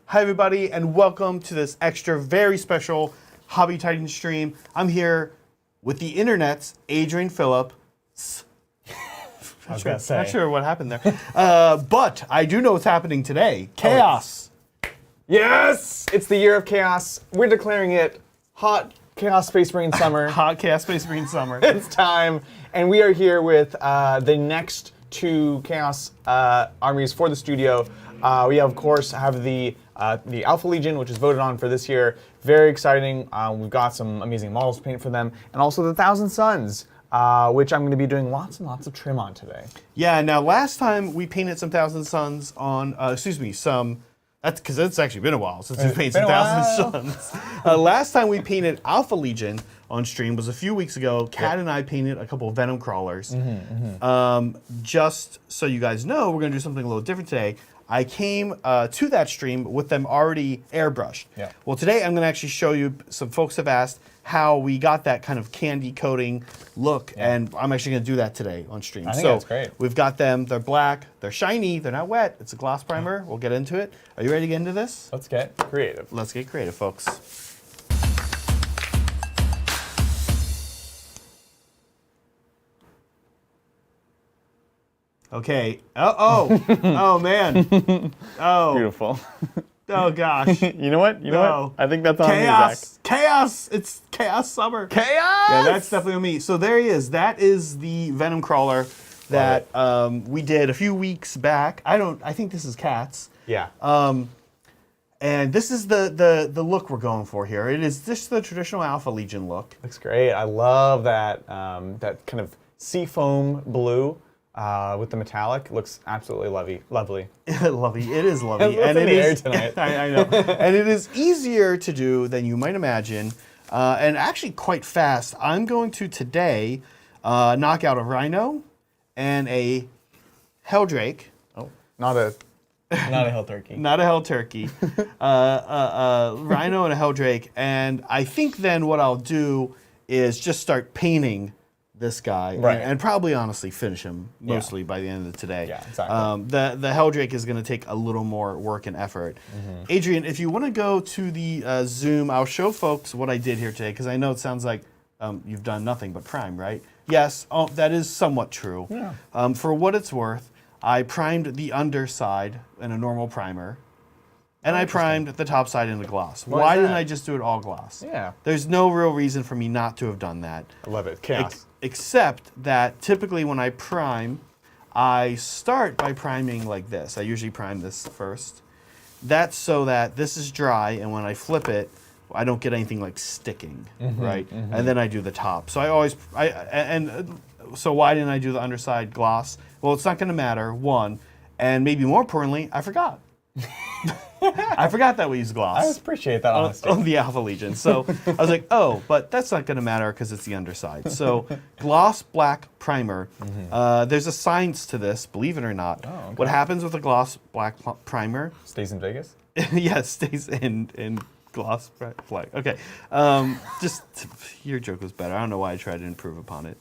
Hi everybody, and welcome to this extra, very special Hobby Titan stream. I'm here with the internet's Adrian Phillips. Not sure what happened there. But I do know what's happening today. Chaos. Yes! It's the year of chaos. We're declaring it hot Chaos Space Marine Summer. Hot Chaos Space Marine Summer. It's time. And we are here with the next two Chaos armies for the studio. We, of course, have the Alpha Legion, which is voted on for this year. Very exciting. We've got some amazing models to paint for them. And also the Thousand Suns, which I'm going to be doing lots and lots of trim on today. Yeah, now last time we painted some Thousand Suns on, that's because it's actually been a while since we painted some Thousand Suns. Last time we painted Alpha Legion on stream was a few weeks ago. Kat and I painted a couple of Venom Crawlers. Just so you guys know, we're going to do something a little different today. I came to that stream with them already airbrushed. Yeah. Well, today I'm going to actually show you, some folks have asked how we got that kind of candy coating look, and I'm actually going to do that today on stream. I think that's great. We've got them, they're black, they're shiny, they're not wet, it's a gloss primer. We'll get into it. Are you ready to get into this? Let's get creative. Let's get creative, folks. Okay. Oh man. Oh. Beautiful. Oh gosh. You know what? You know what? I think that's on Chaos. me, Zach. Chaos. It's Chaos Summer. Chaos! Yeah, that's definitely on me. So there he is. That is the Venom Crawler that we did a few weeks back. I think this is Kat's. Yeah. And this is the look we're going for here. It is just the traditional Alpha Legion look. Looks great. I love that that kind of seafoam blue. With the metallic, looks absolutely lovely. Lovely. It is lovely. And it is tonight. I know. And it is easier to do than you might imagine, and actually quite fast. I'm going to today knock out a Rhino and a Helldrake. Oh, not a Hell Turkey. Not a Hell Turkey. Rhino and a Helldrake, and I think then what I'll do is just start painting this guy, right. and probably honestly finish him mostly by the end of today. Yeah, exactly. The Helldrake is going to take a little more work and effort. Adrian, if you want to go to the Zoom, I'll show folks what I did here today, because I know it sounds like you've done nothing but prime, right? Yes, that is somewhat true. Yeah. For what it's worth, I primed the underside in a normal primer, and I primed the top side in a gloss. Why didn't I just do it all gloss? Yeah. There's no real reason for me not to have done that. I love it. Chaos. Except that typically when I prime, I start by priming like this. I usually prime this first. That's so that this is dry, and when I flip it, I don't get anything like sticking, right? And then I do the top. So so why didn't I do the underside gloss? Well, it's not going to matter, one, and maybe more importantly, I forgot. I forgot that we use gloss. I appreciate that honesty. On the Alpha Legion. So I was like, oh, but that's not going to matter because it's the underside. So gloss black primer. There's a science to this, believe it or not. Oh, okay. What happens with a gloss black primer? Stays in Vegas? Yes, stays in gloss black. Okay. Your joke was better. I don't know why I tried to improve upon it.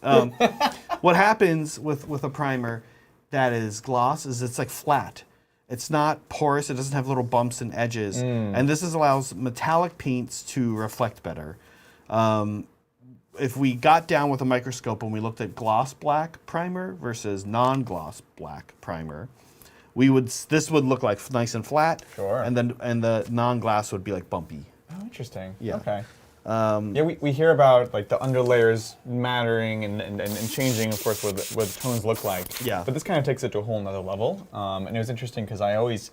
What happens with a primer that is gloss is it's like flat. It's not porous, it doesn't have little bumps and edges. And this allows metallic paints to reflect better. If we got down with a microscope and we looked at gloss black primer versus non-gloss black primer, this would look like nice and flat. Sure. And the non-glass would be like bumpy. Oh, interesting. Yeah. Okay. Yeah, we hear about like the underlayers mattering and changing, of course, what the tones look like. Yeah. But this kind of takes it to a whole nother level. And it was interesting because I always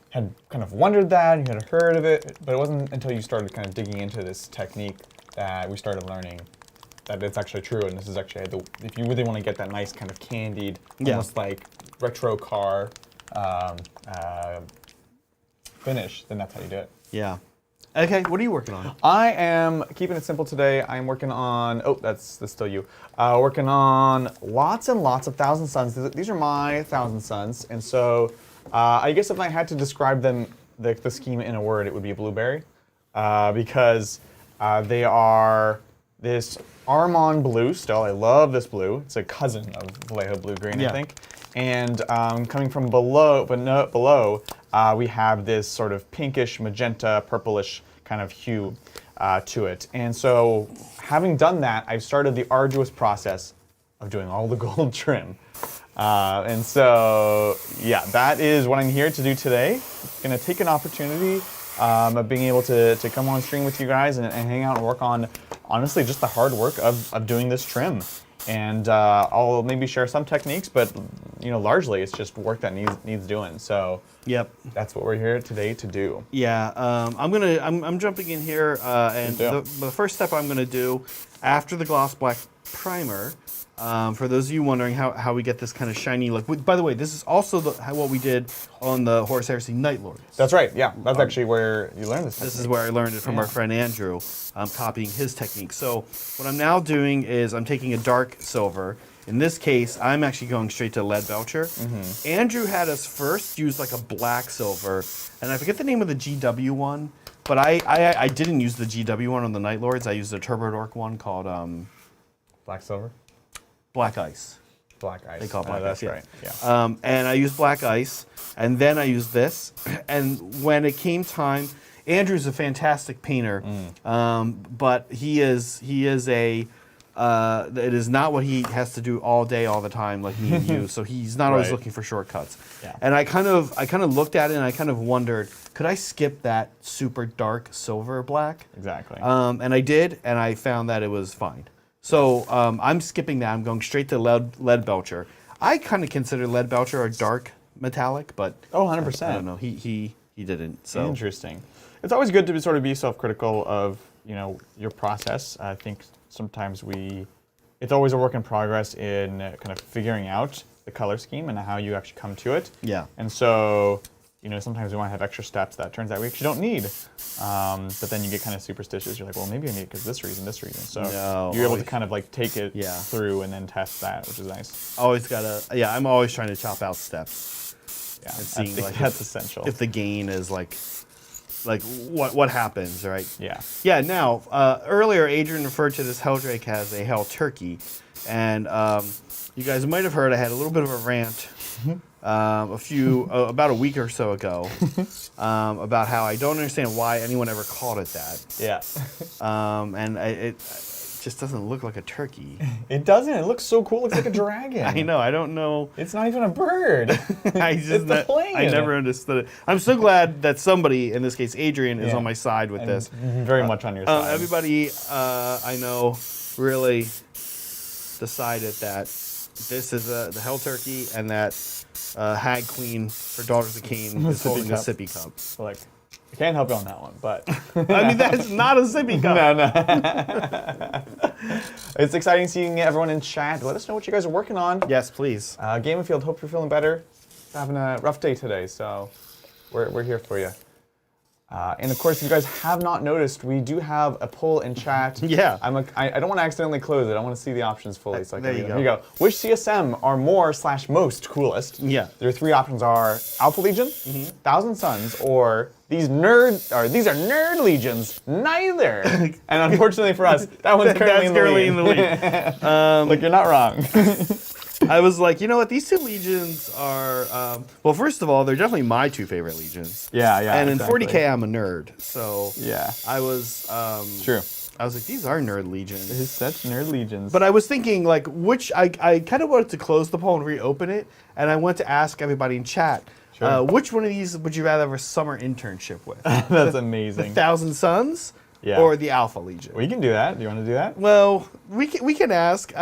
had kind of wondered that, and you had heard of it, but it wasn't until you started kind of digging into this technique that we started learning that it's actually true. And this is actually, if you really want to get that nice kind of candied, almost like retro car finish, then that's how you do it. Yeah. Okay, what are you working on? I am keeping it simple today. I'm working on, that's still you. Working on lots and lots of Thousand Suns. These are my Thousand Suns. And so I guess if I had to describe them, the scheme in a word, it would be a blueberry. Because they are this Armand blue still. I love this blue. It's a cousin of Vallejo blue green, I think. And coming from below, but not below, we have this sort of pinkish, magenta, purplish kind of hue to it. And so having done that, I've started the arduous process of doing all the gold trim. And so, yeah, that is what I'm here to do today. Gonna take an opportunity of being able to come on stream with you guys and hang out and work on, honestly, just the hard work of doing this trim. And I'll maybe share some techniques, but largely it's just work that needs doing. So Yep. that's what we're here today to do. Yeah, I'm jumping in here, and the first step I'm gonna do after the gloss black primer. For those of you wondering how we get this kind of shiny look. By the way, this is also what we did on the Horus Heresy Nightlords. That's right. Yeah, that's actually where you learned this technique. This is where I learned it from our friend Andrew. I'm copying his technique. So what I'm now doing is I'm taking a dark silver. In this case, I'm actually going straight to lead belcher. Andrew had us first use like a black silver, and I forget the name of the GW one, but I didn't use the GW one on the Nightlords. I used a Turbo Dork one called Black silver? Black Ice. Black ice. They call it black ice. That's right. Yeah. And I used black ice, and then I used this. And when it came time, Andrew's a fantastic painter, but he is a. It is not what he has to do all day, all the time, like me and you. So he's not always looking for shortcuts. Yeah. And I kind of looked at it and I kind of wondered, could I skip that super dark silver black? Exactly. And I did, and I found that it was fine. So I'm skipping that. I'm going straight to lead belcher. I kind of consider lead belcher a dark metallic, but 100%. I don't know. He didn't. So Interesting. It's always good to sort of be self-critical of your process. I think sometimes it's always a work in progress in kind of figuring out the color scheme and how you actually come to it. Yeah. And so sometimes we want to have extra steps that turns out we actually don't need. But then you get kind of superstitious. You're like, well, maybe I need it because this reason. So you're able to kind of like take it through and then test that, which is nice. Always gotta. Yeah, I'm always trying to chop out steps. Yeah, And seeing that's essential. If the gain is like what happens, right? Yeah. Yeah. Now, earlier Adrian referred to this Helldrake as a Hell Turkey, and you guys might have heard I had a little bit of a rant. About a week or so ago, about how I don't understand why anyone ever called it that. Yeah. And it just doesn't look like a turkey. It doesn't. It looks so cool. It looks like a dragon. I know. I don't know. It's not even a bird. It's the plane. I never understood it. I'm so glad that somebody, in this case Adrian, is on my side with this. Very much on your side. Everybody I know really decided that this is the Hell Turkey, and that Hag Queen for Daughters of Cain is holding the sippy cup. So like, I can't help you on that one, but I mean, that's not a sippy cup. No. It's exciting seeing everyone in chat. Let us know what you guys are working on. Yes, please. Game of Field, hope you're feeling better. Having a rough day today, so we're here for you. And of course, if you guys have not noticed, we do have a poll in chat. Yeah. I don't want to accidentally close it. I want to see the options fully. So there you go. Here you go. Which CSM are more/most coolest? Yeah. Their three options are Alpha Legion, Thousand Suns, or these are Nerd Legions. Neither. And unfortunately for us, that one's currently in the lead. Look, you're not wrong. I was like, you know what? These two legions are, well, first of all, they're definitely my two favorite legions. Yeah. And exactly. in 40K, I'm a nerd. So yeah, I was, true. I was like, these are nerd legions. It is such nerd legions. But I was thinking, like, I kind of wanted to close the poll and reopen it, and I went to ask everybody in chat, which one of these would you rather have a summer internship with? That's amazing. The Thousand Suns or the Alpha Legion? We can do that. Do you want to do that? Well, we can ask.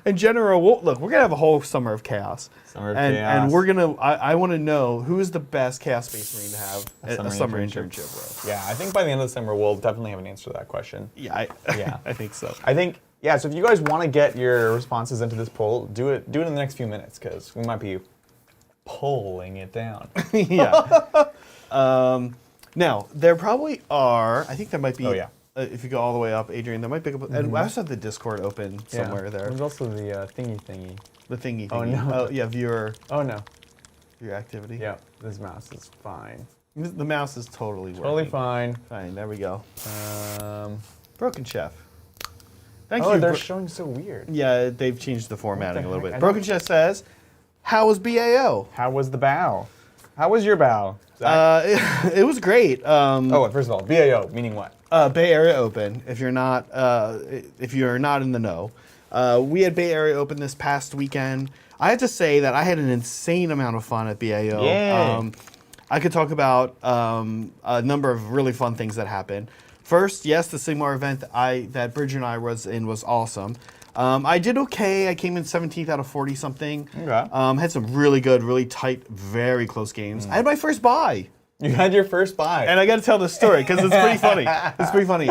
In general, we're gonna have a whole summer of chaos. And we're gonna. I want to know who is the best Chaos Space Marine to have a summer internship with. Yeah, I think by the end of the summer we'll definitely have an answer to that question. Yeah, I think so. I think so. If you guys want to get your responses into this poll, do it in the next few minutes because we might be polling it down. Yeah. Now there probably are. I think there might be. Oh yeah. If you go all the way up, Adrian, there might be. And I also have the Discord open somewhere there. There's also the thingy. The thingy. Oh no. Oh yeah, viewer. Oh no. Viewer activity. Yeah, this mouse is fine. The mouse is totally working. Totally fine. Fine. There we go. Broken Chef. Thank you. Oh, they're showing so weird. Yeah, they've changed the formatting a little bit. Broken Chef says, "How was BAO? How was the bow? How was your bow, Zach? It was great. First of all, BAO, meaning what? Bay Area Open. If you're not in the know, we had Bay Area Open this past weekend. I have to say that I had an insane amount of fun at BAO. Yay. I could talk about a number of really fun things that happened. First, yes, the Sigmar event that Bridger and I was in was awesome. I did okay. I came in 17th out of 40 something. Okay. Had some really good, really tight, very close games. I had my first bye. You had your first buy. And I got to tell this story because it's pretty funny. It's pretty funny.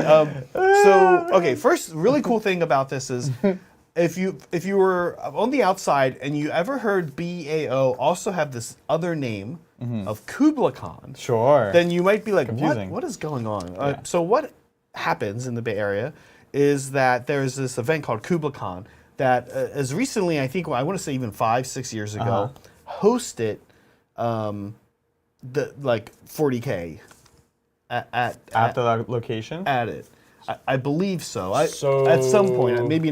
First really cool thing about this is if you were on the outside and you ever heard BAO also have this other name of Kubla Khan, Sure. then you might be like, Confusing. what is going on? Yeah. So what happens in the Bay Area is that there's this event called Kubla Khan that as recently, I think, I want to say even 5-6 years ago, hosted the 40K at the location? at it. I believe so. So- at some point, maybe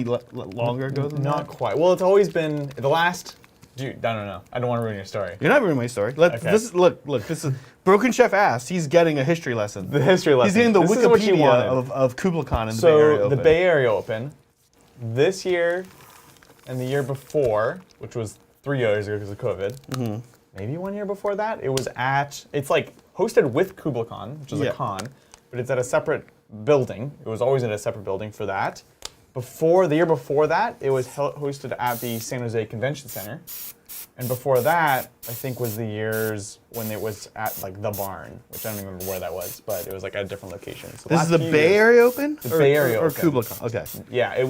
longer ago than Not that. quite. Well, it's always been the last. Dude, I don't know. I don't want to ruin your story. You're not ruining my story. Okay. This is Broken Chef asked. He's getting a history lesson. The history lesson. He's getting the This is what you Wikipedia wanted. of Kubla Khan in the Bay Area So Open. the Bay Area Open, this year and the year before, which was 3 years ago because of COVID, maybe 1 year before that, it's like hosted with Kubla Khan, which is a con, but it's at a separate building. It was always in a separate building for that. The year before that, it was hosted at the San Jose Convention Center. And before that, I think was the years when it was at the barn, which I don't remember where that was, but it was at a different location. So This is the Bay Area Open? The Bay Area or Open. Kubla Khan. Okay. Yeah, it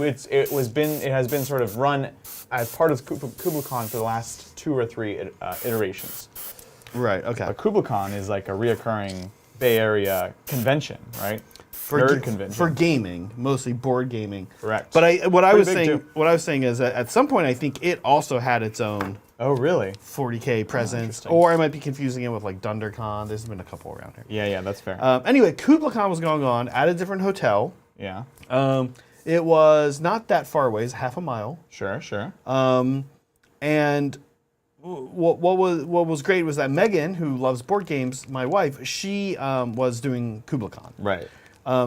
has been sort of run as part of Kubla Khan for the last 2 or 3 iterations. Right, okay. But Kubla Khan is like a reoccurring Bay Area convention, right? Nerd convention. For gaming, mostly board gaming. Correct. But what I was big, saying, too. what I was saying is that at some point I think it also had its own Oh, really? 40K presence, interesting. or I might be confusing it with DunderCon. There's been a couple around here. Yeah, that's fair. Anyway, Kubla Khan was going on at a different hotel. Yeah. It was not that far away, it's half a mile. Sure. And what was great was that Megan, who loves board games, my wife, she was doing Kubla Khan. Right.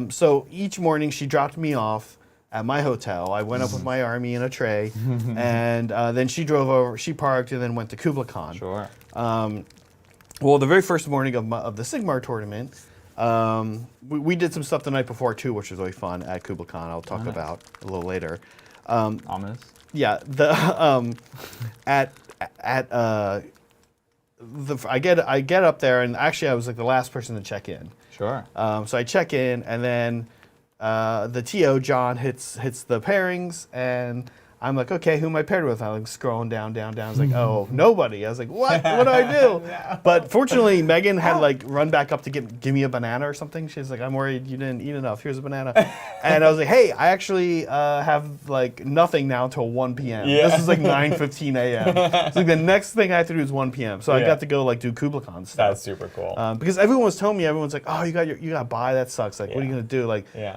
So each morning she dropped me off at my hotel. I went up with my army in a tray, and then she drove over, she parked, and then went to Kubla Khan. Sure. Well, the very first morning of the Sigmar tournament, we did some stuff the night before too, which was really fun at Kubla Khan. I'll talk about a little later. Ominous. Yeah, I get up there, and actually I was the last person to check in. Sure. So I check in, and then the TO John hits the pairings, and I'm like, okay, who am I paired with? I'm scrolling down. I was like, oh, nobody. I was like, what? What do I do? No. But fortunately, Megan had run back up to give me a banana or something. She's like, I'm worried you didn't eat enough. Here's a banana. And I was like, hey, I actually have nothing now till 1 p.m. Yeah. This is 9:15 a.m. So the next thing I have to do is 1 p.m. So I got to go do Kubla Khan stuff. That's super cool. Because everyone was telling me, everyone's like, oh, you got to buy, that sucks. What are you going to do?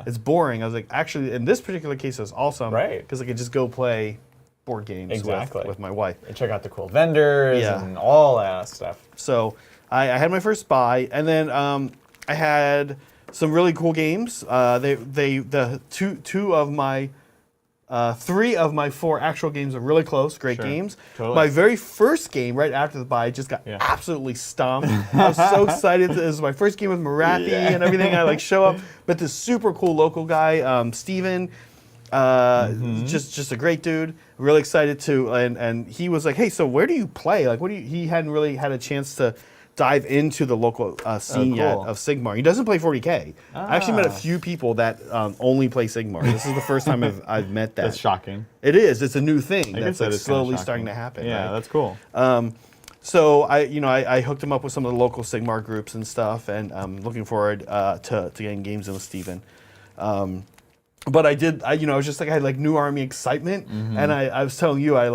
It's boring. I was like, actually, in this particular case, it was awesome. Right. Because I could just go play board games with my wife. And check out the cool vendors and all that stuff. So I had my first buy, and then I had some really cool games. Three of my 4 actual games are really close, great games. Totally. My very first game, right after the buy, just got absolutely stomped. I was so excited. This was my first game with Marathi and everything. I show up, but this super cool local guy, Steven, just a great dude. Really excited to, and he was like, hey, so where do you play? He hadn't really had a chance to dive into the local scene yet of Sigmar. He doesn't play 40K. I actually met a few people that only play Sigmar. This is the first time I've met that. That's shocking. It is. It's a new thing I that's guess that is slowly kinda starting to shocking. happen. Yeah, right? that's cool. So I hooked him up with some of the local Sigmar groups and stuff, and I'm looking forward to getting games in with Steven. But I was just I had new army excitement, and I was telling you, I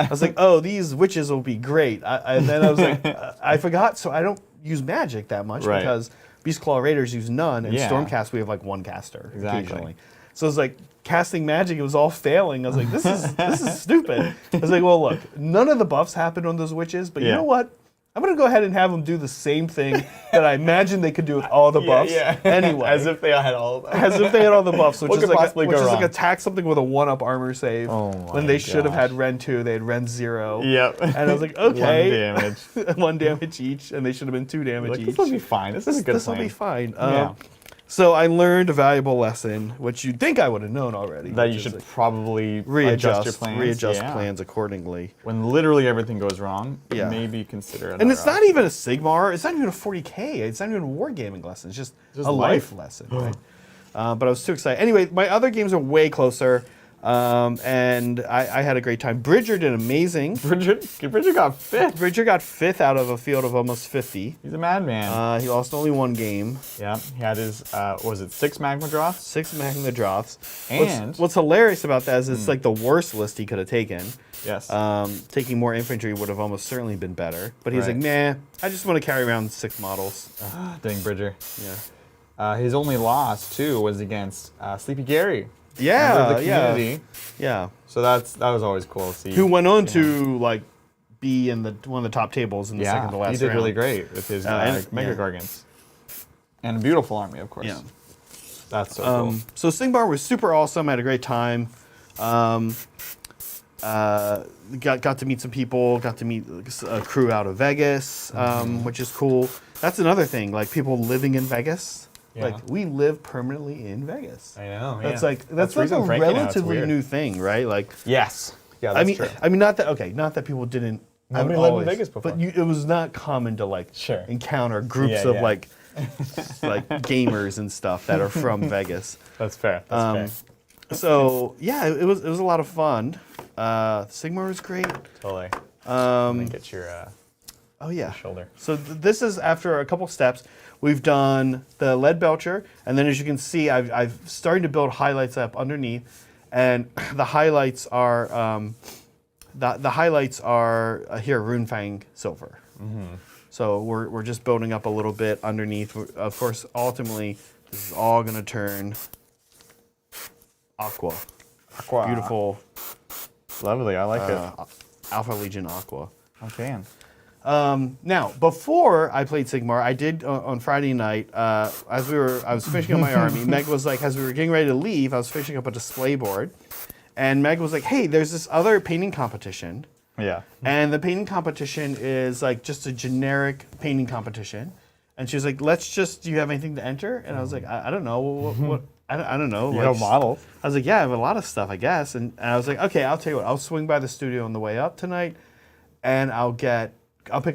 was like, oh, these witches will be great. And then I was like, I forgot, so I don't use magic that much because Beastclaw Raiders use none, and Stormcast we have 1 caster occasionally. So it's casting magic, it was all failing. I was like, this is stupid. I was like, well, look, none of the buffs happened on those witches, but you know what? I'm going to go ahead and have them do the same thing that I imagined they could do with all the buffs. Anyway. As if they had all of them. As if they had all the buffs, which What is could possibly go wrong? like attack something with a 1-up armor save. Oh my when they should have gosh. had Ren 2, they had Ren 0. Yep. And I was like, okay. 1 damage. 1 damage each, and they should have been 2 damage Like, each. this will be fine. This is a good This will plan. be fine. Yeah. So I learned a valuable lesson, which you'd think I would have known already. That which you is, should like, probably readjust adjust your plans. readjust Yeah. plans accordingly. When literally everything goes wrong, Yeah. maybe consider it. And it's not even a Sigmar. It's not even a 40K. It's not even a wargaming lesson. It's just a life lesson. Right? But I was too excited. Anyway, my other games are way closer, and I had a great time. Bridger did amazing. Bridger got 5th. Bridger got 5th out of a field of almost 50. He's a madman. He lost only 1 game. Yeah, he had his, what was it 6 magma drops? 6 Magna Drops. And what's hilarious about that is it's like the worst list he could have taken. Yes. Taking more infantry would have almost certainly been better. But he's Right. like, nah, I just want to carry around 6 models. Dang Bridger. Yeah. His only loss too was against Sleepy Gary. Yeah, Member of the community. yeah. So that was always cool to see. Who went on to like be in one of the top tables in the second to last he did round. really great with his and- Mega yeah. Gargants. And a beautiful army, of course. Yeah. That's so cool. So Singbar was super awesome. I had a great time. Got to meet some people. Got to meet a crew out of Vegas, which is cool. That's another thing. Like people living in Vegas. Yeah. Like we live permanently in Vegas. I know. That's yeah. like that's the like a reason Frankie now, it's relatively weird. new thing, right? Like Yes. Yeah, that's true. I mean, not that people didn't. Nobody I lived in always- Vegas before. But it was not common to like Sure. encounter groups Yeah, of yeah. like gamers and stuff that are from Vegas. That's fair. That's fair. So yeah, it was a lot of fun. Sigmar was great. Totally. Let me get your Oh yeah. shoulder. So this is after a couple steps. We've done the lead belcher, and then as you can see, I've started to build highlights up underneath, and the highlights are the highlights are here Runefang silver. So we're just building up a little bit underneath. Of course, ultimately, this is all going to turn aqua. Aqua. Beautiful Lovely. I like it. Alpha Legion aqua. Okay. Now, before I played Sigmar, I did on Friday night, I was finishing up my army. Meg was like, as we were getting ready to leave, I was finishing up a display board, and Meg was like, hey, there's this other painting competition, Yeah. and the painting competition is like just a generic painting competition, and she was like, do you have anything to enter? And I was like, I don't know, what I don't know. You like, have models. I was like, yeah, I have a lot of stuff, I guess, and I was like, okay, I'll tell you what, I'll swing by the studio on the way up tonight, and I'll pick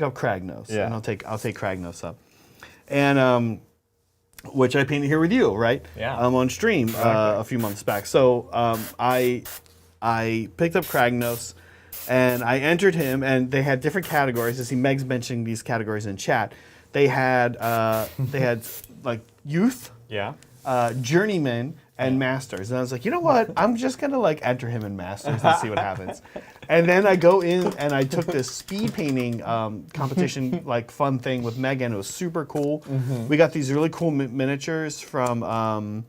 up Kragnos, Yeah. and I'll take Kragnos up, and which I painted here with you, right? Yeah. On stream a few months back. So I picked up Kragnos, and I entered him, and they had different categories. I see Meg's mentioning these categories in chat. They had like youth, Yeah. journeyman, and masters. And I was like, you know what? I'm just gonna like enter him in masters and see what happens. And then I go in and I took this speed painting competition like fun thing with Megan. It was super cool. We got these really cool miniatures from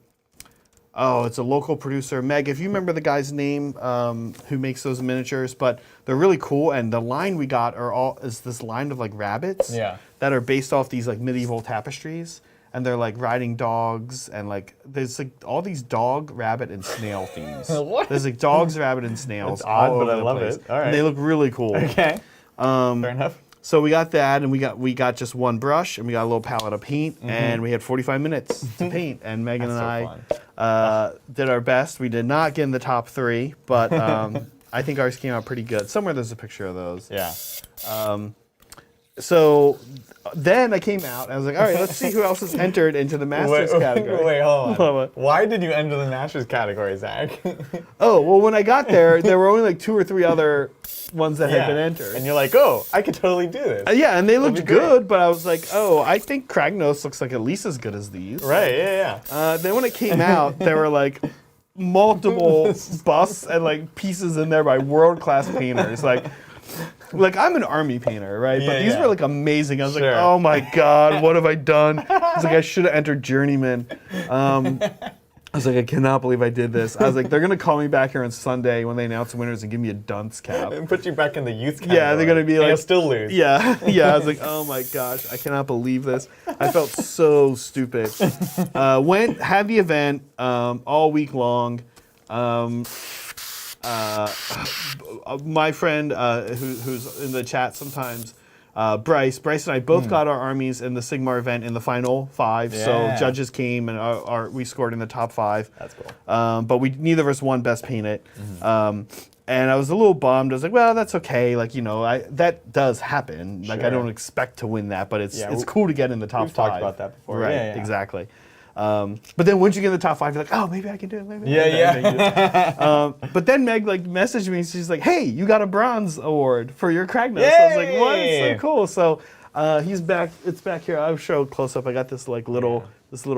it's a local producer. Meg, if you remember the guy's name who makes those miniatures, but they're really cool. And the line we got is this line of like rabbits Yeah. that are based off these like medieval tapestries. And they're like riding dogs, and like there's like all these dog, rabbit, and snail themes. What? There's like dogs, rabbit, and snails. That's odd, all but over I the love place. it. All right. And they look really cool. Okay. Fair enough. So we got that, and we got just one brush, and we got a little palette of paint, and we had 45 minutes to paint. And Megan That's and so I did our best. We did not get in the top 3, but I think ours came out pretty good. Somewhere there's a picture of those. Yeah. So then I came out, and I was like, all right, let's see who else is entered into the Masters category. Wait, hold on. What? Why did you enter the Masters category, Zach? Oh, well, when I got there were only like 2 or 3 other ones that had been entered. And you're like, oh, I could totally do this. Yeah, and they looked be great. good, but I was like, oh, I think Kragnos looks like at least as good as these. Right, yeah. Then when it came out, there were like multiple busts and like pieces in there by world-class painters. Like I'm an army painter, right? But Yeah, these yeah. were like amazing. I was Sure. like, oh my God, what have I done? I was like, I should have entered journeyman. I was like, I cannot believe I did this. I was like, they're gonna call me back here on Sunday when they announce the winners and give me a dunce cap. And put you back in the youth category. Yeah, they're gonna be and like, you'll still lose. Yeah, yeah. I was like, oh my gosh, I cannot believe this. I felt so stupid. Had the event all week long. My friend who's in the chat sometimes, Bryce and I both got our armies in the Sigmar event in the final 5. Yeah. So judges came and we scored in the top 5. That's cool. But neither of us won best painted. And I was a little bummed. I was like, well, that's okay. Like, that does happen. Like, I Sure. don't expect to win that, but it's cool to get in the top 5. We've talked about that before. Right, Yeah. exactly. But then once you get in the top 5, you're like, oh, maybe I can do it. Maybe. Yeah. But then Meg messaged me. She's like, hey, you got a bronze award for your Kragnos. I was like, what? It's so cool. So he's back. It's back here. I'll show close up. I got this little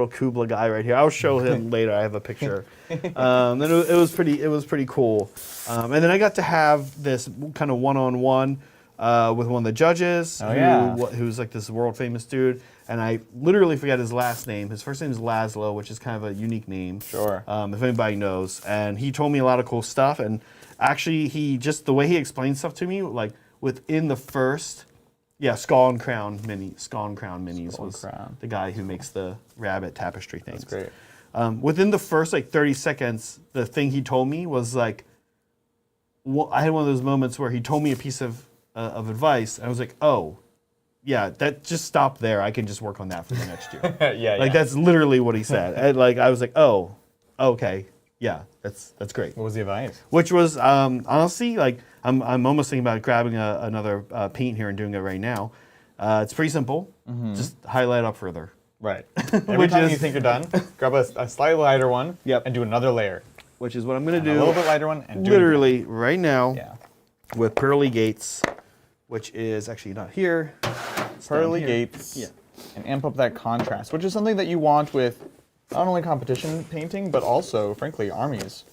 Kubla guy right here. I'll show him later. I have a picture. And it was pretty cool. And then I got to have this kind of one-on-one with one of the judges, who's like this world famous dude. And I literally forget his last name. His first name is Laszlo, which is kind of a unique name. Sure. If anybody knows. And he told me a lot of cool stuff. And actually, the way he explained stuff to me, like within the first, Skull and Crown Minis was the guy who makes the rabbit tapestry things. That's great. Within the first 30 seconds, the thing he told me was like, I had one of those moments where he told me a piece of advice. And I was like, oh. Yeah, that just stopped there. I can just work on that for the next year. That's literally what he said. And I was like, oh, okay, yeah, that's great. What was the advice? Which was honestly, I'm almost thinking about grabbing another paint here and doing it right now. It's pretty simple. Just highlight up further. Right. Every time you think you're done, grab a slightly lighter one. Yep. And do another layer. Which is what I'm gonna do. A little bit lighter one and do literally right now. Yeah. With Pearly Gates, which is actually not here. Pearly Gates. Yeah. And amp up that contrast, which is something that you want with not only competition painting, but also, frankly, armies.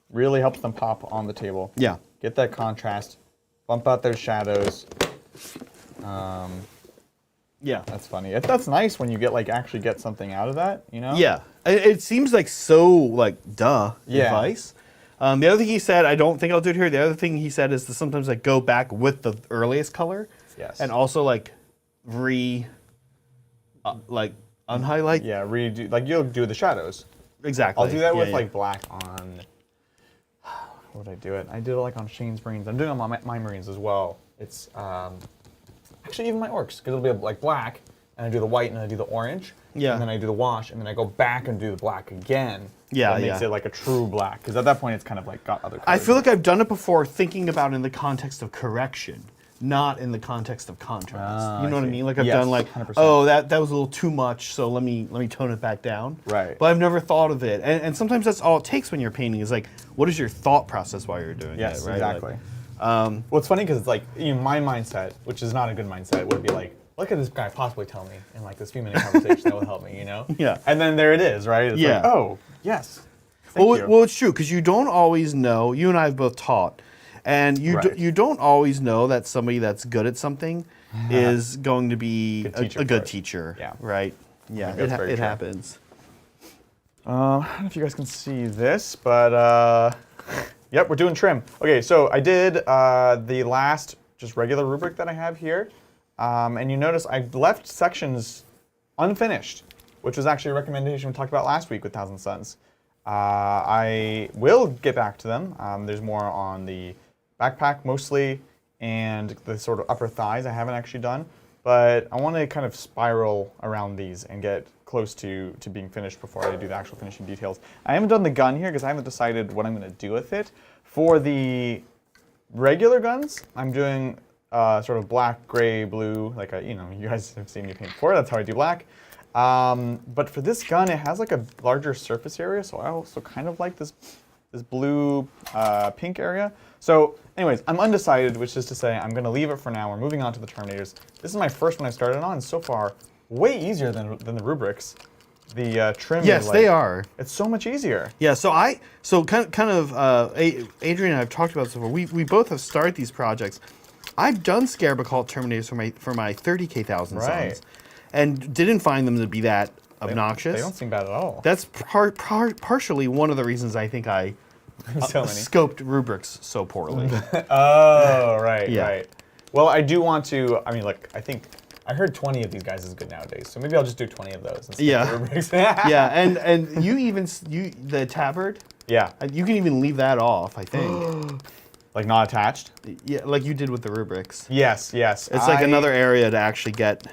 Really helps them pop on the table. Yeah. Get that contrast, bump out those shadows. Yeah. That's funny. That's nice when you actually get something out of that, Yeah. It seems so advice. The other thing he said, I don't think I'll do it here. The other thing he said is to sometimes go back with the earliest color. Yes. And also unhighlight. Yeah, redo, you'll do the shadows. Exactly. I'll do that with black on, what would I do it? I did it on Shane's Marines. I'm doing it on my Marines as well. It's, actually even my Orcs, because it'll be black, and I do the white and I do the orange. Yeah. And then I do the wash, and then I go back and do the black again. Yeah, that makes it a true black, because at that point it's kind of got other colors. I feel like I've done it before thinking about it in the context of correction, not in the context of contrast. You know what I mean? I've done 100%. oh, that was a little too much, so let me tone it back down. Right. But I've never thought of it. And sometimes that's all it takes when you're painting is what is your thought process while you're doing Yes, it, right? exactly. Well, it's funny because it's my mindset, which is not a good mindset, would be what could this guy possibly tell me in this few minute conversation that will help me, Yeah. And then there it is, right? It's oh, yes. Well, it's true, because you don't always know. You and I have both taught. And you don't always know that somebody that's good at something is going to be a good teacher. Yeah. Right? Yeah, it happens. I don't know if you guys can see this, but yep, we're doing trim. Okay, so I did the last just regular rubric that I have here. And you notice I left sections unfinished, which was actually a recommendation we talked about last week with Thousand Suns. I will get back to them. There's more on the backpack mostly, and the sort of upper thighs I haven't actually done. But I want to kind of spiral around these and get close to being finished before I do the actual finishing details. I haven't done the gun here because I haven't decided what I'm going to do with it. For the regular guns, I'm doing sort of black, gray, blue, you guys have seen me paint before. That's how I do black. But for this gun, it has a larger surface area, so I also kind of like this blue pink area. So anyways, I'm undecided, which is to say I'm going to leave it for now. We're moving on to the Terminators. This is my first one I started on, and so far, way easier than the rubrics. The trim Yes, they are. It's so much easier. Yeah, so Adrian and I have talked about this before. We both have started these projects. I've done Scarab Occult Terminators for my 30K Thousand Suns, and didn't find them to be that obnoxious. They don't seem bad at all. That's partially one of the reasons I think I So many. scoped rubrics so poorly. Oh, right, Yeah. right. Well, I do want to. I mean, look, I heard 20 of these guys is good nowadays, so maybe I'll just do 20 of those. And skip Yeah. the rubrics. Yeah, and the tabard, Yeah. you can even leave that off, I think. Like not attached. Yeah, like you did with the rubrics. Yes, yes. It's like another area to actually get.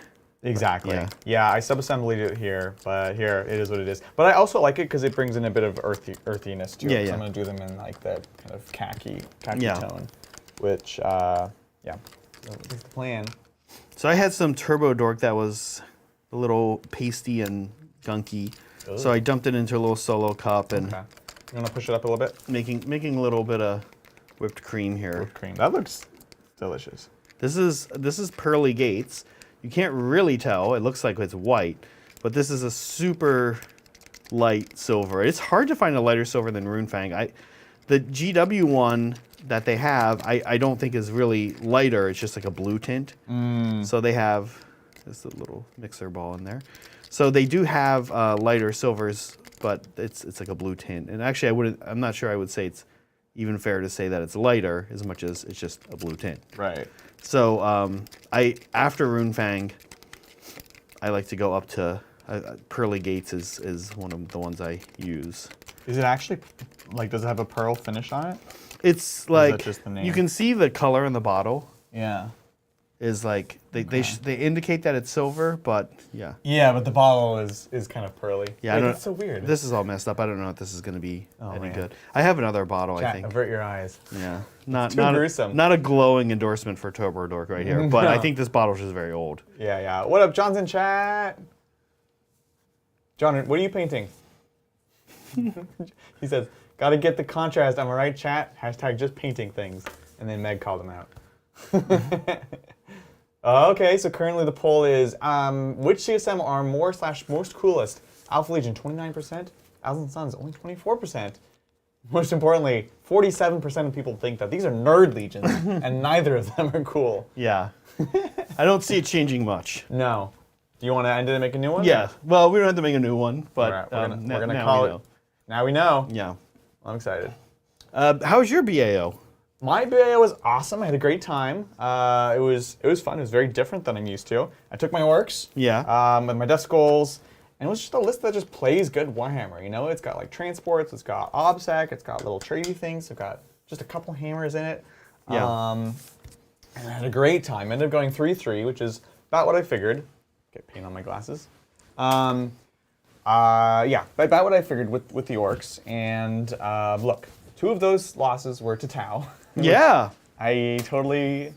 Exactly. Yeah. Yeah, I sub-assembled it here, but here it is what it is. But I also like it because it brings in a bit of earthiness to it. Yeah, 'cause yeah. I'm gonna do them in like the kind of khaki Yeah. tone, which yeah, that's the plan. So I had some Turbo Dork that was a little pasty and gunky. So I dumped it into a little solo cup and Okay. You wanna push it up a little bit? making a little bit of whipped cream here. Whipped cream. That looks delicious. This is Pearly Gates. You can't really tell. It looks like it's white, but this is a super light silver. It's hard to find a lighter silver than Runefang. The GW one that they have, I don't think is really lighter. It's just like a blue tint. So they have this little mixer ball in there. So they do have lighter silvers, but it's like a blue tint. And actually, I'm not sure I would say it's even fair to say that it's lighter as much as it's just a blue tint. Right. So after Runefang, I like to go up to Pearly Gates is one of the ones I use. Is it actually like? Does it have a pearl finish on it? It's like just the name? you can see the color in the bottle Yeah. is like they indicate that it's silver, but yeah. Yeah, but the bottle is kind of pearly. Yeah, Wait, I don't, that's so weird. This is all messed up. I don't know if this is going to be any man. good. I have another bottle, I Chat, think. avert your eyes. Yeah, not too gruesome. Not a glowing endorsement for Turbo Dork right here, but I No. think this bottle's just very old. Yeah, yeah. What up, John's in chat? John, what are you painting? He says, gotta get the contrast, am I right, chat? Hashtag just painting things. And then Meg called him out. Okay, so currently the poll is, which CSM are more/most coolest? Alpha Legion, 29%. Thousand Suns, only 24%. Most importantly, 47% of people think that these are nerd legions, and neither of them are cool. Yeah, I don't see it changing much. No. Do you want to end it and make a new one? Yeah, well, we don't have to make a new one, but All right, we're gonna now call we it. know. Now we know. Yeah. I'm excited. How's your BAO? My BAO was awesome. I had a great time. It was fun. It was very different than I'm used to. I took my orcs. Yeah. With my death goals, and it was just a list that just plays good Warhammer. You know, it's got like transports, it's got obsec, it's got little tradey things. It's got just a couple hammers in it. Yeah. And I had a great time. Ended up going 3-3, which is about what I figured. Get paint on my glasses. Yeah, about what I figured with the orcs. And look, 2 of those losses were to Tau. Yeah. I totally,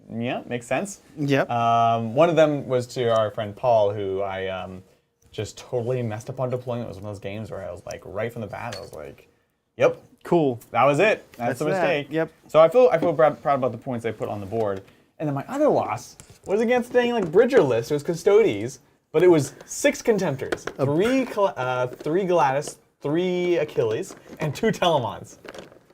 yeah, makes sense. Yep. One of them was to our friend Paul, who I just totally messed up on deployment. It was one of those games where I was like, right from the bat, I was like, yep, Cool. that was it. That's the that. mistake. Yep. So I feel proud about the points I put on the board. And then my other loss was against dang like Bridger list. It was Custodes, but it was 6 Contemptors, 3 Galatis, 3 Achilles, and 2 Telemons.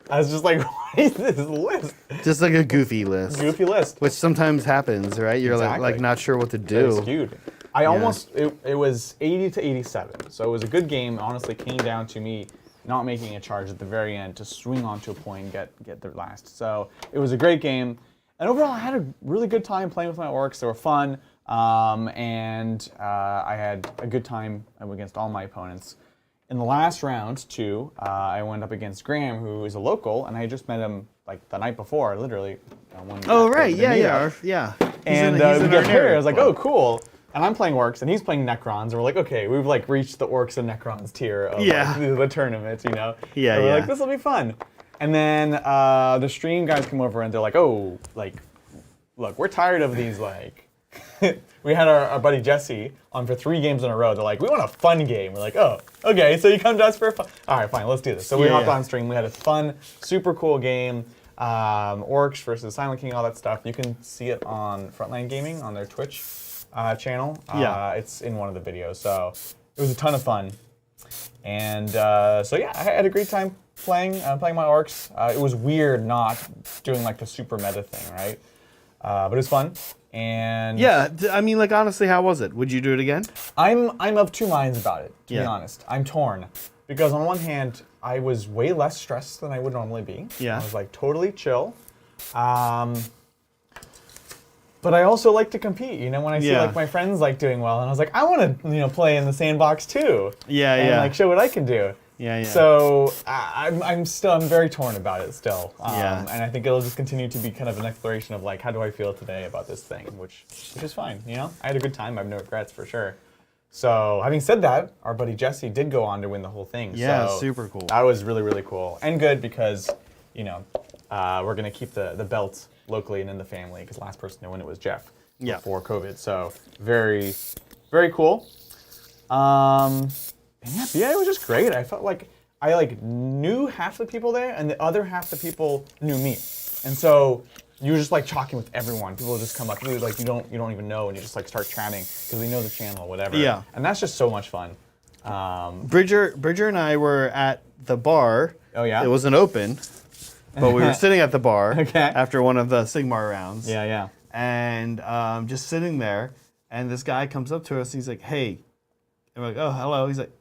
I was just like, what is this list? Just like a goofy list. Goofy list. Which sometimes happens, right? You're Exactly. like not sure what to It's do. skewed. I almost, it was 80 to 87. So it was a good game. Honestly, came down to me not making a charge at the very end to swing onto a point and get the last. So it was a great game. And overall, I had a really good time playing with my orcs. They were fun. And I had a good time against all my opponents. In the last round, too, I went up against Graham, who is a local, and I had just met him like the night before, literally. Oh, right. Yeah. And we get here, I was like, oh, cool. And I'm playing orcs, and he's playing necrons, and we're like, okay, we've like reached the orcs and necrons tier of like, the tournament, you know? Yeah, and we're yeah. like, this will be fun. And then the stream guys come over, and they're like, oh, like, look, we're tired of these, like, we had our buddy Jesse on for 3 games in a row. They're like, we want a fun game. We're like, oh, okay, so you come to us for a fun. All right, fine, let's do this. So we hopped on stream. We had a fun, super cool game. Orcs versus Silent King, all that stuff. You can see it on Frontline Gaming on their Twitch channel. It's in one of the videos. So it was a ton of fun. And so yeah, I had a great time playing my orcs. It was weird not doing like the super meta thing, right? But it was fun. And Yeah, I mean, like, honestly, how was it? Would you do it again? I'm of two minds about it, to be Yeah. honest. I'm torn. Because on one hand, I was way less stressed than I would normally be. Yeah. I was like totally chill. But I also like to compete, you know, when I see Yeah. like my friends like doing well, and I was like, I want to, you know, play in the sandbox too. Yeah, and yeah. like show what I can do. Yeah, yeah. So I'm very torn about it still. Yeah. And I think it'll just continue to be kind of an exploration of like, how do I feel today about this thing, which is fine, you know? I had a good time, I have no regrets for sure. So having said that, our buddy Jesse did go on to win the whole thing. Yeah, so super cool. That was really, really cool. And good because, you know, we're going to keep the belt locally and in the family because last person to win it was Jeff before COVID. So very, very cool. And yeah, it was just great. I felt like I like knew half the people there and the other half the people knew me. And so you were just like talking with everyone. People would just come up to you like you don't even know and you just like start chatting because they know the channel or whatever. Yeah. And that's just so much fun. Bridger and I were at the bar. Oh, yeah? It wasn't open, but we were sitting at the bar Okay. after one of the Sigmar rounds. Yeah, yeah. And just sitting there, and this guy comes up to us. He's like, "Hey," and we're like, "Oh, hello." He's like,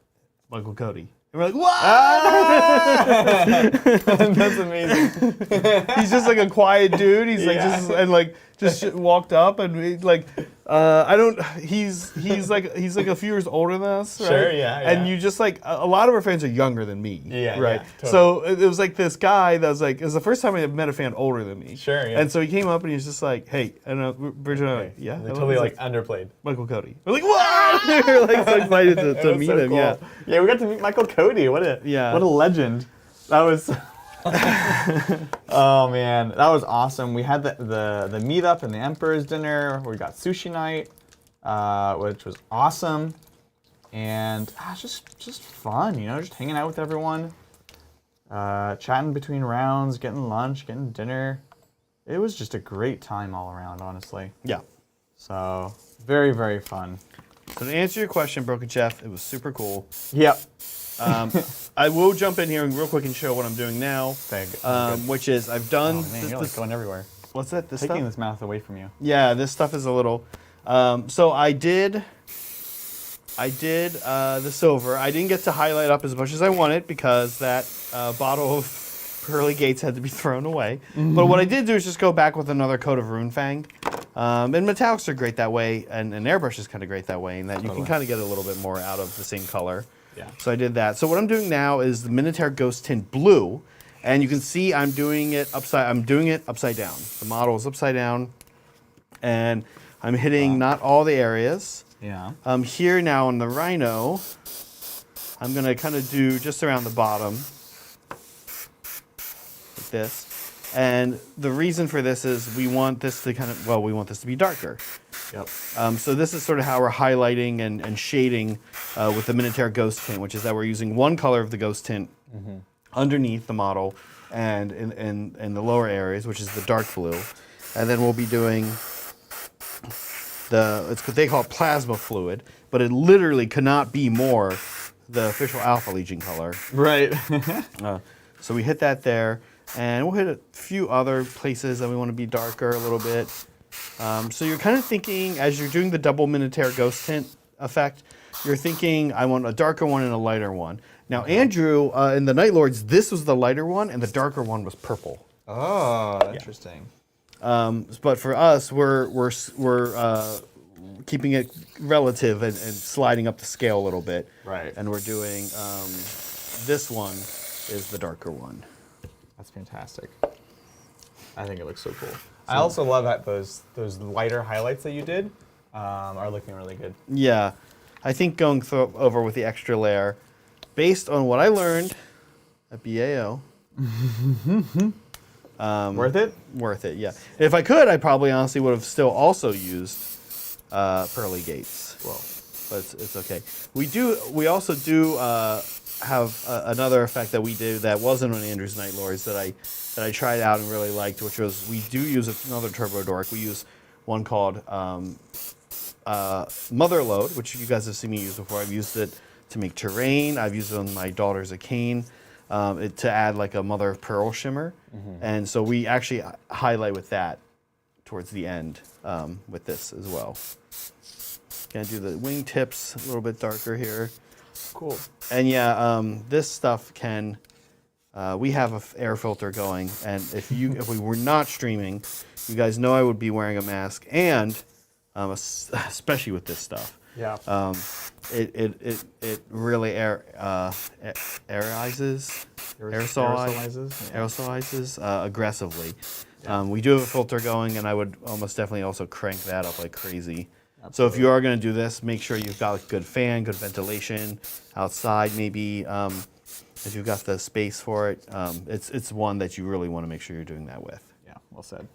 "Michael Cody." And we're like, "What?" That's amazing. He's just like a quiet dude. He's like Yeah. just walked up and we, like he's like a few years older than us, right? Sure, yeah, yeah. And you just like a lot of our fans are younger than me, Yeah, right? yeah, totally. So it was like this guy that was like, it was the first time I met a fan older than me. Sure, yeah. And so he came up and he was just like, "Hey," and Bridget and I were like, "Yeah." They hello." totally He's like underplayed. Michael Cody. We're like, "What?" We were like so excited That to was meet so him. cool. Yeah. Yeah, we got to meet Michael Cody. What a legend. That was oh man, that was awesome. We had the meetup and the Emperor's dinner. We got sushi night, which was awesome, and just fun. You know, just hanging out with everyone, chatting between rounds, getting lunch, getting dinner. It was just a great time all around, honestly. Yeah. So very, very fun. So to answer your question, Broken Chef, it was super cool. Yep. I will jump in here and real quick and show what I'm doing now, which is I've done. Oh man, you're like going everywhere. What's that? This Taking stuff? this mouth away from you. Yeah, this stuff is a little. So I did the silver. I didn't get to highlight up as much as I wanted because that bottle of Pearly Gates had to be thrown away. But what I did do is just go back with another coat of Rune Fang. And metallics are great that way, and airbrush is kind of great that way, in that you can kind of get a little bit more out of the same color. Yeah. So I did that. So what I'm doing now is the Minotaur Ghost Tint Blue, and you can see I'm doing it upside down. The model is upside down, and I'm hitting not all the areas. Yeah. Here now on the Rhino, I'm gonna kind of do just around the bottom, like this. And the reason for this is we want this to be darker. Yep. So this is sort of how we're highlighting and shading with the Minotaur Ghost Tint, which is that we're using one color of the Ghost Tint underneath the model and in the lower areas, which is the dark blue. And then we'll be doing it's what they call plasma fluid, but it literally cannot be more the official Alpha Legion color. Right. So we hit that there, and we'll hit a few other places that we want to be darker a little bit. So you're kind of thinking, as you're doing the double Minotaur Ghost Tint effect, you're thinking, I want a darker one and a lighter one. Now, Andrew, in the Nightlords, this was the lighter one, and the darker one was purple. Oh, interesting. But for us, we're keeping it relative and sliding up the scale a little bit. Right. And we're doing, this one is the darker one. That's fantastic. I think it looks so cool. I also love that those lighter highlights that you did are looking really good. Yeah, I think going over with the extra layer, based on what I learned at BAO. Worth it? Worth it, yeah. If I could, I probably honestly would have still also used Pearly Gates. Well, But it's okay. We also do have another effect that we do that wasn't on Andrew's Nightlords that I tried out and really liked, which was we do use another Turbo Dork. We use one called Mother Load, which you guys have seen me use before. I've used it to make terrain. I've used it on my daughter's Arcane to add like a Mother of Pearl shimmer. And so we actually highlight with that. towards the end with this as well. Gonna do the wing tips a little bit darker here. Cool. And yeah, this stuff can. We have an air filter going, and if we were not streaming, you guys know I would be wearing a mask, and especially with this stuff. Yeah. It really aerosolizes aggressively. Yeah. We do have a filter going, and I would almost definitely also crank that up like crazy. Absolutely. So if you are going to do this, make sure you've got a good fan, good ventilation outside. Maybe if you've got the space for it, it's one that you really want to make sure you're doing that with. Yeah, well said.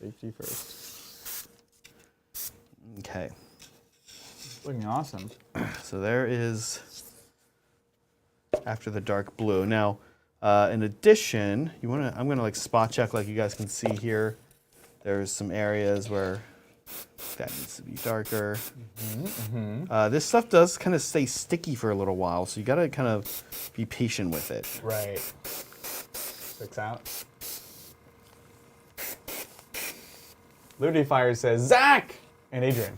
Safety first. Okay. Looking awesome. So there is after the dark blue. Now, in addition, I'm gonna like spot check, like you guys can see here. There's some areas where that needs to be darker. This stuff does kind of stay sticky for a little while, so you gotta kind of be patient with it. Right. Sticks out. Liberty Fire says, Zach and Adrian.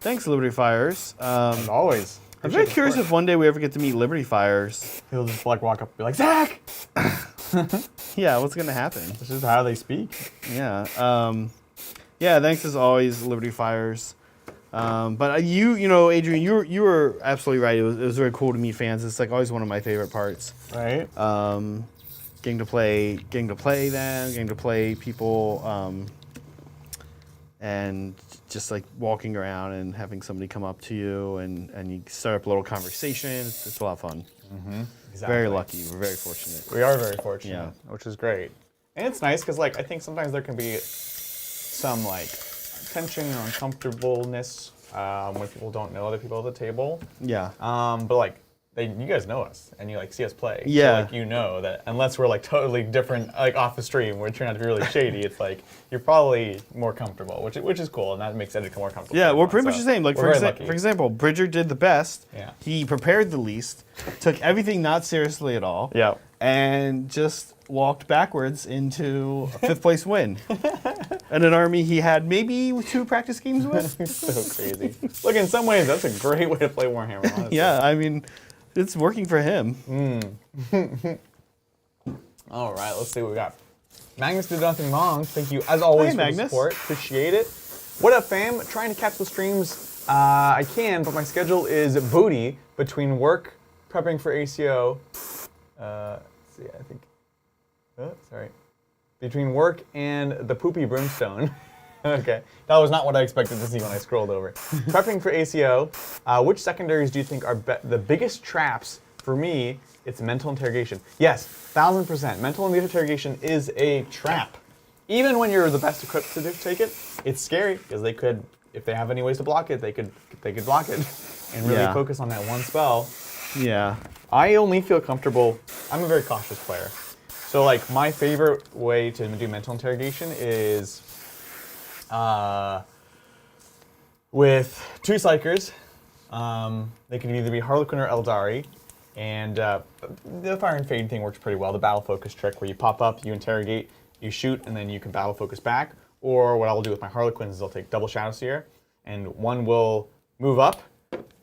Thanks, Liberty Fires. As always. I'm very curious if one day we ever get to meet Liberty Fires. He'll just like walk up and be like, Zach! Yeah, what's gonna happen? This is how they speak. Yeah. Yeah, thanks as always, Liberty Fires. But you know, Adrian, you were absolutely right. It was very cool to meet fans. It's like always one of my favorite parts. Right. Getting to play them, getting to play people, and just like walking around and having somebody come up to you and you start up a little conversation. It's a lot of fun. Exactly. Very lucky. We're very fortunate. We are very fortunate, Yeah. which is great. And it's nice because like I think sometimes there can be some like tension or uncomfortableness when people don't know other people at the table. Yeah. But like you guys know us and you like see us play. Yeah. So, like you know that unless we're like totally different, like off the stream, we're turning out to be really shady. It's like you're probably more comfortable, which is cool, and that makes Edric more comfortable. Yeah, we're pretty much the same. Like for lucky. example, Bridger did the best. Yeah. He prepared the least, took everything not seriously at all. Yeah. And just walked backwards into a 5th place win. And an army he had maybe 2 practice games with. So crazy. Look, in some ways, that's a great way to play Warhammer, honestly. Yeah, I mean, it's working for him. All right, let's see what we got. Magnus did nothing wrong. Thank you, as always, for Magnus. the support. Appreciate it. What up, fam? Trying to catch the streams. I can, but my schedule is booty between work, prepping for ACO. Let's see, I think. Oh, sorry. Between work and the poopy brimstone. Okay, that was not what I expected to see when I scrolled over. Prepping for ACO, which secondaries do you think are the biggest traps? For me, it's mental interrogation. Yes, 1000%. Mental interrogation is a trap. Even when you're the best equipped to take it, it's scary because they could, if they have any ways to block it, they could block it and really focus on that one spell. Yeah. I only feel comfortable. I'm a very cautious player. So like my favorite way to do mental interrogation is with 2 Psychers. They can either be Harlequin or Eldari. And the Fire and Fade thing works pretty well. The battle focus trick where you pop up, you interrogate, you shoot, and then you can battle focus back. Or what I'll do with my Harlequins is I'll take double Shadow Seer, and one will move up.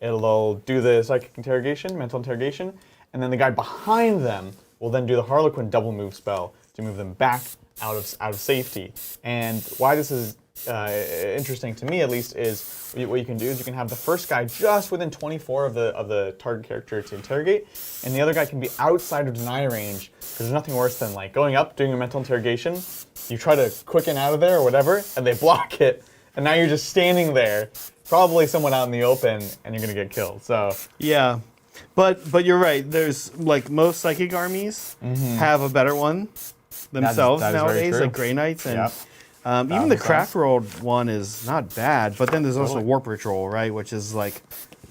It'll do the psychic interrogation, mental interrogation, and then the guy behind them will then do the Harlequin double move spell to move them back out of safety. And why this is interesting to me, at least, is what you can do is you can have the first guy just within 24 of the target character to interrogate, and the other guy can be outside of deny range. Because there's nothing worse than like going up, doing a mental interrogation, you try to quicken out of there or whatever, and they block it, and now you're just standing there, probably someone out in the open, and you're gonna get killed. So Yeah. But you're right. There's like most psychic armies have a better one themselves that is very nowadays, true. like Grey Knights, and Yep. even the Craft World one is not bad. But then there's also Warp Ritual, right, which is like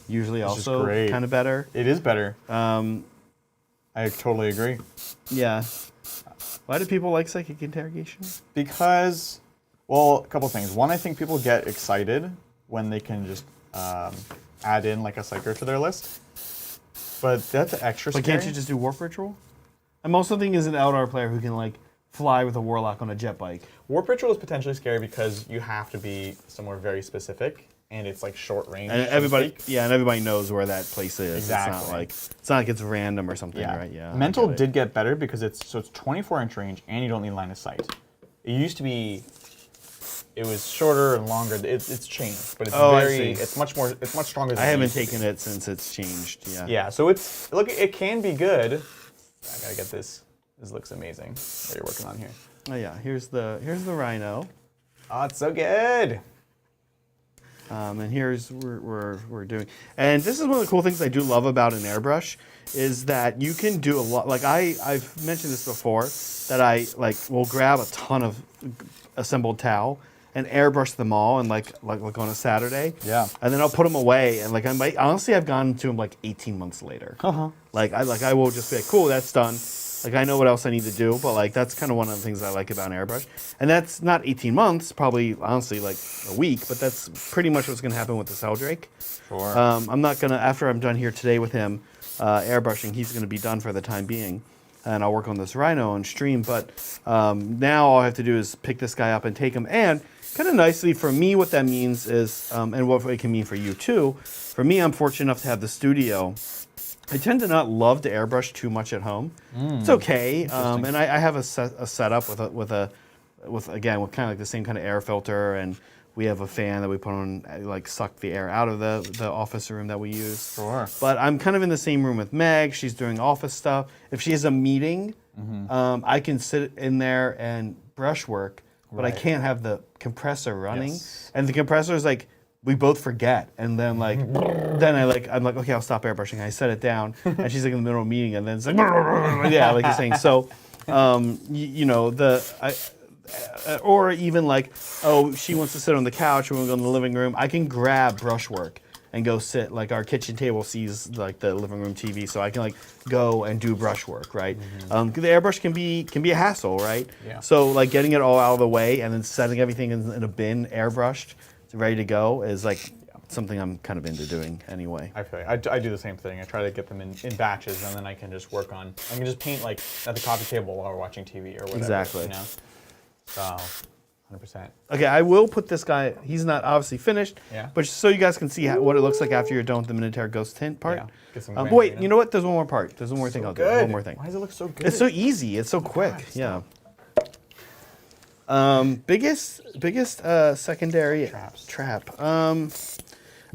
usually also great. kind of better. it is better. I totally agree. Yeah. Why do people like psychic interrogation? Because, well, a couple things. One, I think people get excited when they can just add in like a psyker to their list. But that's extra But scary. can't you just do Warp Ritual? I'm also thinking as an Eldar player who can like fly with a warlock on a jet bike. Warp Ritual is potentially scary because you have to be somewhere very specific, and it's like short range. And everybody knows where that place is. Exactly. It's not like it's random or something, right? Yeah. Mental did get better because it's 24-inch range, and you don't need line of sight. It used to be, it was shorter and longer. It's changed, but it's it's much stronger than I haven't taken it since it's changed. Yeah. Yeah, so it can be good. I gotta get this. This looks amazing. What you're working on here. Oh yeah, here's the rhino. Oh, it's so good. And here's we're doing. And this is one of the cool things I do love about an airbrush is that you can do a lot. Like I've mentioned this before that I will grab a ton of assembled towel and airbrush them all and like on a Saturday. Yeah. And then I'll put them away and I've gone to them like 18 months later. Uh-huh. I will just be like, cool, that's done. Like I know what else I need to do, but like that's kind of one of the things I like about an airbrush. And that's not 18 months, probably honestly like a week, but that's pretty much what's going to happen with the Seldrake. Sure. I'm not gonna after I'm done here today with him, airbrushing. He's going to be done for the time being, and I'll work on this rhino on stream. But now all I have to do is pick this guy up and take him. And kind of nicely for me, what that means is, and what it can mean for you too. For me, I'm fortunate enough to have the studio. I tend to not love to airbrush too much at home. It's okay, and I have a setup with kind of like the same kind of air filter, and we have a fan that we put on, like suck the air out of the office room that we use. Sure. But I'm kind of in the same room with Meg. She's doing office stuff. If she has a meeting, I can sit in there and brush work, but I can't have the compressor running, and the compressor is like. We both forget, and then I'm like, okay, I'll stop airbrushing. I set it down, and she's like in the middle of a meeting, and then it's like, yeah, like you're saying. So, or even like, oh, she wants to sit on the couch, or we go in the living room. I can grab brushwork and go sit. Like our kitchen table sees like the living room TV, so I can like go and do brushwork, right? The airbrush can be a hassle, right? Yeah. So like getting it all out of the way and then setting everything in a bin, airbrushed. Ready to go is like something I'm kind of into doing anyway. I feel like I do the same thing. I try to get them in batches, and then I can just work on. I can just paint like at the coffee table while we're watching TV or whatever. Exactly. You know? So, 100%. Okay, I will put this guy. He's not obviously finished. Yeah. But so you guys can see what it looks like after you're done with the Minotaur Ghost Tint part. Yeah. Get some But wait, you know what? There's one more part. There's one more thing I'll do. Good. One more thing. Why does it look so good? It's so easy. It's so quick. Yeah. Biggest secondary trap.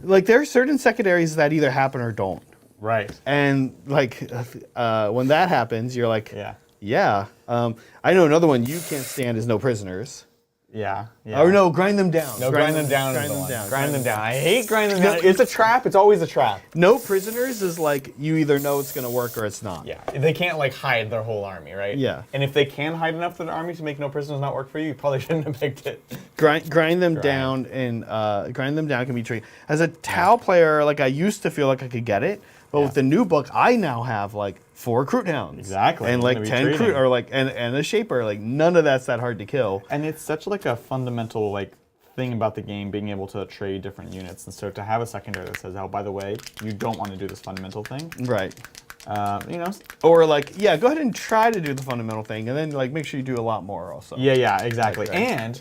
Like there are certain secondaries that either happen or don't. Right. And like when that happens, you're like, yeah. I know another one you can't stand is No Prisoners. Yeah. Or no, Grind Them Down. No, grind them down. Grind them down. Grind them down. I hate grind them down. It's a trap. It's always a trap. No Prisoners is like you either know it's gonna work or it's not. Yeah. They can't like hide their whole army, right? Yeah. And if they can hide enough of their army to make No Prisoners not work for you, you probably shouldn't have picked it. Grind them down and Grind Them Down can be tricky. As a Tau player, like I used to feel like I could get it, but with the new book, I now have like 4 Recruit Hounds. Exactly. And like 10 Recruit, or like and a Shaper. Like none of that's that hard to kill. And it's such like a fundamental like thing about the game, being able to trade different units. And so to have a secondary that says, oh, by the way, you don't want to do this fundamental thing. Right. Or like, yeah, go ahead and try to do the fundamental thing, and then like make sure you do a lot more also. Yeah, exactly. Right. And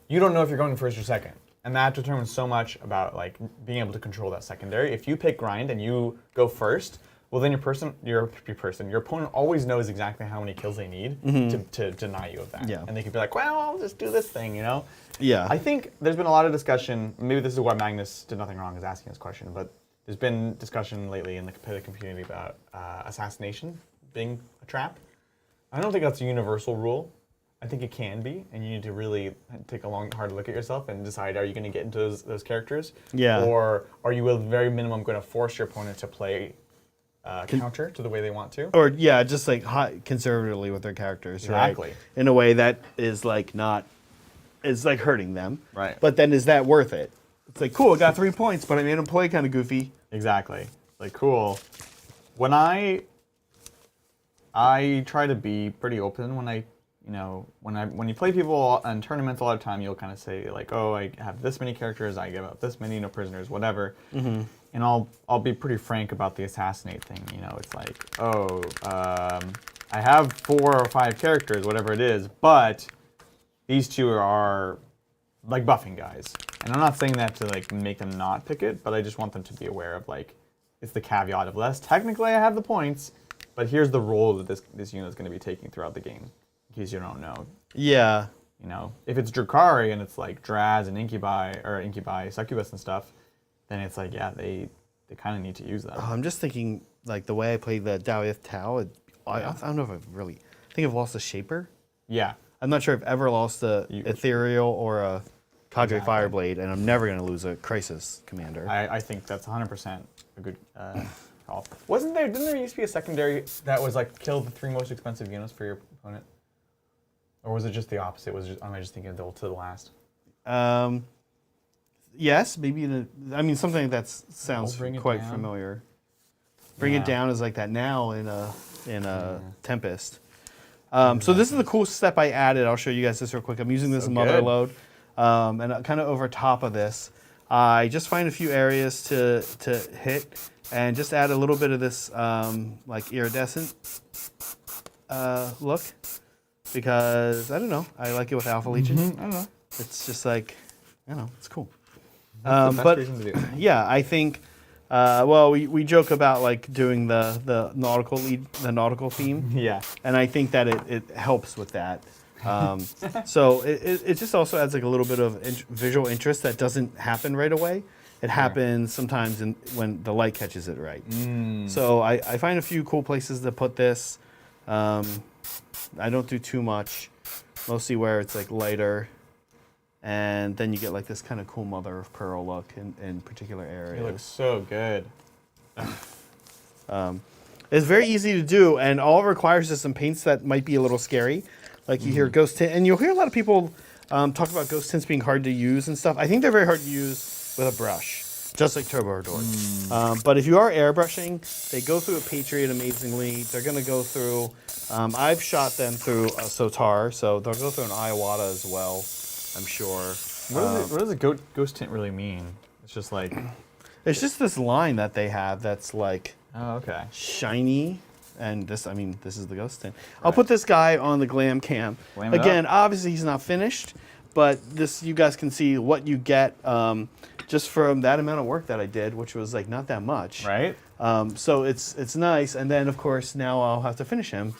you don't know if you're going first or second. And that determines so much about like being able to control that secondary. If you pick grind and you go first, well then your opponent always knows exactly how many kills they need to deny you of that. Yeah. And they could be like, well, I'll just do this thing, Yeah. I think there's been a lot of discussion, maybe this is why Magnus did nothing wrong is asking this question, but there's been discussion lately in the competitive community about assassination being a trap. I don't think that's a universal rule. I think it can be, and you need to really take a hard look at yourself and decide, are you going to get into those characters? Yeah. Or are you at the very minimum going to force your opponent to play counter to the way they want to? Or yeah, just like conservatively with their characters, exactly. Right? In a way that is like not, is like hurting them. Right. But then is that worth it? It's like, cool, I got 3 points, but I made him play kind of goofy. Exactly. Like, cool. When I try to be pretty open when when you play people in tournaments, a lot of time you'll kind of say like, oh, I have this many characters, I give up this many, no prisoners, whatever. Mm-hmm. And I'll be pretty frank about the assassinate thing. It's like, oh, I have 4 or 5 characters, whatever it is, but these 2 are like buffing guys. And I'm not saying that to like make them not pick it, but I just want them to be aware of like, it's the caveat of less. Technically I have the points, but here's the role that this unit is going to be taking throughout the game, in case you don't know. Yeah. You know, if it's Drukhari and it's like Draz and Incubi, Succubus and stuff, then it's like, yeah, they kind of need to use that. I'm just thinking, like, the way I played the Dowith Tau, I don't know if I think I've lost a Shaper. Yeah. I'm not sure if I've ever lost a Ethereal or a Cadre Fireblade, and I'm never going to lose a Crisis Commander. I think that's 100% a good call. Didn't there used to be a secondary that was like kill the 3 most expensive units for your opponent? Or was it just the opposite? Am I just thinking of to the last? Yes, maybe. Something that sounds quite familiar. Bring it down is like that now in a Tempest. So this is the cool step I added. I'll show you guys this real quick. I'm using this Mother Load, and kind of over top of this, I just find a few areas to hit, and just add a little bit of this like iridescent look, because I don't know, I like it with Alpha Legion. I don't know. It's just like, I don't know, it's cool. That's the best reason to do. Yeah, I think. Well, we joke about like doing the nautical theme. Yeah. And I think that it helps with that. So it just also adds like a little bit of visual interest that doesn't happen right away. It happens sometimes when the light catches it right. So I find a few cool places to put this. I don't do too much, mostly where it's like lighter. And then you get like this kind of cool mother of pearl look in particular areas. It looks so good. It's very easy to do, and all it requires is some paints that might be a little scary. Like you hear ghost tint, and you'll hear a lot of people talk about ghost tints being hard to use and stuff. I think they're very hard to use with a brush, just like Turbo Hordor. But if you are airbrushing, they go through a Patriot amazingly. They're going to go through, I've shot them through a Sotar, so they'll go through an Iwata as well, I'm sure. What does a ghost tint really mean? It's just like... It's just this line that they have that's like shiny. And this is the ghost tint. I'll put this guy on the glam cam. Again, obviously he's not finished, but this, you guys can see what you get just from that amount of work that I did, which was like not that much. Right. So it's nice. And then of course now I'll have to finish him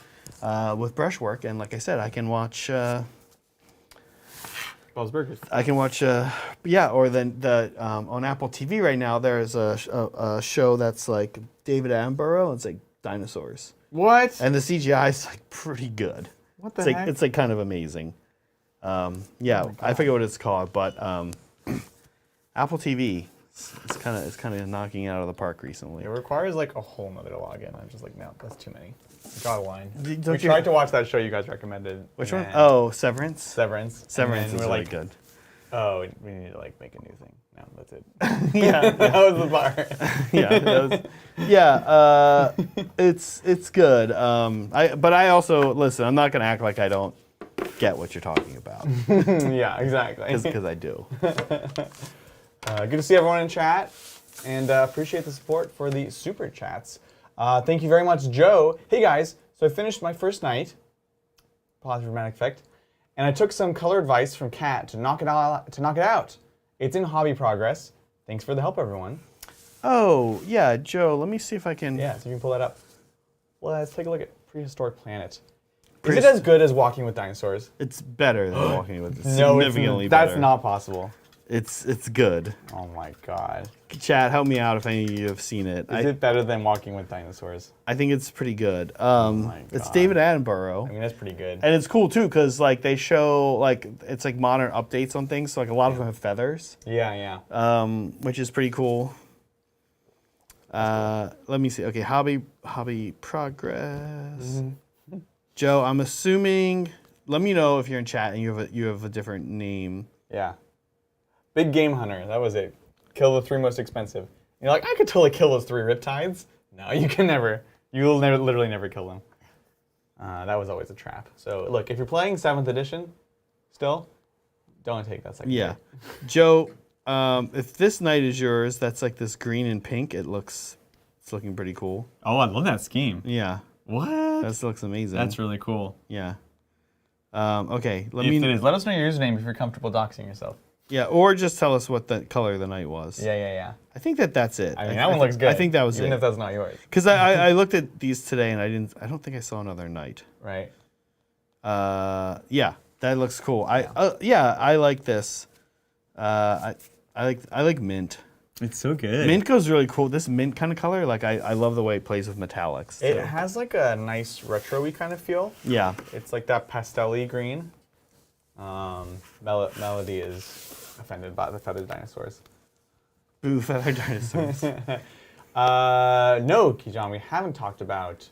with brushwork. And like I said, I can watch. Bob's Burgers. I can watch, or then on Apple TV right now there's a show that's like David Attenborough. It's like dinosaurs. What? And the CGI is like pretty good. What the heck? It's like kind of amazing. I forget what it's called, but Apple TV, it's kind of knocking it out of the park recently. It requires like a whole nother login. I'm just like, no, that's too many. Got a line. We Don't you- tried to watch that show you guys recommended. Which one? Oh, Severance. Severance. Severance is we're really like, good. oh, we need to like make a new thing. No, that's it. Yeah, That was the bar. It's good. But I also listen. I'm not gonna act like I don't get what you're talking about, Yeah, exactly. because I do. Good to see everyone in chat, and appreciate the support for the super chats. Thank you very much, Joe. Hey guys, so I finished my first night, positive dramatic effect, and I took some color advice from Kat to knock it out. It's in hobby progress. Thanks for the help, everyone. Oh yeah, Joe. Let me see if I can. Yeah, so if you can pull that up. Let's take a look at Prehistoric Planet. Is it as good as Walking with Dinosaurs? It's better than Walking with. It's No, significantly better. that's not possible. It's good. Oh my god. Chat, help me out if any of you have seen it. Is it better than Walking with Dinosaurs? I think it's pretty good. my It's God. David Attenborough. I mean, that's pretty good. And it's cool too, because like they show like it's like modern updates on things. So like a lot of them have feathers, Yeah. which is pretty cool. Let me see. Okay, hobby progress. Joe, I'm assuming. Let me know if you're in chat and you have a different name. Yeah. Big Game Hunter. That was it. Kill the 3 most expensive. You're like, I could totally kill those 3 Riptides. No, you can never. You'll literally never kill them. That was always a trap. So look, if you're playing 7th edition, still, don't take that second. Yeah, Joe. If this knight is yours, that's like this green and pink. It's looking pretty cool. Oh, I love that scheme. Yeah. What? That looks amazing. That's really cool. Yeah. Okay. If it is, let us know your username if you're comfortable doxing yourself. Yeah, or just tell us what the color of the night was. Yeah. I think that's it. I mean, that one looks good. I think that was even it. if that's not yours. Because I looked at these today and I don't think I saw another night. Right. Yeah, that looks cool. I like this. I like mint. It's so good. Mint goes really cool. This mint kind of color, like I love the way it plays with metallics. It too. has like a nice retro-y kind of feel. Yeah. It's like that pastel-y green. Melody is offended by the feathered dinosaurs. Boo, feather dinosaurs. No, Kijan, we haven't talked about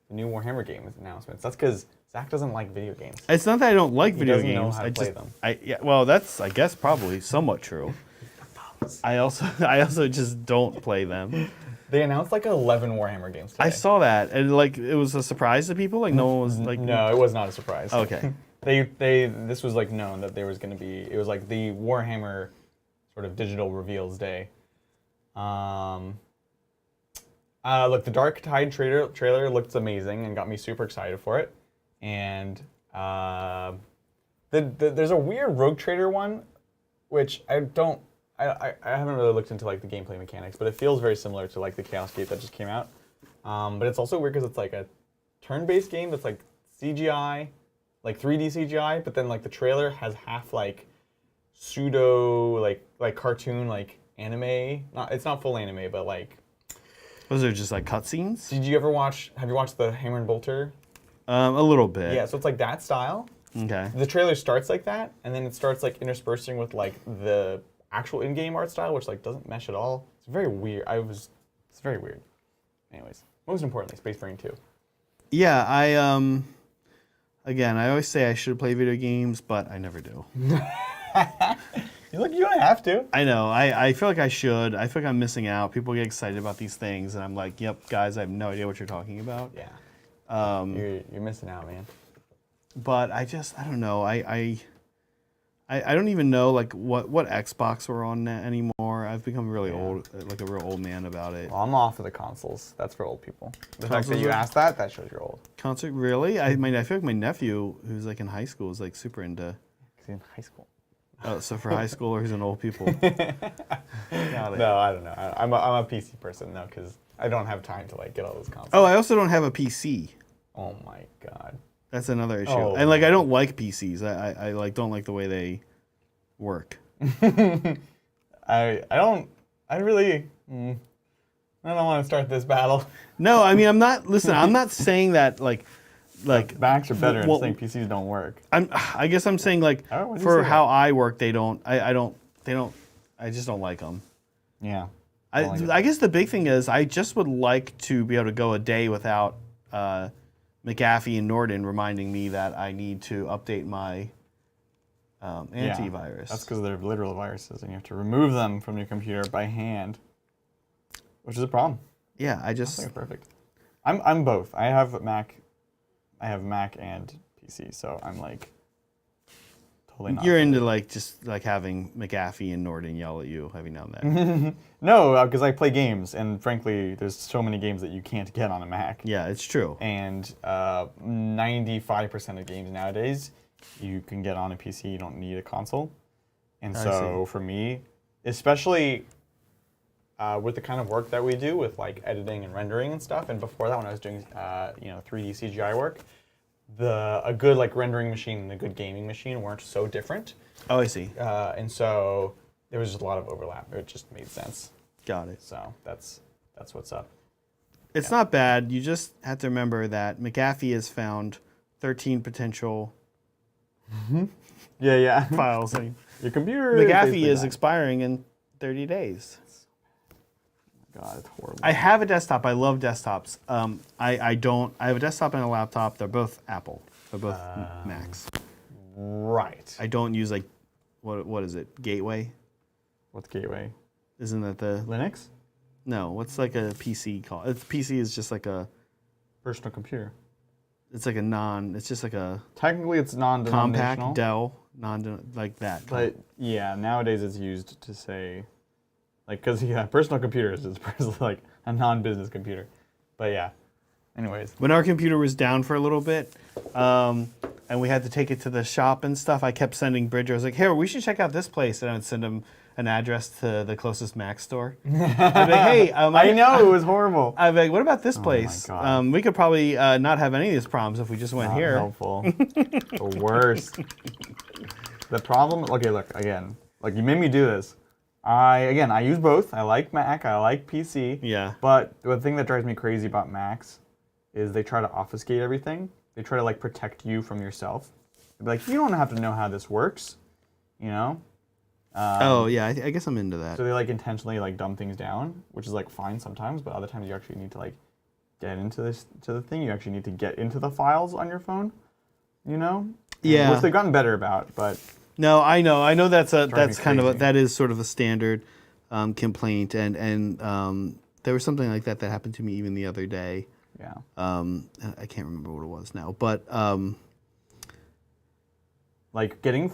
the new Warhammer game announcements. That's because Zach doesn't like video games. It's not that I don't like video doesn't games. know how to play them. Well, that's I guess probably somewhat true. I also just don't play them. They announced like 11 Warhammer games today. I saw that, and like it was a surprise to people. Like no one was like. No, it was not a surprise. Okay. This was like known that there was going to be. It was like the Warhammer sort of digital reveals day. Look, the Dark Tide trailer looked amazing and got me super excited for it. And there's a weird Rogue Trader one, which I haven't really looked into like the gameplay mechanics, but it feels very similar to like the Chaos Gate that just came out. But it's also weird because it's like a turn-based game that's like CGI, like 3D CGI, but then like the trailer has half like pseudo like cartoon like anime. It's not full anime, but like. Those are just like cutscenes. Have you watched the Hammer and Bolter? A little bit. Yeah, so it's like that style. Okay. The trailer starts like that, and then it starts like interspersing with like the actual in-game art style, which like doesn't mesh at all. It's very weird. It's very weird. Anyways, most importantly, Space Marine 2. Yeah, again, I always say I should play video games, but I never do. Look, you don't have to. I know. I feel like I should. I feel like I'm missing out. People get excited about these things, and I'm like, yep, guys, I have no idea what you're talking about. Yeah. You're missing out, man. But I don't know. I don't even know like what Xbox we're on anymore. I've become really old, like a real old man about it. Well, I'm off of the consoles. That's for old people. The fact that you asked that shows you're old. Concert, really? I mean, I feel like my nephew, who's like in high school, is like super into. He's in high school. Oh, so for high schoolers and old people. No, I don't know. I'm a PC person, though, because I don't have time to like get all those consoles. Oh, I also don't have a PC. Oh my god. That's another issue. Oh. And like I don't like PCs. I like don't like the way they work. I don't want to start this battle. No, I mean I'm not saying that like Macs are better well, and saying PCs don't work. I guess I'm saying like Oh, what did you for say? how I work they just don't like them. Yeah. I guess the big thing is I just would like to be able to go a day without McAfee and Norton reminding me that I need to update my antivirus. That's because they're literal viruses and you have to remove them from your computer by hand, which is a problem. Yeah, I I just think it's perfect. I'm both. I have Mac and PC, so I'm like totally not. you're into like just like having McAfee and Norton yell at you every now and then. No, because I play games, and frankly, there's so many games that you can't get on a Mac. Yeah, it's true. And 95% of games nowadays, you can get on a PC. You don't need a console. And so for me, especially with the kind of work that we do with like editing and rendering and stuff, and before that when I was doing 3D CGI work, a good like rendering machine and a good gaming machine weren't so different. Oh, I see. And so there was just a lot of overlap. It just made sense. Got it. So that's what's up. It's not bad. You just have to remember that McAfee has found 13 potential Yeah. files. And Your computer. McAfee is expiring in 30 days. God, it's horrible. I have a desktop. I love desktops. I have a desktop and a laptop. They're both Apple. They're both Macs. Right. I don't use like, what is it? Gateway? What's Gateway? Isn't that the... Linux? No, what's like a PC called? PC is just like a... Personal computer. It's like it's just like a... Technically, it's non-denominational. Compact Dell, like that. But yeah, nowadays it's used to say, like, because personal computers is like a non-business computer. But yeah, Anyways. When our computer was down for a little bit, and we had to take it to the shop and stuff, I kept sending Bridger. I was like, "Hey, we should check out this place," and I'd send him an address to the closest Mac store. I'd be like, "Hey, I know it was horrible. I'd be like, what about this my place? God. We could probably not have any of these problems if we just went Not here." helpful. The worst. The problem. Okay, look again. Like you made me do this. I use both. I like Mac. I like PC. Yeah. But the thing that drives me crazy about Macs is they try to obfuscate everything. They try to like protect you from yourself. They'd be like, you don't have to know how this works, you know. Oh yeah, I guess I'm into that. So they like intentionally like dumb things down, which is like fine sometimes, but other times you actually need to like get into the thing. You actually need to get into the files on your phone, you know. Yeah. Which they've gotten better about, but. No, I know that's me kind of crazy. that is sort of a standard complaint, and there was something like that happened to me even the other day. Yeah. I can't remember what it was now, but Like getting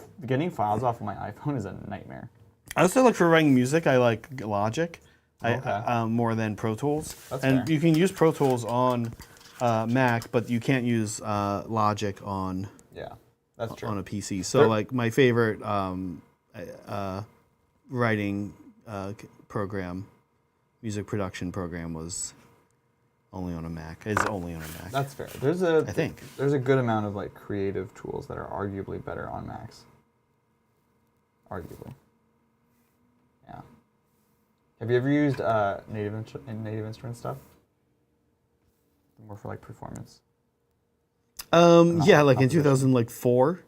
files off of my iPhone is a nightmare. I also like for writing music. I like Logic, Okay. more than Pro Tools. That's and fair. you can use Pro Tools on Mac, but you can't use Logic on Yeah, that's true. on a PC. So There- like my favorite writing program, music production program was only on a Mac. It's only on a Mac. That's fair. I think. There's a good amount of like creative tools that are arguably better on Macs. Arguably. Yeah. Have you ever used native instrument stuff? More for like performance. Yeah, like in not position. 2004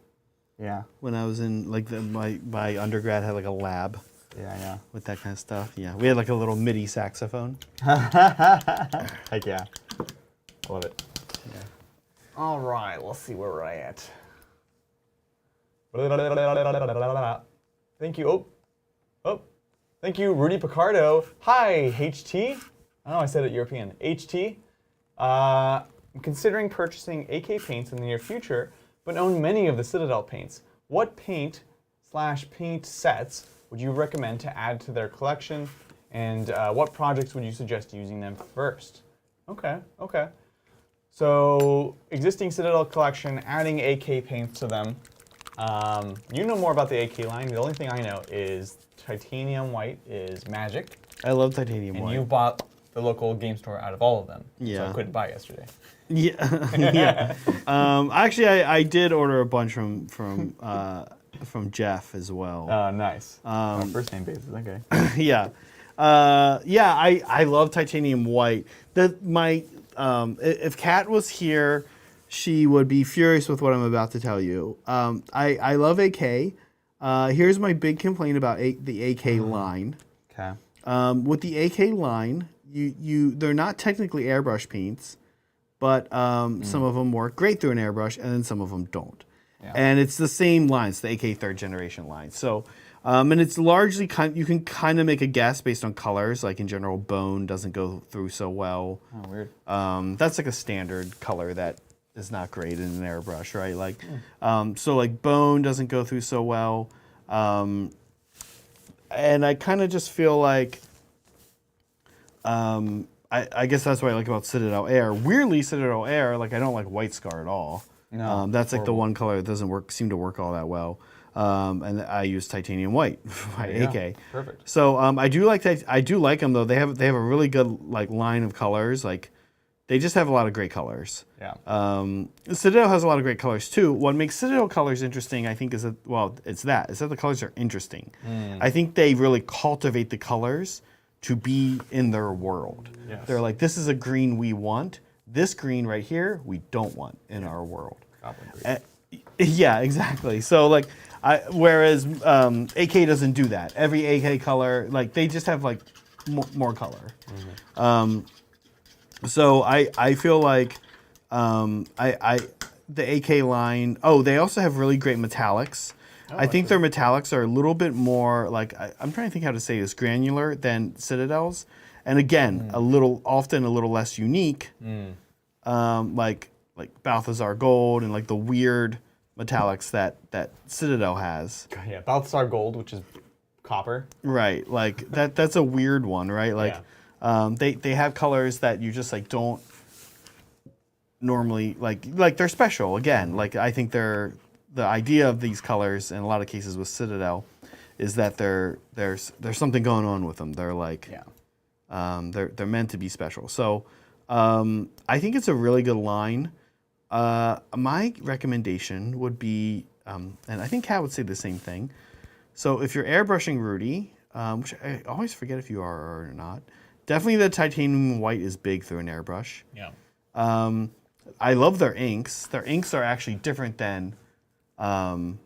Yeah. when I was in like my undergrad had like a lab Yeah. with that kind of stuff. Yeah, we had like a little MIDI saxophone. Heck yeah. I love it. Yeah. All right, let's see where we're at. Thank you. Oh. Thank you, Rudy Picardo. Hi, HT. I know I said it European. HT. I'm considering purchasing AK paints in the near future, but own many of the Citadel paints. What paint/paint sets would you recommend to add to their collection, and what projects would you suggest using them first? Okay. So, existing Citadel collection, adding AK paints to them. You know more about the AK line. The only thing I know is titanium white is magic, I love titanium And white. you bought the local game store out of all of them. So Yeah. I couldn't buy yesterday. Yeah, yeah. Actually, I did order a bunch from Jeff as well. Nice. First name basis, okay. Yeah, I love titanium white. If Kat was here, she would be furious with what I'm about to tell you. I love AK. Here's my big complaint about the AK line. Okay. With the AK line, they're not technically airbrush paints, but some of them work great through an airbrush, and then some of them don't. Yeah. And it's the same lines, the AK third generation line. So, and it's largely you can kind of make a guess based on colors. Like in general, bone doesn't go through so well. Oh, weird. That's like a standard color that is not great in an airbrush, right? Like, so like bone doesn't go through so well. And I kind of just feel like, I guess that's what I like about Citadel Air. Weirdly, Citadel Air, like I don't like White Scar at all. No, That's like the horrible. one color that doesn't seem to work all that well. And I use titanium white by Yeah, AK. perfect. So I do like them though. They have a really good like line of colors. Like they just have a lot of great colors. Yeah. Citadel has a lot of great colors too. What makes Citadel colors interesting, I think, is that it's that the colors are interesting. I think they really cultivate the colors to be in their world. Yes. They're like, this is a green we want. This green right here we don't want in our world. Goblin green. Yeah, exactly. So like, whereas AK doesn't do that. Every AK color, like they just have like more color. So I feel like the AK line. Oh, they also have really great metallics. I think their metallics are a little bit more like I'm trying to think how to say this, granular than Citadel's, and again often a little less unique. Like Balthazar Gold and like the weird metallics that Citadel has. Yeah, Balthasar Gold, which is copper. Right, like that's a weird one, right? Like they have colors that you just like don't normally like they're special. Again, like I think the idea of these colors in a lot of cases with Citadel is that there's something going on with them. They're like they're meant to be special. So I think it's a really good line. My recommendation would be, and I think Kat would say the same thing. So if you're airbrushing Rudy, which I always forget if you are or not, definitely the titanium white is big through an airbrush. Yeah. I love their inks. Their inks are actually different than, I've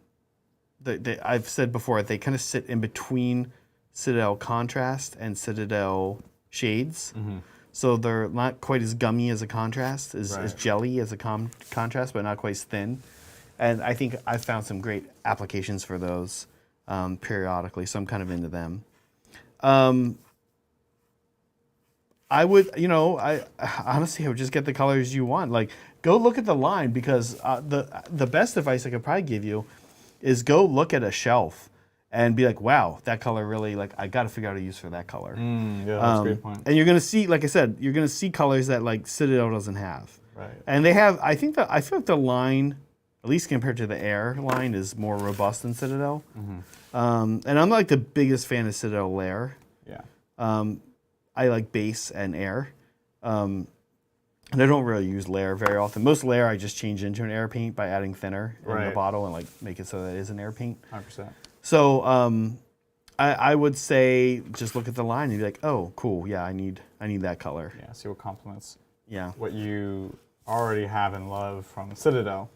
said before, they kind of sit in between Citadel contrast and Citadel shades. So they're not quite as gummy as a contrast, as jelly as a contrast, but not quite as thin. And I think I've found some great applications for those periodically, so I'm kind of into them. I would, I honestly would just get the colors you want. Like, go look at the line, because the best advice I could probably give you is go look at a shelf and be like, wow, that color really, like, I got to figure out a use for that color. Yeah, that's a great point. And you're going to see, like I said, you're going to see colors that, like, Citadel doesn't have. Right. And they have, I feel like the line, at least compared to the Air line, is more robust than Citadel. And I'm like the biggest fan of Citadel Layer. Yeah. I like base and Air. And I don't really use Layer very often. Most Layer I just change into an Air paint by adding thinner in the bottle and like make it so that it is an Air paint. 100%. So I would say just look at the line and be like, oh, cool, yeah, I need that color. Yeah, see what complements Yeah. what you already have and love from Citadel.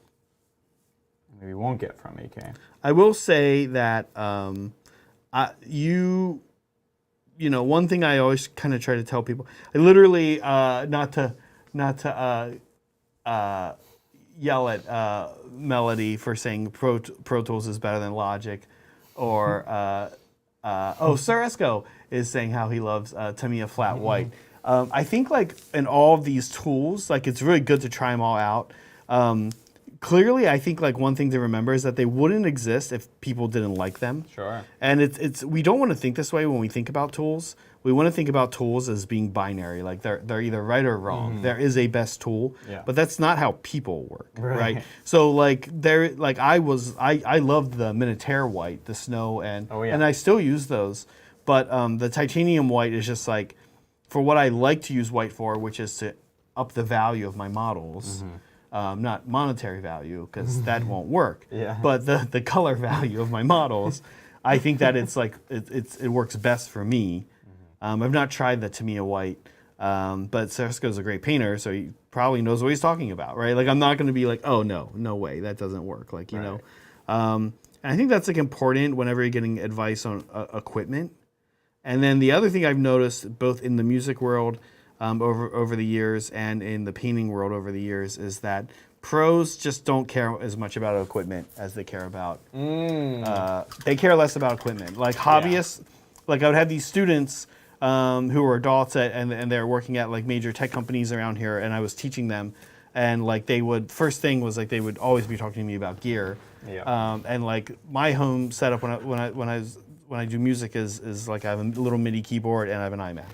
Maybe won't get from AK. I will say that one thing I always kind of try to tell people, I literally not to yell at Melody for saying Pro Tools is better than Logic, or Sir Esco is saying how he loves Tamiya flat white. I think like in all of these tools, like it's really good to try them all out. Clearly, I think like one thing to remember is that they wouldn't exist if people didn't like them. Sure. And it's we don't want to think this way when we think about tools. We want to think about tools as being binary, like they're either right or wrong. There is a best tool, but that's not how people work, right? So like I loved the Minotaur white, the snow, and I still use those, but the titanium white is just like for what I like to use white for, which is to up the value of my models. Not monetary value, because that won't work. But the color value of my models, I think that it's like it works best for me. I've not tried the Tamiya white, but Sersko's a great painter, so he probably knows what he's talking about, right? Like I'm not going to be like, oh no way, that doesn't work. Like you know, and I think that's like important whenever you're getting advice on equipment. And then the other thing I've noticed both in the music world. Over the years and in the painting world over the years is that pros just don't care as much about equipment as they care about. They care less about equipment. Like hobbyists, like I would have these students who were adults and they're working at like major tech companies around here, and I was teaching them, and like first thing was like they would always be talking to me about gear. And like my home setup when I do music is like I have a little MIDI keyboard and I have an iMac.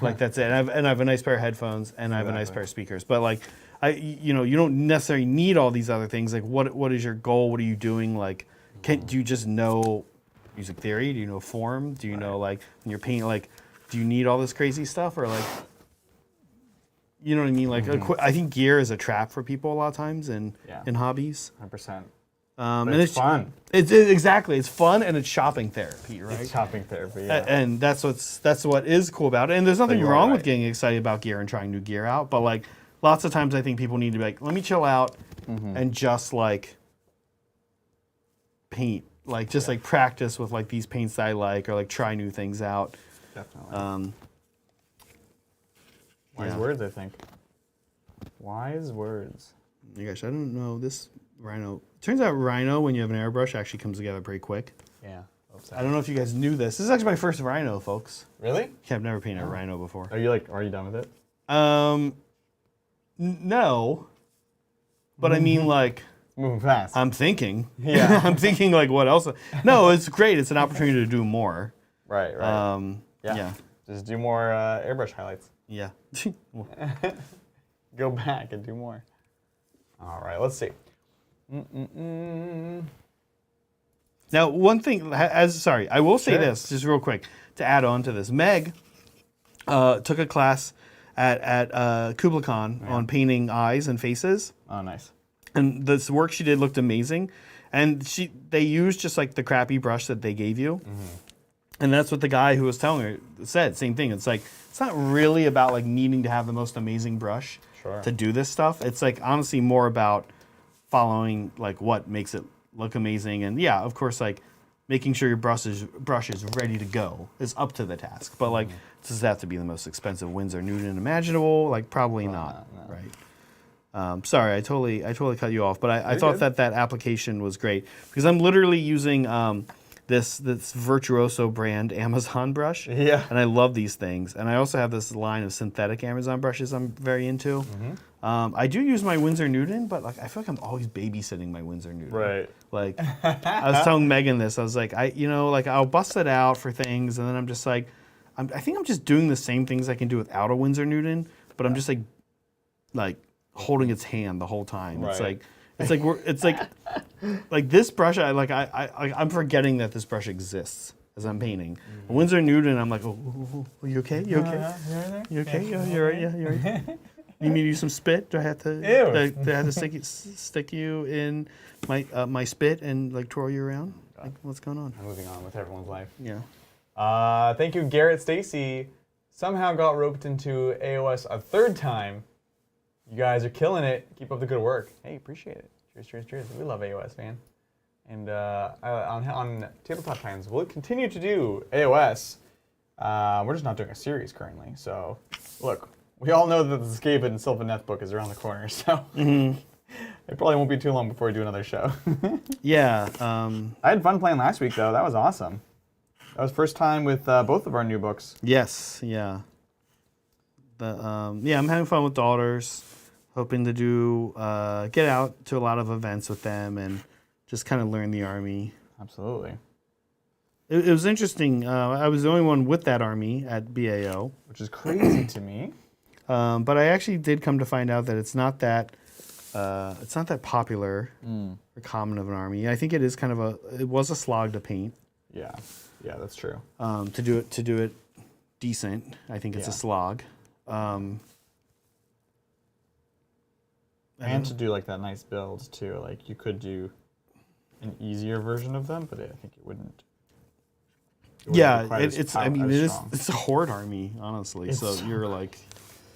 Like that's it. And I have a nice pair of headphones and I have a nice pair of speakers. But like you don't necessarily need all these other things. Like what is your goal? What are you doing? Like do you just know music theory? Do you know form? Do you know like when you're painting, like do you need all this crazy stuff, or like you know what I mean? Like I think gear is a trap for people a lot of times in hobbies. 100%. And it's fun. It's exactly. It's fun and it's shopping therapy, right? It's shopping therapy, And that's what is cool about it. And there's nothing wrong with getting excited about gear and trying new gear out. But like lots of times I think people need to be like, let me chill out and just like paint. Like just like practice with like these paints that I like, or like try new things out. Definitely. Wise words, I think. Wise words. Yeah, gosh, I don't know this Rhino. Turns out Rhino, when you have an airbrush, actually comes together pretty quick. Yeah. I don't know if you guys knew this. This is actually my first Rhino, folks. Really? Yeah, I've never painted a Rhino before. Are you done with it? No. But I mean, like... It's moving fast. I'm thinking. Yeah. I'm thinking, like, what else? No, it's great. It's an opportunity to do more. Right. Yeah. Just do more airbrush highlights. Yeah. go back and do more. All right, let's see. Now, one thing, I will say Sure. this just real quick to add on to this. Meg took a class at KublaCon on painting eyes and faces, Oh, nice. and this work she did looked amazing. And they used just like the crappy brush that they gave you, and that's what the guy who was telling her said. Same thing. It's like it's not really about like needing to have the most amazing brush Sure. to do this stuff. It's like honestly more about following like what makes it look amazing, and yeah, of course, like making sure your brush is ready to go is up to the task. But like, does it have to be the most expensive Winsor Newton imaginable? Like, probably not, no. right? Sorry, I totally cut you off, but I You're thought good. that application was great because I'm literally using this Virtuoso brand Amazon brush, Yeah. and I love these things. And I also have this line of synthetic Amazon brushes I'm very into. I do use my Winsor Newton, but like I feel like I'm always babysitting my Winsor Newton. Right. Like I was telling Megan this, I was like, I'll bust it out for things, and then I'm just like, I think I'm just doing the same things I can do without a Winsor Newton, but I'm just like holding its hand the whole time. Right. It's like this brush. I'm forgetting that this brush exists as I'm painting. A Winsor Newton, I'm like, oh, you okay? You okay? You okay? You're right. Yeah, you're right. You need me to use some spit? Do I have to? Ew. Do I have to stick you in my spit and like twirl you around? Like, what's going on? Moving on with everyone's life. Yeah. Thank you, Garrett Stacy. Somehow got roped into AOS a third time. You guys are killing it. Keep up the good work. Hey, appreciate it. Cheers, cheers, cheers. We love AOS, man. And on Tabletop Times, we'll continue to do AOS. We're just not doing a series currently. So, look, we all know that the Skaven and Sylvaneth book is around the corner. So, it probably won't be too long before we do another show. Yeah. I had fun playing last week, though. That was awesome. That was first time with both of our new books. Yes. Yeah. I'm having fun with daughters. Hoping to do get out to a lot of events with them and just kind of learn the army. Absolutely. It was interesting. I was the only one with that army at BAO, Which is crazy to me. but I actually did come to find out that it's not that popular or common of an army. I think it is it was a slog to paint. Yeah, that's true. To do it decent, I think it's a Yeah. slog. And to do like that nice build too. Like you could do an easier version of them, but I think it wouldn't. Yeah, it's a horde army, honestly. It's So so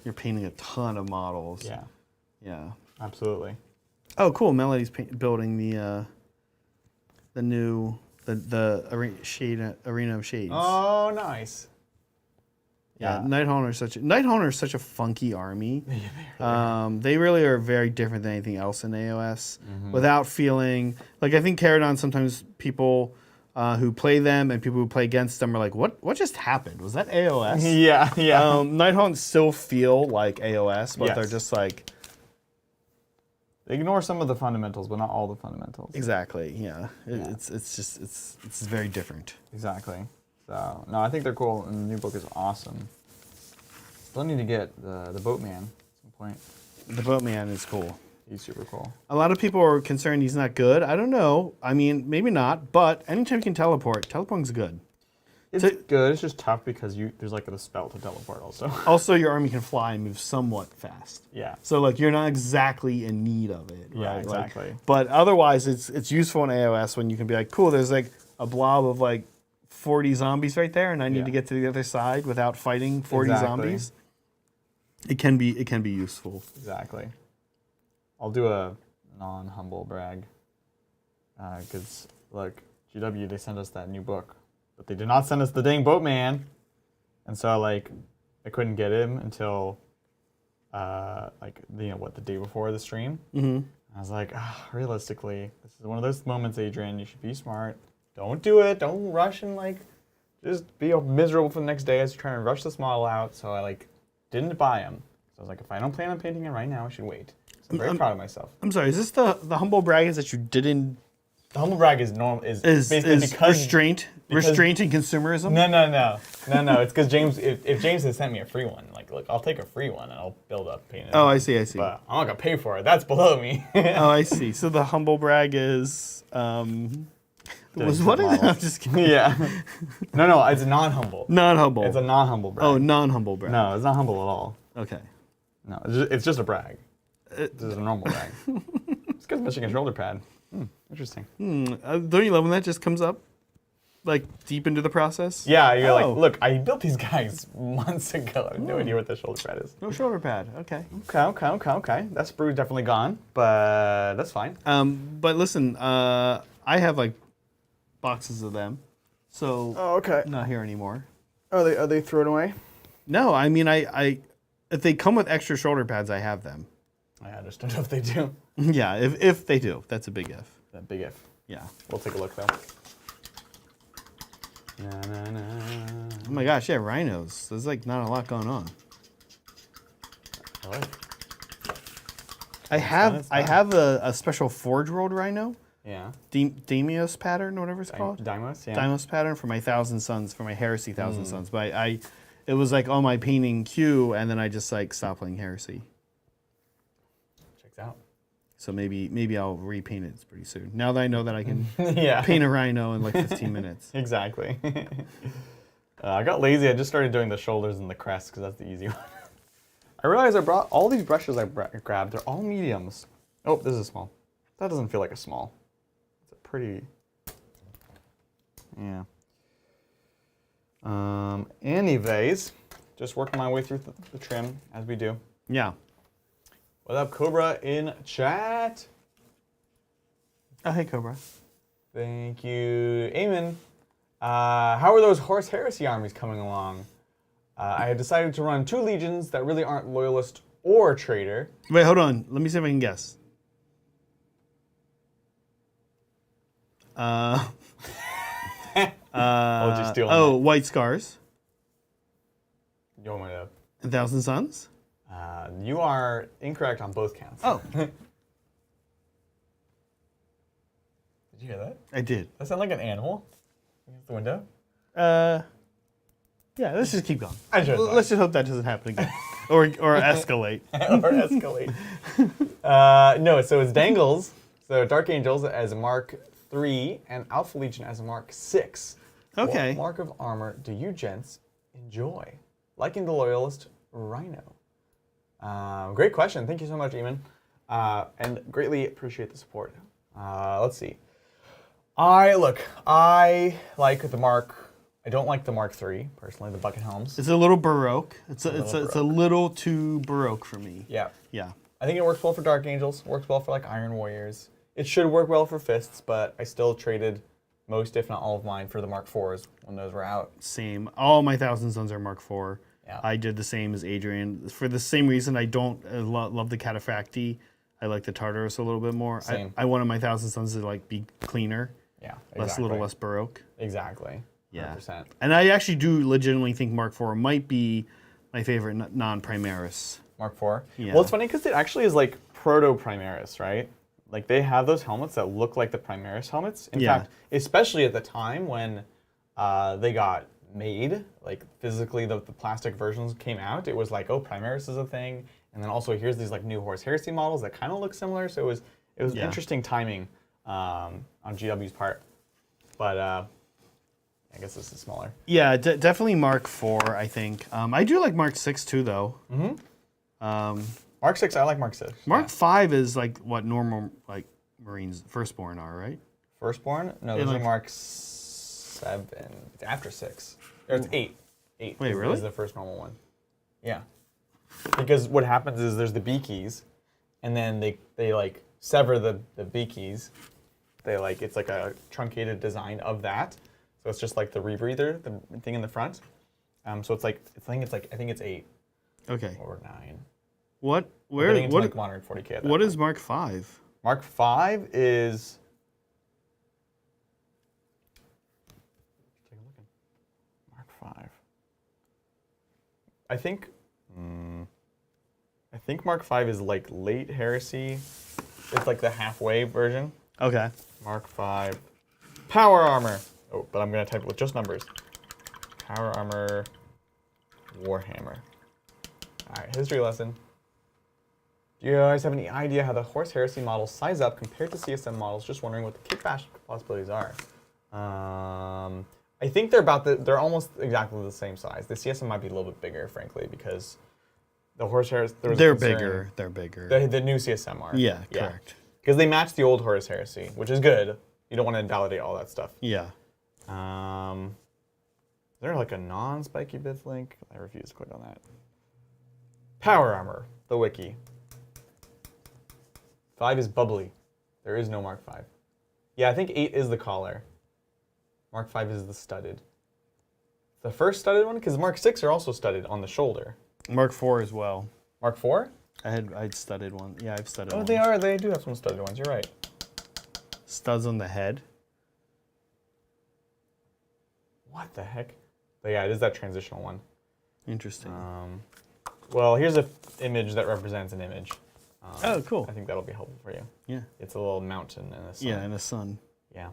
you're painting a ton of models. Yeah, Yeah. absolutely. Oh, cool. Melody's painting the new Arena of Shades. Oh, nice. Yeah, Nighthauntner is such a funky army. They really are very different than anything else in AOS. Without feeling like I think Caradon sometimes people who play them and people who play against them are like, what just happened? Was that AOS? Yeah. Nighthaunt still feel like AOS, but they're Yes. just like They ignore some of the fundamentals, but not all the fundamentals. exactly. Yeah, it's very different. Exactly. So no, I think they're cool, and the new book is awesome. Still need to get the Boatman at some point. The Boatman is cool. He's super cool. A lot of people are concerned he's not good. I don't know. I mean, maybe not, but anytime you can teleporting's good. It's good. It's just tough because there's like a spell to teleport also. Also, your army can fly and move somewhat fast. Yeah. So like you're not exactly in need of it. Yeah, right? exactly. Like, but otherwise, it's useful in AOS when you can be like, cool. There's like a blob of like 40 zombies right there, and I need to get to the other side without fighting 40 Exactly. zombies. It can be useful. Exactly. I'll do a non-humble brag. Because, look, GW, they sent us that new book. But they did not send us the dang Boatman. And so, like, I couldn't get him until, the day before the stream. Mm-hmm. I was like, realistically, this is one of those moments, Adrian, you should be smart. Don't do it. Don't rush and, just be miserable for the next day as you're trying to rush this model out. So I, didn't buy him. So I was like, if I don't plan on painting it right now, I should wait. So I'm very proud of myself. I'm sorry. Is this the humble brag is that you didn't The humble brag is normal. Is basically is because restraint and consumerism? No. It's because James. If James had sent me a free one, look, I'll take a free one and I'll build up paint. Oh, I see. But I'm not gonna pay for it. That's below me. Oh, I see. So the humble brag is was what? I'm just kidding. Yeah. No, it's non-humble. Non-humble. It's a non-humble brag. Oh, non-humble brag. No, it's not humble at all. Okay. No, it's just a brag. This is a normal brag. It's because Michigan shoulder pad. Interesting. Don't you love when that just comes up, like deep into the process? Yeah, you're like, Oh. look, I built these guys months ago. I have no idea what the shoulder pad is. No shoulder pad. Okay. Okay. That sprue's definitely gone, but that's fine. But listen, I have like boxes of them, so Oh, okay. not here anymore. Are they thrown away? No, I mean I if they come with extra shoulder pads, I have them. I just don't know if they do. Yeah, if they do, that's a big if. That big if. Yeah. We'll take a look though. Oh my gosh, yeah, rhinos. There's like not a lot going on. Really? I have a special Forge World rhino, Yeah. Deimos pattern, whatever it's called. Dimos, yeah. Deimos pattern for my Thousand Sons, for my Heresy Thousand Sons. But it was like on my painting queue, and then I just like stopped playing Heresy. Checks out. So maybe I'll repaint it pretty soon. Now that I know that I can Yeah. paint a rhino in like 15 minutes. Exactly. I got lazy. I just started doing the shoulders and the crest because that's the easy one. I realized I brought all these brushes I grabbed. They're all mediums. Oh, this is a small. That doesn't feel like a small. It's a pretty. Yeah. Anyways, just working my way through the trim as we do. Yeah. What up, Cobra in chat? Oh, hey, Cobra. Thank you, Eamon. How are those Horus Heresy armies coming along? I had decided to run 2 legions that really aren't loyalist or traitor. Wait, hold on. Let me see if I can guess. I'll just steal Oh, White Scars. You want me to? And Thousand Sons. You are incorrect on both counts. Oh, Did you hear that? I did. That sound like an animal against the window? Yeah, let's just keep going. Let's just hope that doesn't happen again, or escalate. or escalate. No, so it's Dangles. So Dark Angels as a Mark 3 and Alpha Legion as a Mark 6. Okay. What mark of armor do you gents enjoy? Liking the Loyalist Rhino. Great question. Thank you so much, Eamon. And greatly appreciate the support. Let's see. I like the Mark. I don't like the Mark III, personally, the bucket helms. It's a little Baroque. It's a little too Baroque for me. Yeah. Yeah. I think it works well for Dark Angels. Works well for like Iron Warriors. It should work well for Fists, but I still traded most, if not all of mine, for the Mark IVs when those were out. Same. All my Thousand Sons are Mark IV. Yeah. I did the same as Adrian. For the same reason, I don't love the Cataphracti. I like the Tartarus a little bit more. Same. I wanted my Thousand Sons to like be cleaner, Yeah, a little less Baroque. Exactly. Yeah. 100%. And I actually do legitimately think Mark IV might be my favorite non-Primaris. Mark IV. Yeah. Well, it's funny because it actually is like proto-Primaris, right? Like they have those helmets that look like the Primaris helmets. In Yeah. fact, especially at the time when they got made, like physically the plastic versions came out, it was like, oh, Primaris is a thing. And then also here's these like new Horus Heresy models that kind of look similar. So it was Yeah. interesting timing on GW's part. But I guess this is smaller. Yeah, definitely Mark IV, I think. I do like Mark VI too, though. Mark 6, I like Mark 6. Mark V is like what normal like Marines firstborn are, right? Firstborn? No, Yeah, those like- are Mark 7. It's after 6. Or it's 8. 8 Wait, is, really? is the first normal one. Yeah. Because what happens is there's the beakies, and then they like sever the beakies. They like, it's like a truncated design of that. So it's just like the rebreather, the thing in the front. So it's like, I think it's 8 Okay. or 9. What? We're Where? getting into What? like modern 40K at that What point. is Mark V? Mark 5 is. Take a look at Mark 5. I think Mark 5 is like late heresy. It's like the halfway version. Okay. Mark 5 power armor. Oh, but I'm gonna type it with just numbers. Power armor Warhammer. All right, history lesson. Do you guys have any idea how the Horus Heresy models size up compared to CSM models? Just wondering what the kit bash possibilities are. I think they're almost exactly the same size. The CSM might be a little bit bigger, frankly, because the Horus Heresy. They're bigger. They're bigger. The new CSM are. Yeah, correct. Because they match the old Horus Heresy, which is good. You don't want to invalidate all that stuff. Yeah. Is there like a non-spiky bits link? I refuse to click on that. Power armor, the wiki. 5 is bubbly. There is no Mark 5. Yeah, I think 8 is the collar. Mark 5 is the studded. The first studded one? Because Mark 6 are also studded on the shoulder. Mark 4 as well. Mark 4? I'd studded one. Yeah, I've studded one. Oh, they are. They do have some studded ones. You're right. Studs on the head. What the heck? But yeah, it is that transitional one. Interesting. Well, here's an image that represents an image. Oh, cool. I think that'll be helpful for you. Yeah. It's a little mountain and a sun. Yeah, and a sun. Yeah.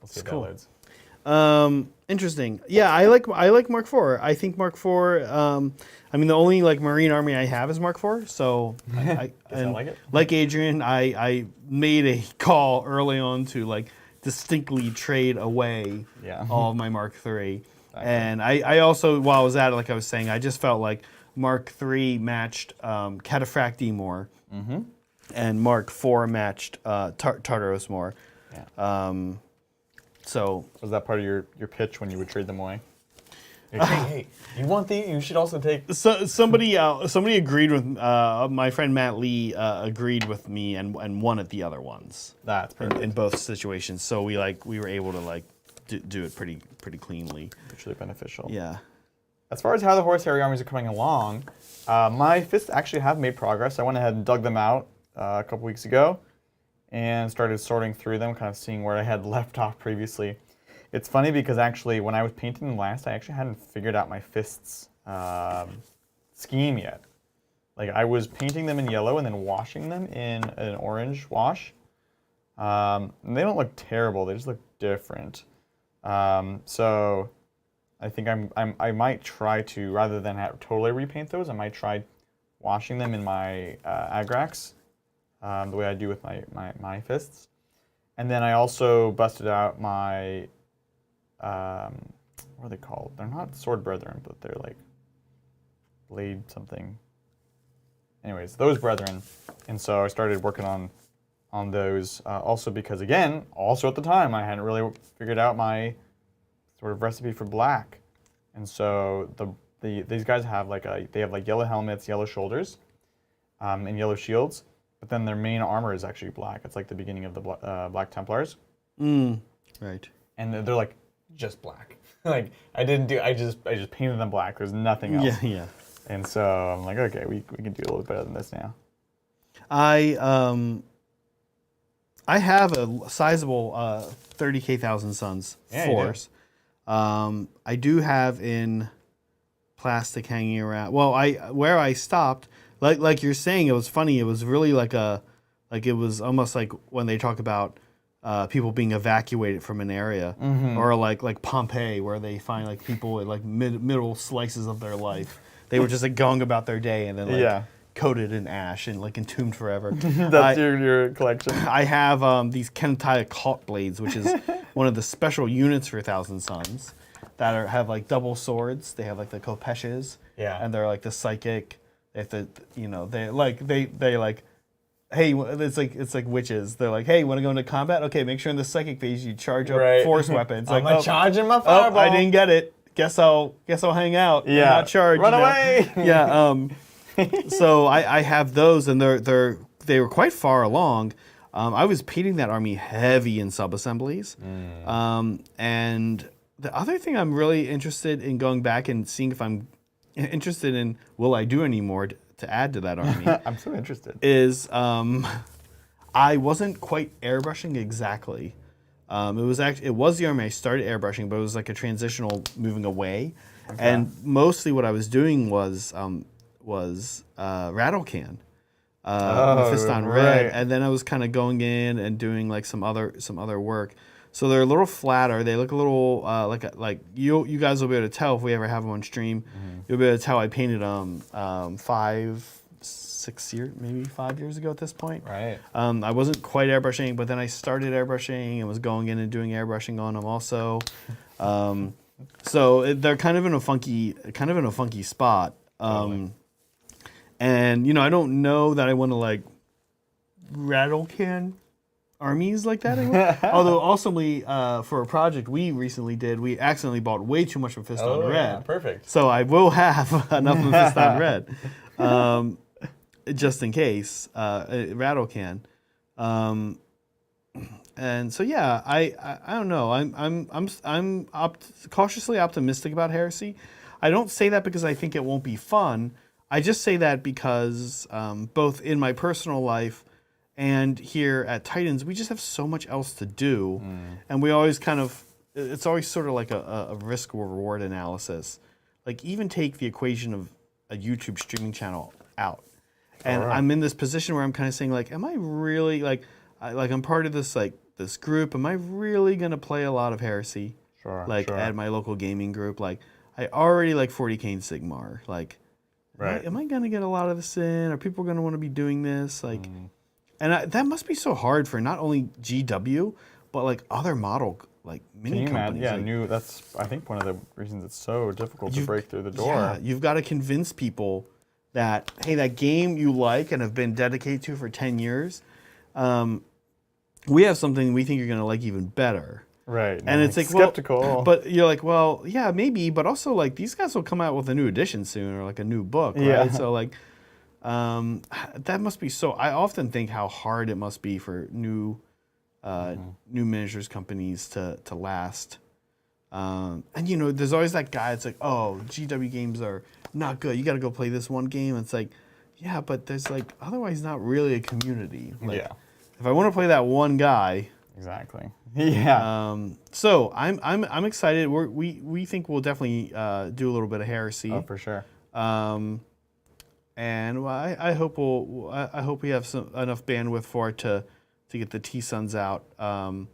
We'll see It's if that cool. loads. Interesting. Yeah, I like Mark IV. I think Mark IV. I mean, the only like Marine Army I have is Mark IV. So I like it. Like Adrian, I made a call early on to like distinctly trade away all of my Mark III. And I also, while I was at it, like I was saying, I just felt like Mark III matched Cataphracti more, and Mark IV matched Tartaros more. Yeah. So was that part of your pitch when you would trade them away? Like, hey, you want these? You should also take. So somebody agreed with my friend Matt Lee agreed with me and won at the other ones. That's perfect. In both situations. So we were able to like do it pretty cleanly. Mutually beneficial. Yeah. As far as how the Horus Heresy armies are coming along, my fists actually have made progress. I went ahead and dug them out a couple weeks ago and started sorting through them, kind of seeing where I had left off previously. It's funny because actually when I was painting them last, I actually hadn't figured out my fists scheme yet. Like I was painting them in yellow and then washing them in an orange wash. And they don't look terrible, they just look different. So I think I might try to, rather than totally repaint those, I might try washing them in my Agrax, the way I do with my fists. And then I also busted out my, what are they called? They're not Sword Brethren, but they're like Blade something. Anyways, those Brethren. And so I started working on those, also because, again, also at the time, I hadn't really figured out my sort of recipe for black. And so these guys have they have yellow helmets, yellow shoulders, and yellow shields, but then their main armor is actually black. It's like the beginning of the Black Templars. Right. And they're like just black. Like I just painted them black. There's nothing else. Yeah. And so I'm like, okay, we can do a little better than this now. I have a sizable 30K Thousand Suns force. I do have in plastic hanging around. Well, where I stopped, like you're saying, it was funny. It was really it was almost like when they talk about people being evacuated from an area, or like Pompeii, where they find like people in like middle slices of their life. They were just like going about their day and then coated in ash and like entombed forever. That's your collection. I have these Kentai Cult Blades, which is one of the special units for Thousand Suns that have like double swords. They have like the Kopeshes, and they're like the psychic. They have to, they like, hey, it's like witches. They're like, hey, want to go into combat? Okay, make sure in the psychic phase you charge up force weapons. I'm like, charging my fireball. I didn't get it. Guess I'll hang out. Yeah, not charge. Run away. Yeah. So I have those, and they were quite far along. I was painting that army heavy in sub-assemblies. And the other thing I'm really interested in going back and seeing if I'm interested in, will I do any more to add to that army? I'm so interested. Is I wasn't quite airbrushing exactly. It was the army I started airbrushing, but it was like a transitional moving away. Okay. And mostly what I was doing was rattle can, Fist on Red, and then I was kind of going in and doing like some other work. So they're a little flatter. They look a little like you guys will be able to tell if we ever have them on stream. You'll be able to tell I painted them 5 years ago at this point. Right. I wasn't quite airbrushing, but then I started airbrushing and was going in and doing airbrushing on them also. So they're kind of in a funky spot. And I don't know that I want to like rattle can armies like that anymore. Although awesomely, for a project we recently did, we accidentally bought way too much Mephiston Oh, Red. yeah, perfect. So I will have enough Mephiston Red, just in case, rattle can. And so yeah, I don't know. I'm cautiously optimistic about Heresy. I don't say that because I think it won't be fun. I just say that because both in my personal life and here at Titans, we just have so much else to do, and we always it's always sort of like a risk or reward analysis. Like even take the equation of a YouTube streaming channel out, and I'm in this position where I'm kind of saying like, am I really I'm part of this this group? Am I really gonna play a lot of Heresy? Sure. At my local gaming group, I already like 40K in Sigmar. Right. Am I gonna get a lot of this in? Are people gonna want to be doing this? And that must be so hard for not only GW, but other model mini companies. Yeah, that's I think one of the reasons it's so difficult to break through the door. Yeah, you've got to convince people that hey, that game you like and have been dedicated to for 10 years, we have something we think you're gonna like even better. Right. And it's like skeptical. Well, but you're like, well, yeah, maybe, but also these guys will come out with a new edition soon or a new book, right? Yeah. So that must be so. I often think how hard it must be for new miniatures companies to last. And there's always that guy. It's like, oh, GW games are not good. You got to go play this one game. It's like, yeah, but there's otherwise not really a community. Yeah. If I want to play that one guy. Exactly. Yeah. So I'm excited. We think we'll definitely do a little bit of Heresy. Oh, for sure. And I hope we have enough bandwidth for it to get the T-Suns out. I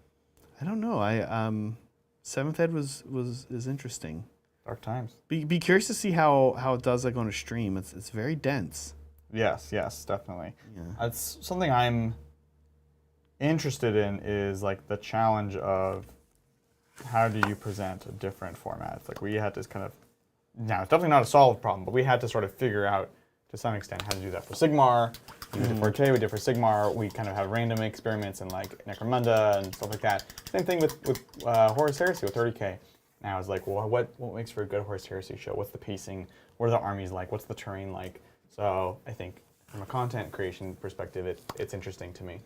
don't know. Seventh Ed is interesting. Dark times. Be curious to see how it does on a stream. It's very dense. Yes, definitely. Yeah. That's something I'm interested in is the challenge of how do you present different formats. We had to kind of, now it's definitely not a solved problem, but we had to sort of figure out to some extent how to do that for Sigmar. We did for Forte, we did for Sigmar. We kind of had random experiments in Necromunda and stuff like that. Same thing with Horus Heresy with 30K. Now it's well, what makes for a good Horus Heresy show? What's the pacing? What are the armies like? What's the terrain like? So I think from a content creation perspective, it's interesting to me.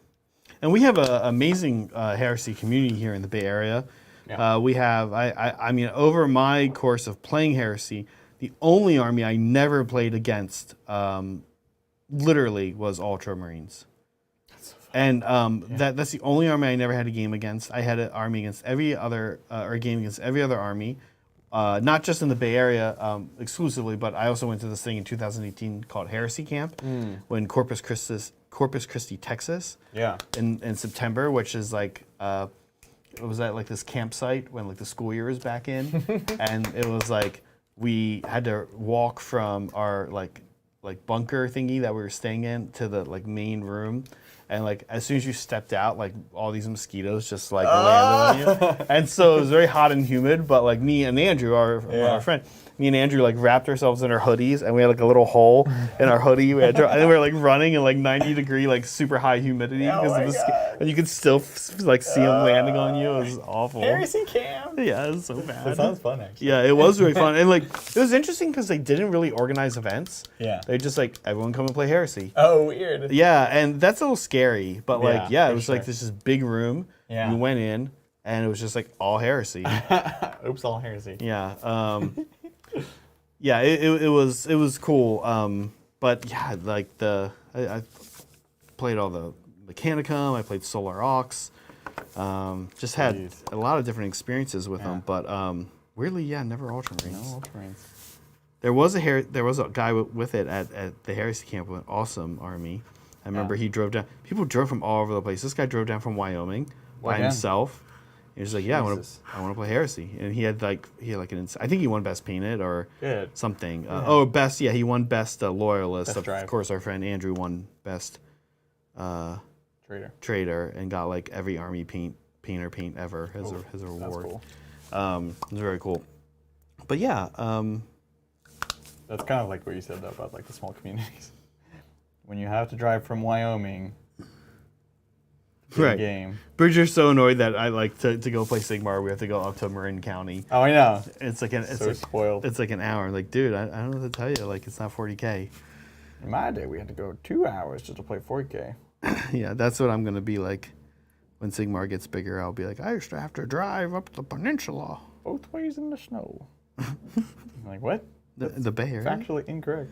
And we have an amazing Heresy community here in the Bay Area. Yeah. We have, I mean, over my course of playing Heresy, the only army I never played against, literally, was Ultramarines. That's so fun. And that's the only army I never had a game against. I had an army against every other, or a game against every other army, not just in the Bay Area exclusively, but I also went to this thing in 2018 called Heresy Camp, when Corpus Christi, Texas. Yeah. In September, which is it was at this campsite when the school year was back in, and it was we had to walk from our bunker thingy that we were staying in to the main room, and as soon as you stepped out, all these mosquitoes just landed on you, and so it was very hot and humid. But me and Andrew, our friend, me and Andrew wrapped ourselves in our hoodies, and we had a little hole in our hoodie. And we were running in 90-degree super high humidity because and you could still see them landing on you. It was awful. Heresy Camp. Yeah, it was so bad. That sounds fun, actually. Yeah, it was really fun, and it was interesting because they didn't really organize events. Yeah. They just everyone come and play Heresy. Oh, weird. Yeah, and that's a little scary, but it was sure. this just big room. Yeah. We went in, and it was just all Heresy. Oops, all Heresy. Yeah. Yeah, it was cool. But yeah, I played all the Mechanicum. I played Solar Aux. Just had a lot of different experiences with them. But weirdly, never Ultramarines. No Ultramarines. There was a guy with it at the Heresy Camp with an awesome army. I remember he drove down. People drove from all over the place. This guy drove down from Wyoming by himself. He was like, yeah, Jesus. I want to play Heresy, and he had like I think he won Best Painted or Good. something. Best, yeah, he won Best Loyalist. Best Drive. Of course, our friend Andrew won Best Trader and got like every Army paint ever as a reward. That's cool. It was very cool. But yeah, That's kind of like what you said though about like the small communities. When you have to drive from Wyoming to the right. game. Bridger's so annoyed that I like to go play Sigmar. We have to go up to Marin County. Oh, I know. It's like Spoiled. It's like an hour. Like, dude, I don't know what to tell you. Like, it's not 40K. In my day, we had to go 2 hours just to play 40K. Yeah, that's what I'm gonna be like when Sigmar gets bigger. I'll be like, I used to have to drive up the peninsula. Both ways in the snow. I'm like, what? The Bay Area. Factually incorrect.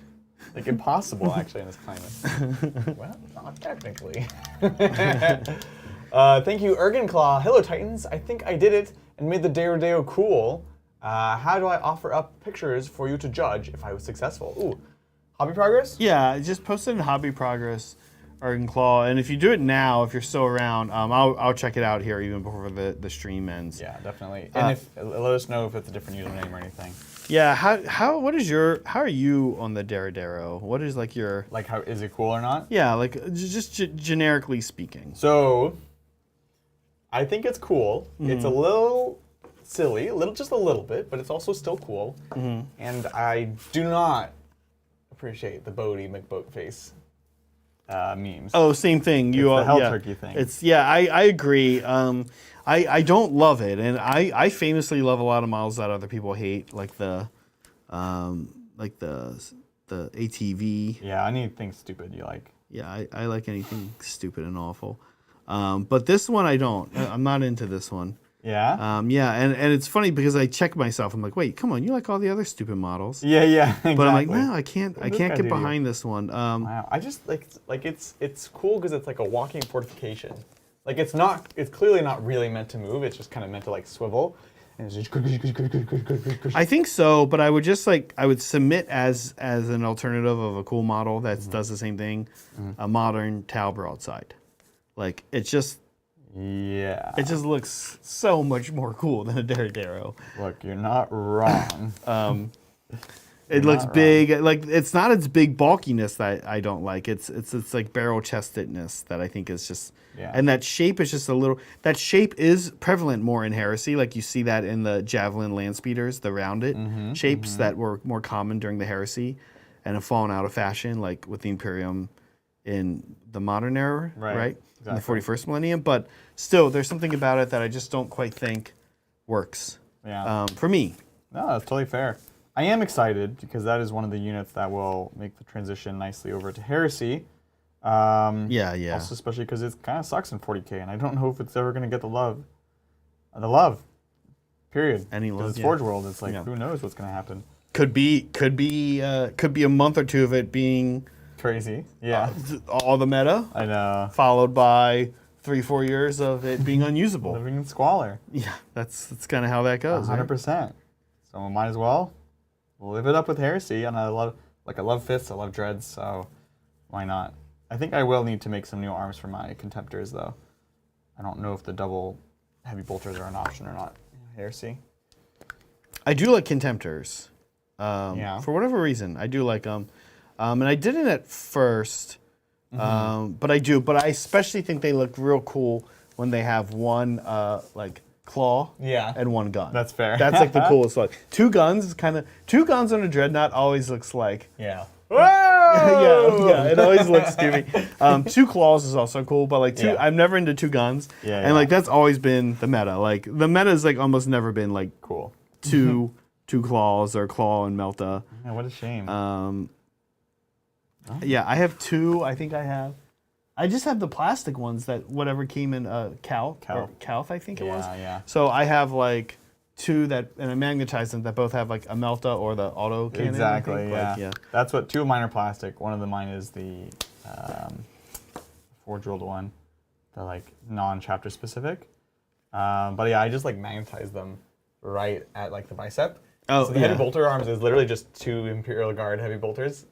Like impossible, actually, in this climate. Well, not technically. Thank you, Ergenclaw. Hello, Titans. I think I did it and made the Deo cool. How do I offer up pictures for you to judge if I was successful? Ooh, hobby progress? Yeah, just post it in Hobby Progress, Ergenclaw, and if you do it now, if you're still around, I'll check it out here even before the stream ends. Yeah, definitely. And let us know if it's a different username or anything. Yeah, how are you on the Daredero? What is like your Like, how is it cool or not? Yeah, like just generically speaking. So, I think it's cool. Mm-hmm. It's a little silly, just a little bit, but it's also still cool. Mm-hmm. And I do not appreciate the Bodie McBoatface memes. Oh, same thing. It's the hell turkey thing. I agree. I don't love it, and I famously love a lot of models that other people hate, like the ATV. Yeah, anything stupid you like. Yeah, I like anything stupid and awful. But this one I don't. I'm not into this one. Yeah? Yeah, and it's funny because I check myself. I'm like, wait, come on, you like all the other stupid models. Yeah, exactly. But I'm like, no, I can't What does this guy get do? behind this one. Wow. I just like it's cool because it's like a walking fortification. Like it's clearly not really meant to move. It's just kind of meant to like swivel. And it's just I think so, but I would just I would submit as an alternative of a cool model that does the same thing, a modern Tau broadside. Like it just looks so much more cool than a Daredero. Look, you're not wrong. It looks big. Like it's not its big bulkiness that I don't like. It's like barrel chestedness that I think is just. Yeah. And that shape is just a little. That shape is prevalent more in Heresy. Like you see that in the Javelin land speeders, the rounded shapes that were more common during the Heresy, and have fallen out of fashion, like with the Imperium in the modern era, right? Exactly. In the 41st millennium. But still, there's something about it that I just don't quite think works. Yeah. For me. No, that's totally fair. I am excited because that is one of the units that will make the transition nicely over to Heresy. Yeah. Also, especially because it kind of sucks in 40K, and I don't know if it's ever going to get the love. The love. Period. Any love, Because it's yeah. Forge World. It's like, Yeah. who knows what's going to happen. Could be a month or two of it being Crazy. Yeah. all the meta, I know. followed by 3-4 years of it being unusable. Living in squalor. Yeah, that's kind of how that goes. 100%. So might as well live it up with Heresy, and I love Fifths, I love Dreads, so why not? I think I will need to make some new arms for my Contemptors, though. I don't know if the double heavy bolters are an option or not. Heresy. I do like Contemptors. Yeah. For whatever reason, I do like them. And I didn't at first, but I do. But I especially think they look real cool when they have one claw and one gun. That's fair. That's like the coolest look. Two guns on a Dreadnought always looks like. Yeah. yeah, it always looks stupid. Two claws is also cool, but like I'm never into two guns. Yeah, and like that's always been the meta. Like the meta is like almost never been like Cool. two claws or claw and melta. Yeah, what a shame. Yeah, I have two. I think I just have the plastic ones that whatever came in Calth, I think it was. Yeah. So I have like two and I magnetize them that both have like a melta or the auto cannon. Exactly, I think. yeah. Like, yeah. That's what two of mine are plastic. One of mine is the Forge World one, the like non-chapter specific. But yeah, I just like magnetize them right at like the bicep. Oh, so the heavy bolter arms is literally just two Imperial Guard heavy bolters,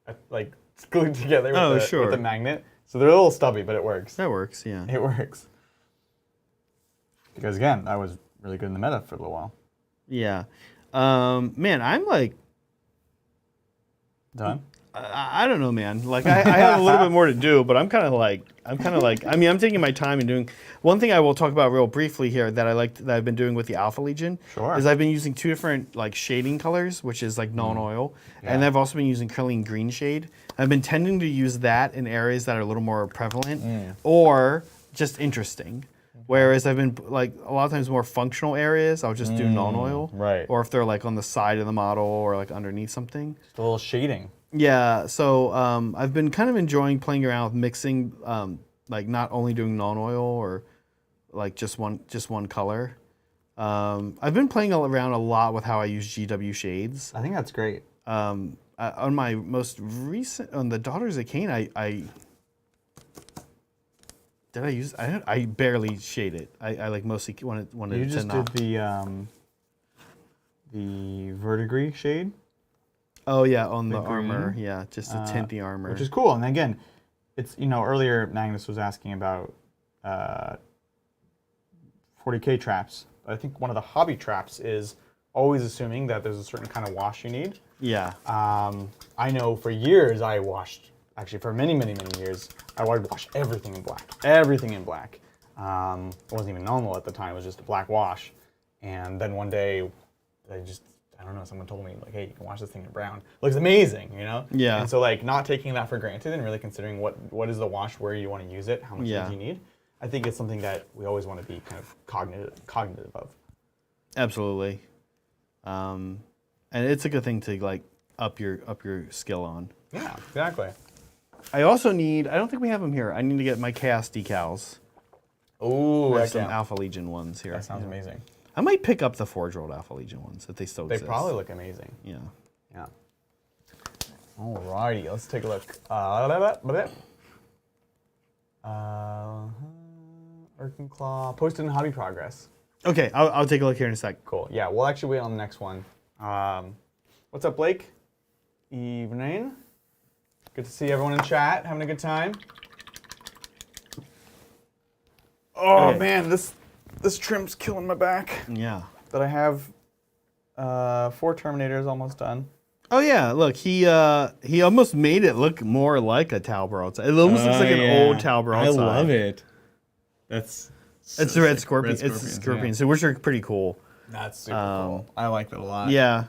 just like glued together with with the magnet. So they're a little stubby, but it works. That works, yeah. It works. Because again, I was really good in the meta for a little while. Yeah. Man, I'm like, Done? I don't know, man. Like I have a little bit more to do, but I'm kind of like, I mean, I'm taking my time and doing. One thing I will talk about real briefly here that I've been doing with the Alpha Legion is I've been using 2 different like shading colors, which is like non-oil, and I've also been using Curling Green shade. I've been tending to use that in areas that are a little more prevalent or just interesting. Whereas I've been like a lot of times more functional areas, I'll just do non-oil, right. or if they're like on the side of the model or like underneath something. Just a little shading. Yeah, so I've been kind of enjoying playing around with mixing, like not only doing non-oil or like just one color. I've been playing around a lot with how I use GW shades. I think that's great. On my most recent, on the Daughters of Cain, I barely shade it. I like mostly wanted You to just not. did the verdigris shade. Oh yeah, on the green. armor, yeah, just to tint the armor. Which is cool. And again, it's, earlier Magnus was asking about 40K traps. I think one of the hobby traps is always assuming that there's a certain kind of wash you need. Yeah. I know for years I washed, actually for many, many, many years, I would wash everything in black. Everything in black. It wasn't even normal at the time, it was just a black wash. And then one day, I don't know, someone told me, like, hey, you can wash this thing in brown. It looks amazing, Yeah. And so, like, not taking that for granted and really considering what is the wash, where you want to use it, how much do you need, I think it's something that we always want to be kind of cognitive of. Absolutely. And it's a good thing to, like, up your skill on. Yeah, exactly. I also need, I don't think we have them here, I need to get my Chaos decals. Ooh, There's some Alpha Legion ones here. That sounds amazing. I might pick up the Forge World Alpha Legion ones if they still exist. They probably look amazing. Yeah. Yeah. Alrighty, let's take a look. Urkin Claw, posted in hobby progress. Okay, I'll take a look here in a sec. Cool. Yeah, we'll actually wait on the next one. What's up, Blake? Evening. Good to see everyone in chat, having a good time. Oh Okay. man, this trim's killing my back. Yeah. But I have 4 Terminators almost done. Oh yeah, look, he almost made it look more like a Tau broadside. It almost looks like an old Tau broadside. I love it. It's the Red Scorpion. It's the Scorpion, so which are pretty cool. That's super cool. I like that a lot. Yeah.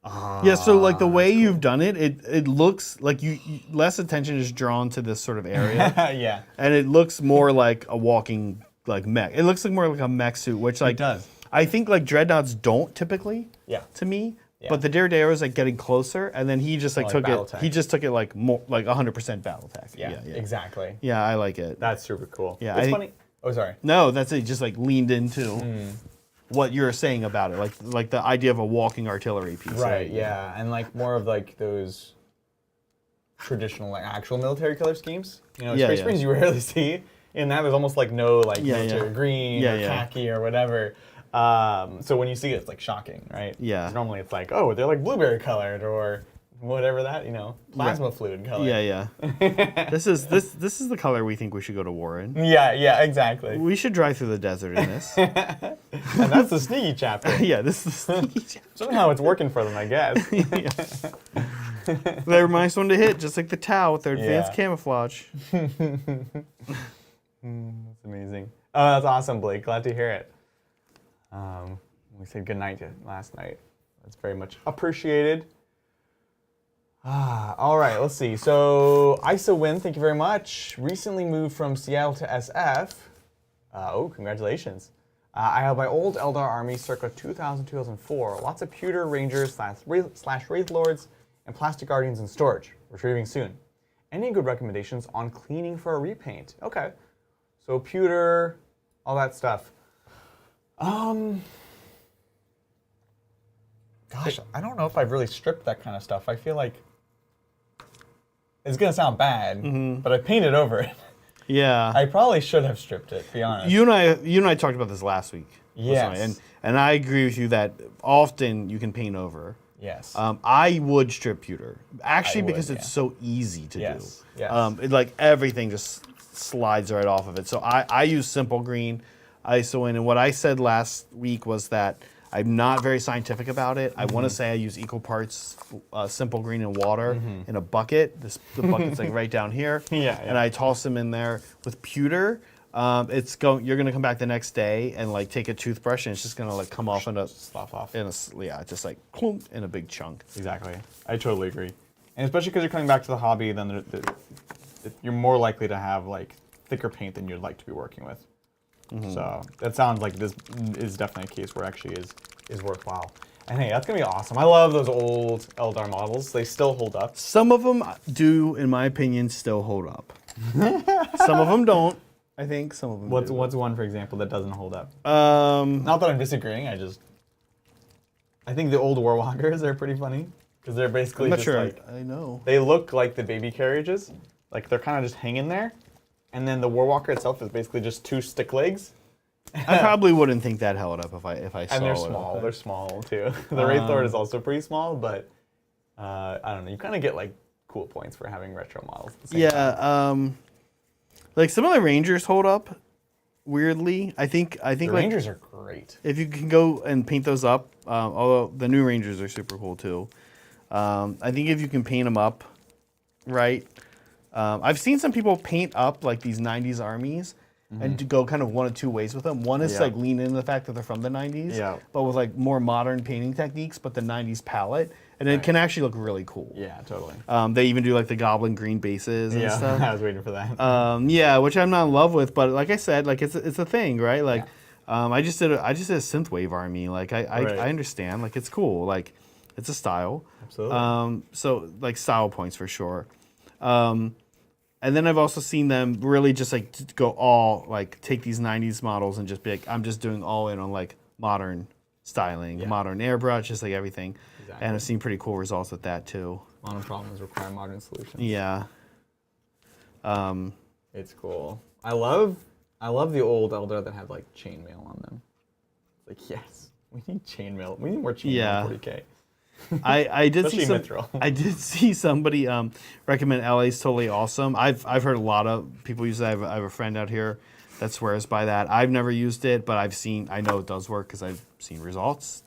Yeah, so like the way you've done it, it looks like you less attention is drawn to this sort of area. Yeah. And it looks more like a walking like mech. It looks like more like a mech suit, which like It does. I think like dreadnoughts don't typically. Yeah. To me. Yeah. But the Daredevil is like getting closer, and then he just like Like took battle it. tech. He just took it like more like 100% battle tech. Yeah, exactly. Yeah, I like it. That's super cool. Yeah, It's I- funny. Oh, sorry. No, that's it. Just like leaned into what you're saying about it, like the idea of a walking artillery piece. Right, yeah. And like more of like those traditional like actual military color schemes. Yeah, Space yeah. Marines you rarely see. In that there's almost like no like Yeah, military yeah. green Yeah, or yeah. khaki or whatever. So when you see it, it's like shocking, right? Yeah. 'Cause normally it's like, oh, they're like blueberry colored or whatever that, plasma fluid color. Yeah, yeah. This is the color we think we should go to war in. Yeah, exactly. We should drive through the desert in this. And that's the sneaky chapter. Yeah, this is the Somehow it's working for them, I guess. They remind someone to hit, just like the Tau with their advanced Yeah. camouflage. That's amazing. Oh, that's awesome, Blake. Glad to hear it. We said goodnight last night. That's very much appreciated. All right, let's see. So, ISO Win, thank you very much. Recently moved from Seattle to SF. Congratulations. I have my old Eldar army circa 2000-2004. Lots of pewter rangers slash wraith lords and plastic guardians in storage. Retrieving soon. Any good recommendations on cleaning for a repaint? Okay. So pewter, all that stuff. Gosh, I don't know if I've really stripped that kind of stuff. I feel like it's gonna sound bad, but I painted over it. Yeah. I probably should have stripped it, to be honest. You and I talked about this last week. Yes. And I agree with you that often you can paint over. Yes. I would strip pewter, actually, I would, because it's so easy to Yes, do. yes. Like everything just slides right off of it. So I use simple green. ISO in. And what I said last week was that I'm not very scientific about it. I want to say I use equal parts simple green and water in a bucket. The bucket's like right down here. Yeah. And I toss them in there with pewter. You're gonna come back the next day and like take a toothbrush and it's just gonna like come off in a Slough off. just like clump in a big chunk. Exactly. I totally agree. And especially because you're coming back to the hobby, then you're more likely to have like thicker paint than you'd like to be working with. So that sounds like this is definitely a case where actually is worthwhile. And hey, that's gonna be awesome. I love those old Eldar models. They still hold up. Some of them do, in my opinion, still hold up. Some of them don't. I think some of them do. What's one, for example, that doesn't hold up? Not Not that I'm disagreeing. I think the old Warwalkers are pretty funny because they're basically I'm not just sure. like I know. they look like the baby carriages, like they're kind of just hanging there, and then the Warwalker itself is basically just 2 stick legs. I probably wouldn't think that held up if I saw And they're it. small. They're small too. The Wraith Lord is also pretty small, but I don't know. You kind of get like cool points for having retro models. At the same time. Yeah. Like some of the Rangers hold up weirdly. I think The like Rangers are great. if you can go and paint those up, although the new Rangers are super cool too. I think if you can paint them up right. I've seen some people paint up like these 90s armies and to go kind of one of two ways with them. One is Yeah. like lean into the fact that they're from the 90s, Yeah. but with like more modern painting techniques, but the 90s palette. And it can actually look really cool. Yeah, totally. They even do like the goblin green bases and Yeah, stuff. I was waiting for that. Yeah, which I'm not in love with, but like I said, like it's a thing, right? Like, I just did a synthwave army. Like I Right. understand, like it's cool, like it's a style. Absolutely. So like style points for sure. And then I've also seen them really just like go all like take these 90s models and just be like, I'm just doing all in on like modern styling, modern airbrush, just like everything. Exactly. And I've seen pretty cool results with that too. Modern problems require modern solutions. Yeah. It's cool. I love the old Eldar that have like chainmail on them. Like, yes, we need chainmail. We need more chainmail Yeah. in 40K. I did see Especially some, Mithril. I did see somebody recommend LA's totally awesome. I've heard a lot of people use it. I have a friend out here that swears by that. I've never used it, but I know it does work because I've seen results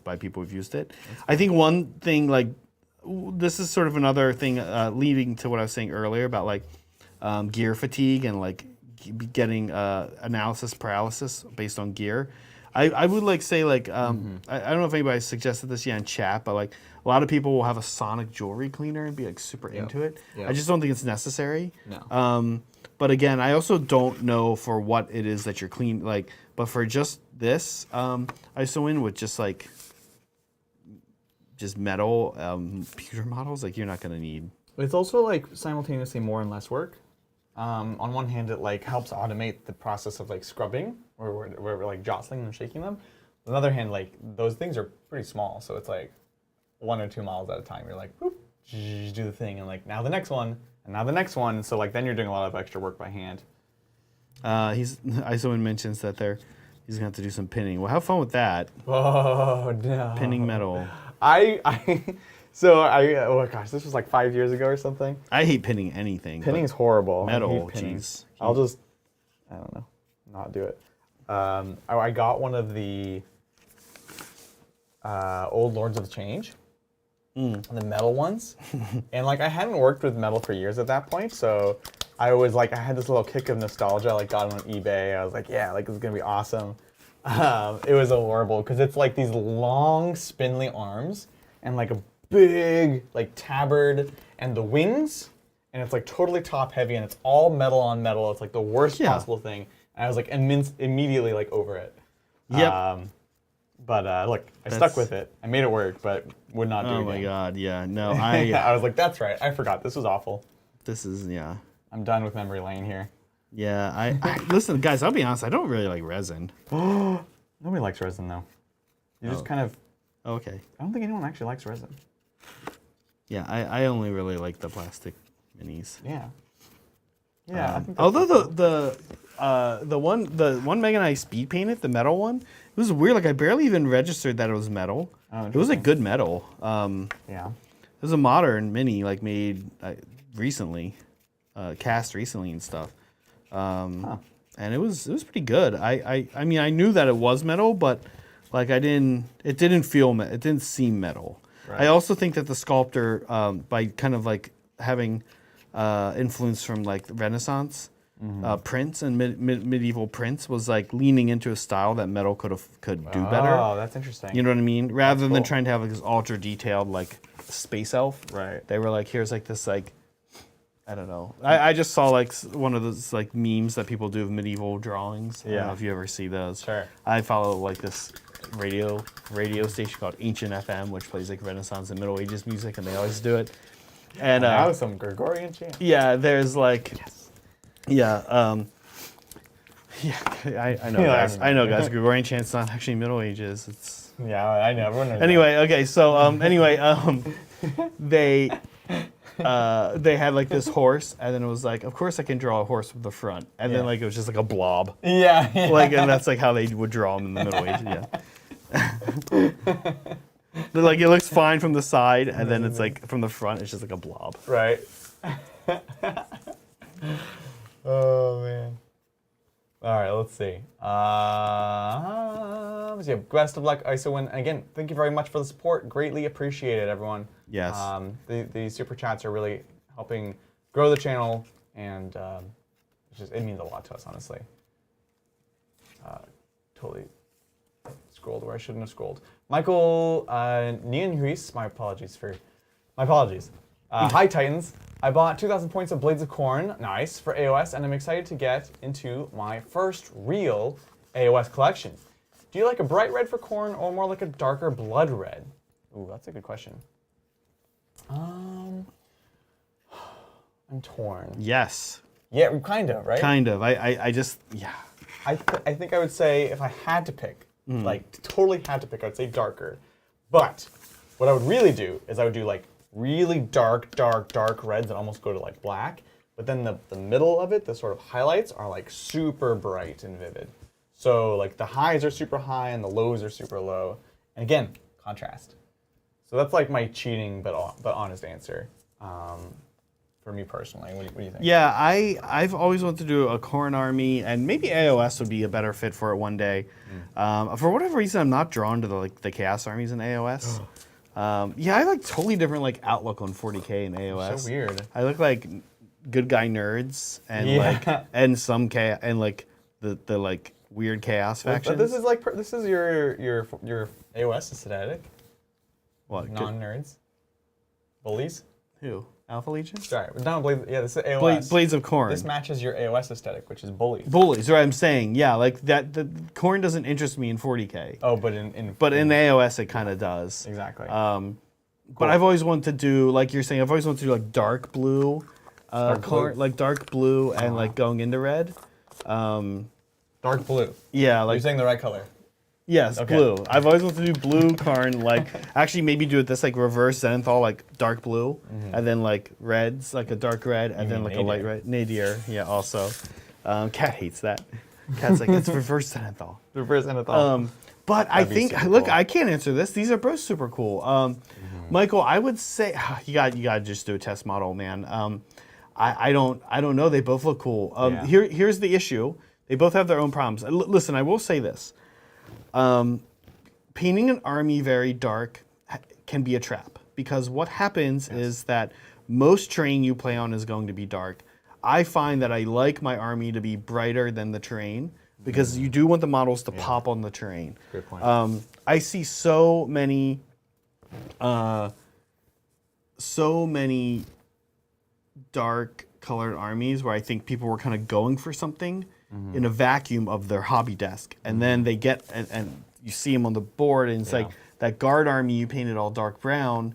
by people who've used it. I think one thing like this is sort of another thing leading to what I was saying earlier about like gear fatigue and like getting analysis paralysis based on gear. I would like say like I don't know if anybody suggested this yet in chat, but like a lot of people will have a sonic jewelry cleaner and be like super into it. Yep. I just don't think it's necessary. No. But again, I also don't know for what it is that you're clean like. But for just this, ISO in with just like metal pewter models, like you're not gonna need. It's also like simultaneously more and less work. On one hand, it like helps automate the process of like scrubbing, or we're like jostling and shaking them. On the other hand, like those things are pretty small, so it's like 1 or 2 models at a time. You're like, whoop, do the thing, and like now the next one, and now the next one. So like then you're doing a lot of extra work by hand. ISO mentions that he's gonna have to do some pinning. Well, have fun with that. Oh no! Pinning metal. Oh gosh, this was like 5 years ago or something. I hate pinning anything. Pinning's horrible. Metal, I hate pinning. jeez. I don't know, not do it. I got one of the old Lords of Change, the metal ones, and like I hadn't worked with metal for years at that point, so I had this little kick of nostalgia. I like got them on eBay. I was like, yeah, like this is gonna be awesome. It was horrible because it's like these long, spindly arms and like a big like tabard and the wings, and it's like totally top heavy and it's all metal on metal. It's like the worst possible thing. And I was like immediately like over it. Yep. But look, I stuck with it. I made it work, but would not do it. Oh my again. god, yeah. No, I was like, that's right. I forgot. This was awful. This is I'm done with memory lane here. Yeah, I listen, guys. I'll be honest. I don't really like resin. Nobody likes resin though. You just kind of. Okay. I don't think anyone actually likes resin. Yeah, I only really like the plastic minis. Yeah. Yeah. I think that's Although the one Megan and I speed painted, the metal one, it was weird. Like I barely even registered that it was metal. Oh, it was like good metal. yeah. It was a modern mini, like made recently, cast recently and stuff. And and it was pretty good. I mean, I knew that it was metal, but like it didn't seem metal. Right. I also think that the sculptor, by kind of like having influence from like Renaissance prints and medieval prints, was like leaning into a style that metal could do better. Oh, that's interesting. You know what I mean? Rather than trying to have like this ultra detailed like space elf, Right. they were like, here's like this like, I don't know. I just saw like one of those like memes that people do of medieval drawings. I don't know if you ever see those. Sure. I follow like this radio station called Ancient FM, which plays like Renaissance and Middle Ages music, and they always do it. And that was some Gregorian chant. yeah, there's like, yeah, I know, guys. I know, guys. Gregorian chant's not actually Middle Ages. It's Yeah, I know. Everyone knows anyway. Okay, so they had like this horse, and then it was like, of course I can draw a horse with the front, and then like it was just like a blob, that. Yeah. like, and that's like how they would draw them in the Middle Ages. Yeah. But, like, it looks fine from the side, and then it's like from the front, it's just like a blob. Right. Oh man. All right, let's see. Best of luck, Isowin. And again, thank you very much for the support. Greatly appreciated, everyone. Yes. The super chats are really helping grow the channel, and it means a lot to us, honestly. Totally scrolled where I shouldn't have scrolled. Michael Nienhuis, my apologies. Hi Titans. I bought 2,000 points of Blades of Corn, nice, for AOS, and I'm excited to get into my first real AOS collection. Do you like a bright red for Corn or more like a darker blood red? Ooh, that's a good question. I'm torn. Yes. Yeah, kind of, right? Kind of. I just, yeah. I think I would say if I had to pick, like totally had to pick, I would say darker. But what I would really do is I would do like really dark reds that almost go to like black. But then the middle of it, the sort of highlights, are like super bright and vivid. So like the highs are super high and the lows are super low. And again, contrast. So that's like my cheating but honest answer. For me personally, what do you think? Yeah, I've always wanted to do a Corn army, and maybe AOS would be a better fit for it one day. For whatever reason, I'm not drawn to the Chaos armies in AOS. Yeah, I have like totally different like outlook on 40k in AOS. So weird. I look like good guy nerds and like and some chaos and like the like weird chaos factions. But this is your AOS aesthetic. What? Non-nerds. Bullies. Who? Alpha Legion? Sorry, not Blades. Yeah, this is AOS. Blades of Corn. This matches your AOS aesthetic, which is bullies. Bullies, right? I'm saying, yeah, like that. The Corn doesn't interest me in 40k. Oh, but in AOS it kind of does. Exactly. But I've always wanted to do, like you're saying, I've always wanted to do like dark blue, Corn, like dark blue and like going into red. Dark blue. Yeah, like You're saying the right color. yes, Okay. blue. I've always wanted to do blue Karn, like actually maybe do it this like reverse Zenithal, like dark blue, and then like reds, like a dark red, and then like a light red. Nadir, yeah, also. Cat hates that. Cat's like, it's reverse Zenithal. Reverse Anathol. But I think, super look, cool. I can't answer this. These are both super cool. Michael, I would say you got to just do a test model, man. I don't know. They both look cool. Yeah. Here's the issue. They both have their own problems. Listen, I will say this. Painting an army very dark can be a trap, because what happens is that most terrain you play on is going to be dark. I find that I like my army to be brighter than the terrain, because you do want the models to pop on the terrain. Good point. I see so many dark colored armies where I think people were kind of going for something in a vacuum of their hobby desk, and then they get and you see them on the board, and it's like that guard army you painted all dark brown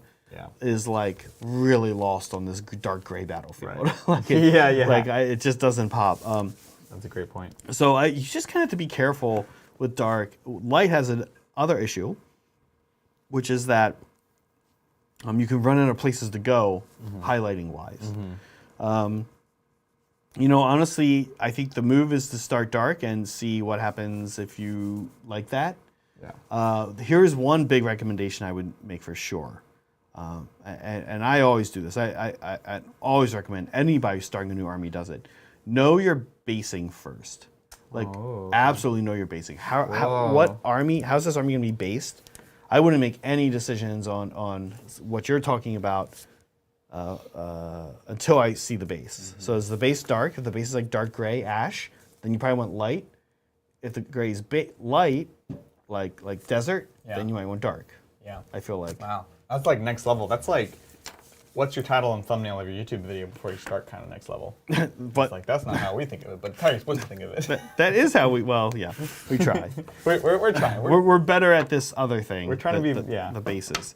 is like really lost on this dark gray battlefield. Right. It just doesn't pop. That's a great point. So you just kind of have to be careful with dark. Light has another issue, which is that you can run out of places to go, highlighting wise. Honestly, I think the move is to start dark and see what happens if you like that. Yeah. Here's one big recommendation I would make for sure. And I always do this. I always recommend anybody starting a new army does it. Know your basing first. Like, Oh, absolutely know your basing. How's this army gonna be based? I wouldn't make any decisions on what you're talking about until I see the base. So is the base dark? If the base is like dark gray, ash, then you probably want light. If the gray is light, like desert, then you might want dark. Yeah. I feel like. Wow. That's like next level. That's like, what's your title and thumbnail of your YouTube video before you start kind of next level? But It's like, that's not how we think of it, but how you're supposed to think of it. that is how we try. We're trying. We're better at this other thing. We're trying to be, the bases.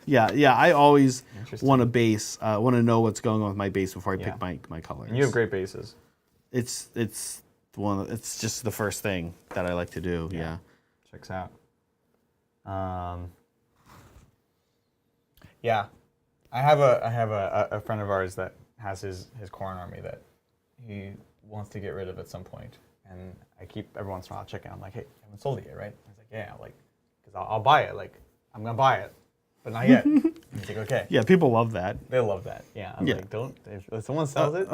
Yeah. I always Interesting. want to know what's going on with my base before I Yeah. pick my colors. And you have great bases. It's just the first thing that I like to do. Yeah. Checks out. Yeah, I have a friend of ours that has his Khorne army that he wants to get rid of at some point, and I keep every once in a while checking. I'm like, hey, you haven't sold it yet, right? He's like, yeah, like, because I'll buy it. Like, I'm gonna buy it, but not yet. He's like, okay. Yeah, people love that. They love that. Yeah, I'm like, don't. If someone sells it,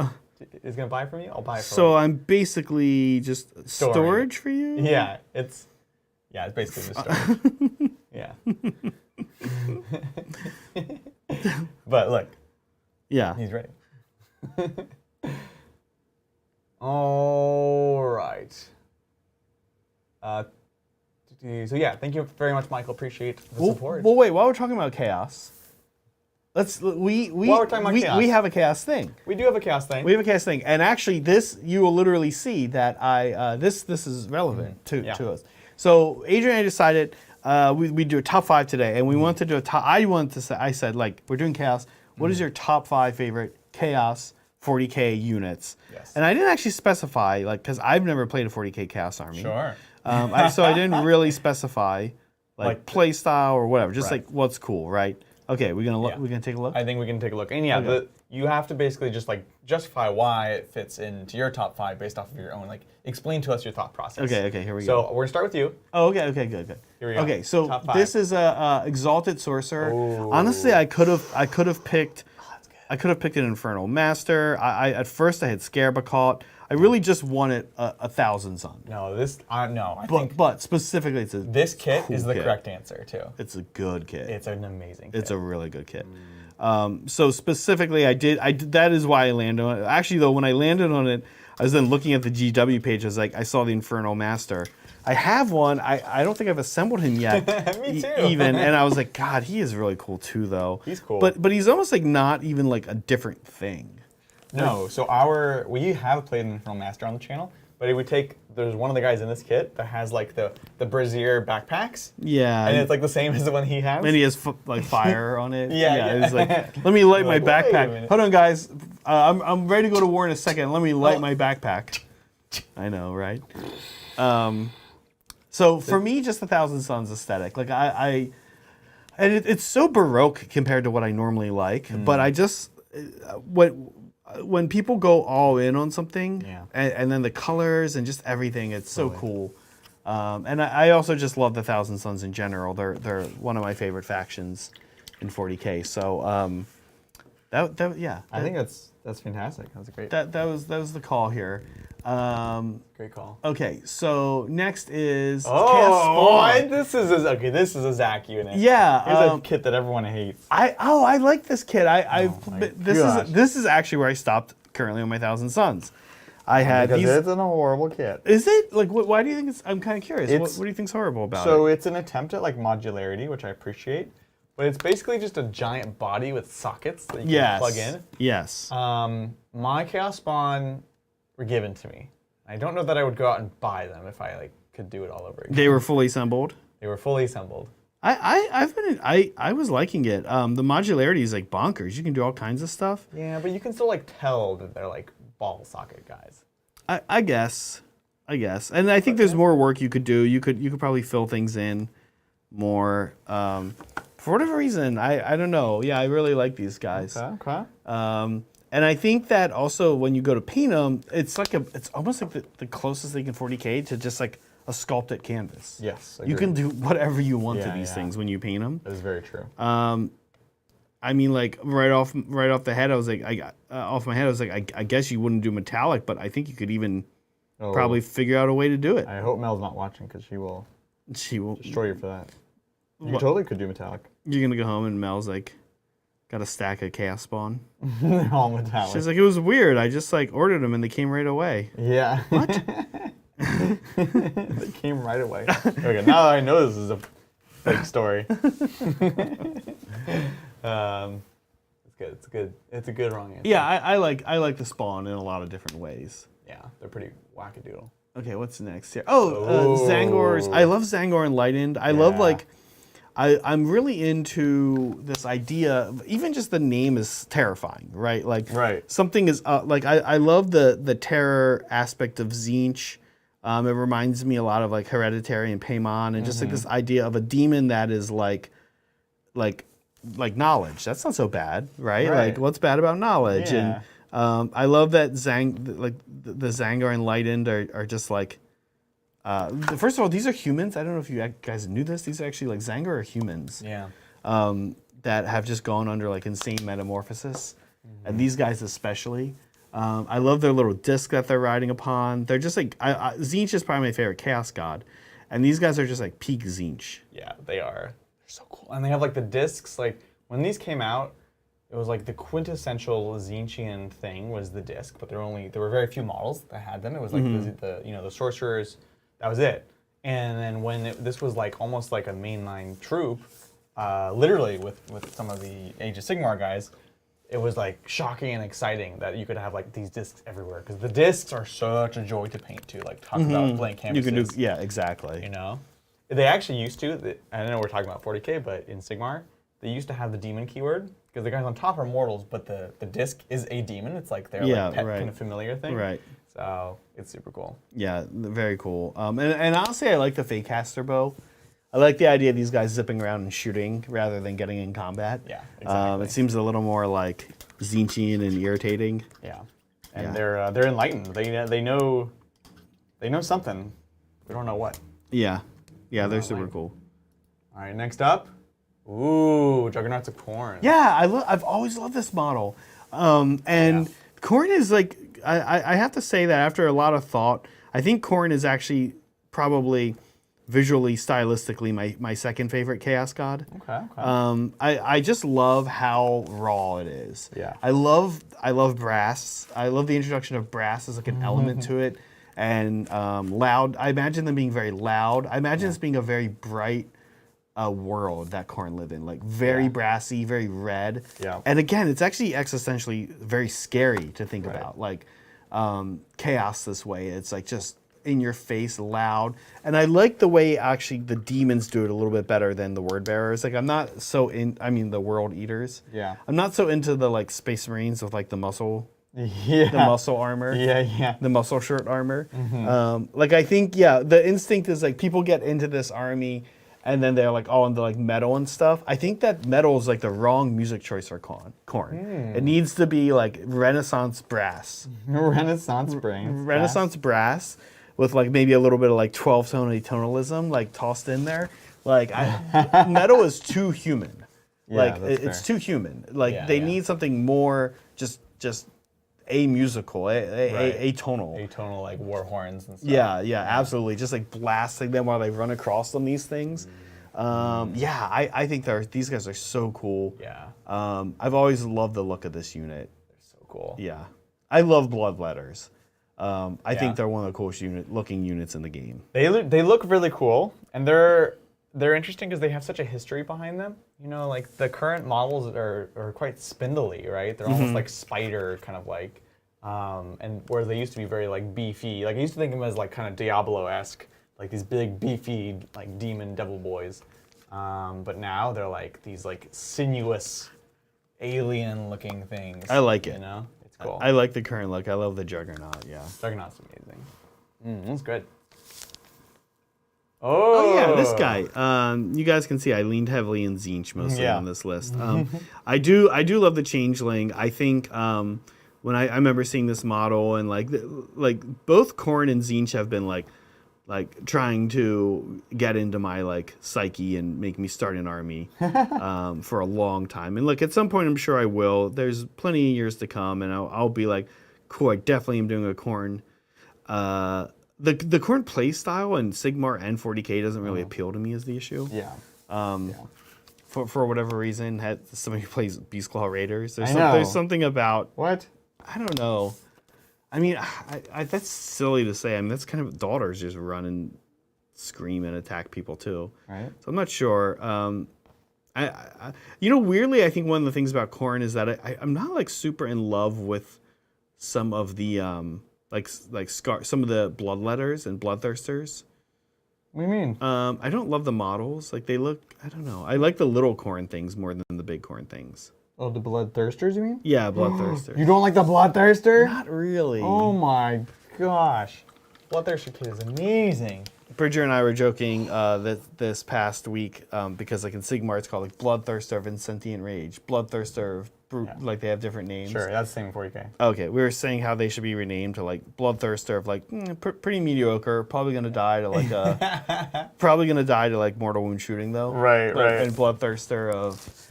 is gonna buy it from you, I'll buy it. So I'm basically just storage for you. Yeah, it's basically the storage. Yeah. But look, Yeah. he's ready. All right. So yeah, thank you very much, Michael. Appreciate the support. Well, wait. While we're talking about chaos, while we're talking about chaos. we have a chaos thing. We do have a chaos thing. We have a chaos thing, and actually, this you will literally see that this is relevant to us. So Adrian and I decided we do a top 5 today, and we wanted to do a top. I said like we're doing chaos. What is your top 5 favorite chaos 40K units? Yes. And I didn't actually specify like because I've never played a 40K chaos army. Sure. So I didn't really specify like play style or whatever. Just Right. like what's cool, right? Okay, we're gonna take a look. I think we can take a look. And yeah, you have to basically just like justify why it fits into your top 5 based off of your own. Like, explain to us your thought process. Okay, here we So go. we're gonna start with you. Oh, okay, good. Here we go. Okay, so Top 5. this is a Exalted Sorcerer. Ooh. Honestly, I could have picked an Infernal Master. I at first I had Scarabacalt. I really just wanted 1,000 Sun. No, I think But specifically, this kit is the kit. correct answer too. It's a good kit. It's an amazing. It's kit. a really good kit. So specifically, I did. That is why I landed on it. Actually, though, when I landed on it, I was then looking at the GW page. I saw the Infernal Master. I have one. I don't think I've assembled him yet. Me too. Even, and I was like, God, he is really cool too, though. He's cool. But he's almost like not even like a different thing. No, so we have played an Infernal Master on the channel, but it would there's one of the guys in this kit that has like the Brazier backpacks. Yeah. And it's like the same as the one he has. And he has like fire on it. Yeah. It's like, let me light my Like, wait a backpack. minute. Hold on, guys. I'm ready to go to war in a second. Let me light my backpack. I know, right? So for me, just 1,000 Suns aesthetic. Like and it's so baroque compared to what I normally like. But I just when people go all in on something, and then the colors and just everything, it's so cool. And I also just love the 1,000 Suns in general. They're one of my favorite factions in 40K. So I think that's fantastic. That's a great. that was the call here. Great call. Okay, so next is Chaos Oh, Spawn. this is a Zach unit. Yeah, Here's a kit that everyone hates. I like this kit. my gosh. This is actually where I stopped currently on my 1,000 Suns. I had Because these. it's a horrible kit. Is it like why do you think it's? I'm kind of curious. What It's- do you think's horrible about So it? it's an attempt at like modularity, which I appreciate, but it's basically just a giant body with sockets that you can plug in. Yes. My Chaos Spawn were given to me. I don't know that I would go out and buy them if I could do it all over again. They were fully assembled. They were fully assembled. I was liking it. The modularity is like bonkers. You can do all kinds of stuff. Yeah, but you can still tell that they're ball socket guys. I guess, and I think there's more work you could do. You could probably fill things in more. For whatever reason, I don't know. Yeah, I really like these guys. Okay. And I think that also when you go to paint them, it's almost like the closest thing in 40K to just like a sculpted canvas. Yes. You can do whatever you want to Yeah, these yeah. things when you paint them. That is very true. I mean, like right off the head, I was like, off my head, I was like, I guess you wouldn't do metallic, but I think you could even probably figure out a way to do it. I hope Mel's not watching because she will She will. destroy you for that. You What? totally could do metallic. You're gonna go home and Mel's like, got a stack of chaos spawn. They're all metallic. She's like, it was weird. I just like ordered them and they came right away. yeah. What? They came right away. Okay, now that I know this is a fake story. It's good. It's good. It's a good wrong answer. Yeah, I like the spawn in a lot of different ways. Yeah, they're pretty wackadoodle. Okay, what's next here? Zangor's. I love Zangor Enlightened. I love like, I'm really into this idea. Even just the name is terrifying, right? Like, something is like I love the terror aspect of Tzeentch. It reminds me a lot of like Hereditary and Paimon, and just like this idea of a demon that is like knowledge. That's not so bad, right? Like, what's bad about knowledge? Yeah. And I love that the Zangor Enlightened are just like. First of all, these are humans. I don't know if you guys knew this. These are actually like Zangor are humans. Yeah. That have just gone under like insane metamorphosis, and these guys especially. I love their little disc that they're riding upon. They're just like Tzeentch is probably my favorite chaos god, and these guys are just like peak Tzeentch. Yeah, they are. They're so cool, and they have like the discs. Like when these came out, it was like the quintessential Tzeentchian thing was the disc, but there were very few models that had them. It was like the sorcerers. That was it. And then when this was like almost like a mainline troop, literally with some of the Age of Sigmar guys, it was like shocking and exciting that you could have like these discs everywhere, because the discs are such a joy to paint too. Like talk about blank canvases. You can do, yeah, exactly. You know, they actually used to. I know we're talking about 40K, but in Sigmar, they used to have the demon keyword, because the guys on top are mortals, but the disc is a demon. It's like their like pet kind of familiar thing. Right. So it's super cool. Yeah, very cool. And honestly, I like the fake caster bow. I like the idea of these guys zipping around and shooting rather than getting in combat. Yeah, exactly. It seems a little more like Tzeentchian and irritating. Yeah, and they're enlightened. They know something. We don't know what. Yeah, they're super cool. All right, next up. Ooh, Juggernauts of Khorne. Yeah, I've always loved this model, and Khorne is like. I have to say that after a lot of thought, I think Khorne is actually probably visually, stylistically, my second favorite Chaos God. Okay. I just love how raw it is. Yeah. I love brass. I love the introduction of brass as like an element to it, and loud. I imagine them being very loud. I imagine this being a very bright world that Khorne live in, like very brassy, very red. Yeah. And again, it's actually existentially very scary to think about, like chaos this way. It's like just in your face, loud. And I like the way actually the demons do it a little bit better than the word bearers. Like I'm not so the world eaters. Yeah. I'm not so into the like space marines with like the muscle. Yeah. The muscle armor. Yeah. The muscle shirt armor. Like I think, the instinct is like people get into this army and then they're like all into like metal and stuff. I think that metal is like the wrong music choice for Khorne. It needs to be like Renaissance brass. Renaissance brass with like maybe a little bit of like 12-tone atonalism like tossed in there. Like metal is too human. Like it's too human. Like they need something more just musical, atonal. Atonal, like war horns and stuff. Yeah, absolutely. Just like blasting them while they run across them, these things. I think these guys are so cool. Yeah. I've always loved the look of this unit. They're so cool. Yeah. I love Bloodletters. I think they're one of the coolest looking units in the game. They look really cool, and they're interesting because they have such a history behind them. You know, like the current models are quite spindly, right? They're almost like spider kind of like, and where they used to be very like beefy. Like I used to think of them as like kind of Diablo-esque, like these big beefy like demon devil boys. But now they're like these like sinuous, alien-looking things. I like it. You know, it's cool. I like the current look. I love the Juggernaut. Yeah. Juggernaut's amazing. That's good. Oh yeah, this guy. You guys can see I leaned heavily in Tzeentch mostly on this list. I do love the Changeling. I think when I remember seeing this model and like both Khorne and Tzeentch have been like trying to get into my like psyche and make me start an army for a long time. And look, at some point I'm sure I will. There's plenty of years to come, and I'll be like, cool. I definitely am doing a Khorne. the current play style in Sigmar and 40k doesn't really appeal to me as the issue. Yeah. For whatever reason, had somebody who plays Beastclaw Raiders. I know. There's something about What? I don't know. I mean, that's silly to say. I mean, that's kind of daughters just run and scream and attack people too. Right. So I'm not sure. Weirdly, I think one of the things about Khorne is that I'm not like super in love with some of the some of the bloodletters and bloodthirsters. What do you mean? I don't love the models. Like they look, I don't know. I like the little Khorne things more than the big Khorne things. Oh, the bloodthirsters, you mean? Yeah, bloodthirster. You don't like the bloodthirster? Not really. Oh my gosh. Bloodthirster kit is amazing. Bridger and I were joking this past week because like in Sigmar it's called like Bloodthirster of Insentient Rage, Bloodthirster of like they have different names. Sure, that's the same in 40k. Okay, we were saying how they should be renamed to like Bloodthirster of like pretty mediocre, probably gonna die to like mortal wound shooting though. Right. And Bloodthirster of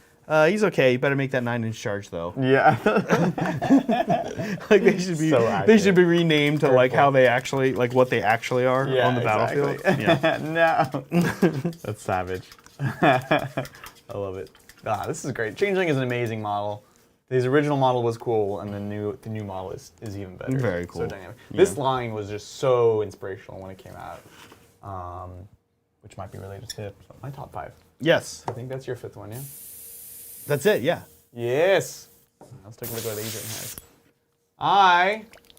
he's okay. You better make that 9-inch charge though. Yeah. Like they should be they should be renamed to like how they actually like what they actually are on the battlefield. Yeah. No. That's savage. I love it. This is great. Changeling is an amazing model. His original model was cool, and the new model is even better. Very cool. So dynamic. Yeah. This line was just so inspirational when it came out, which might be related to my top 5. Yes. I think that's your 5th one, yeah? That's it, yeah. Yes. Let's take a look at what Adrian has.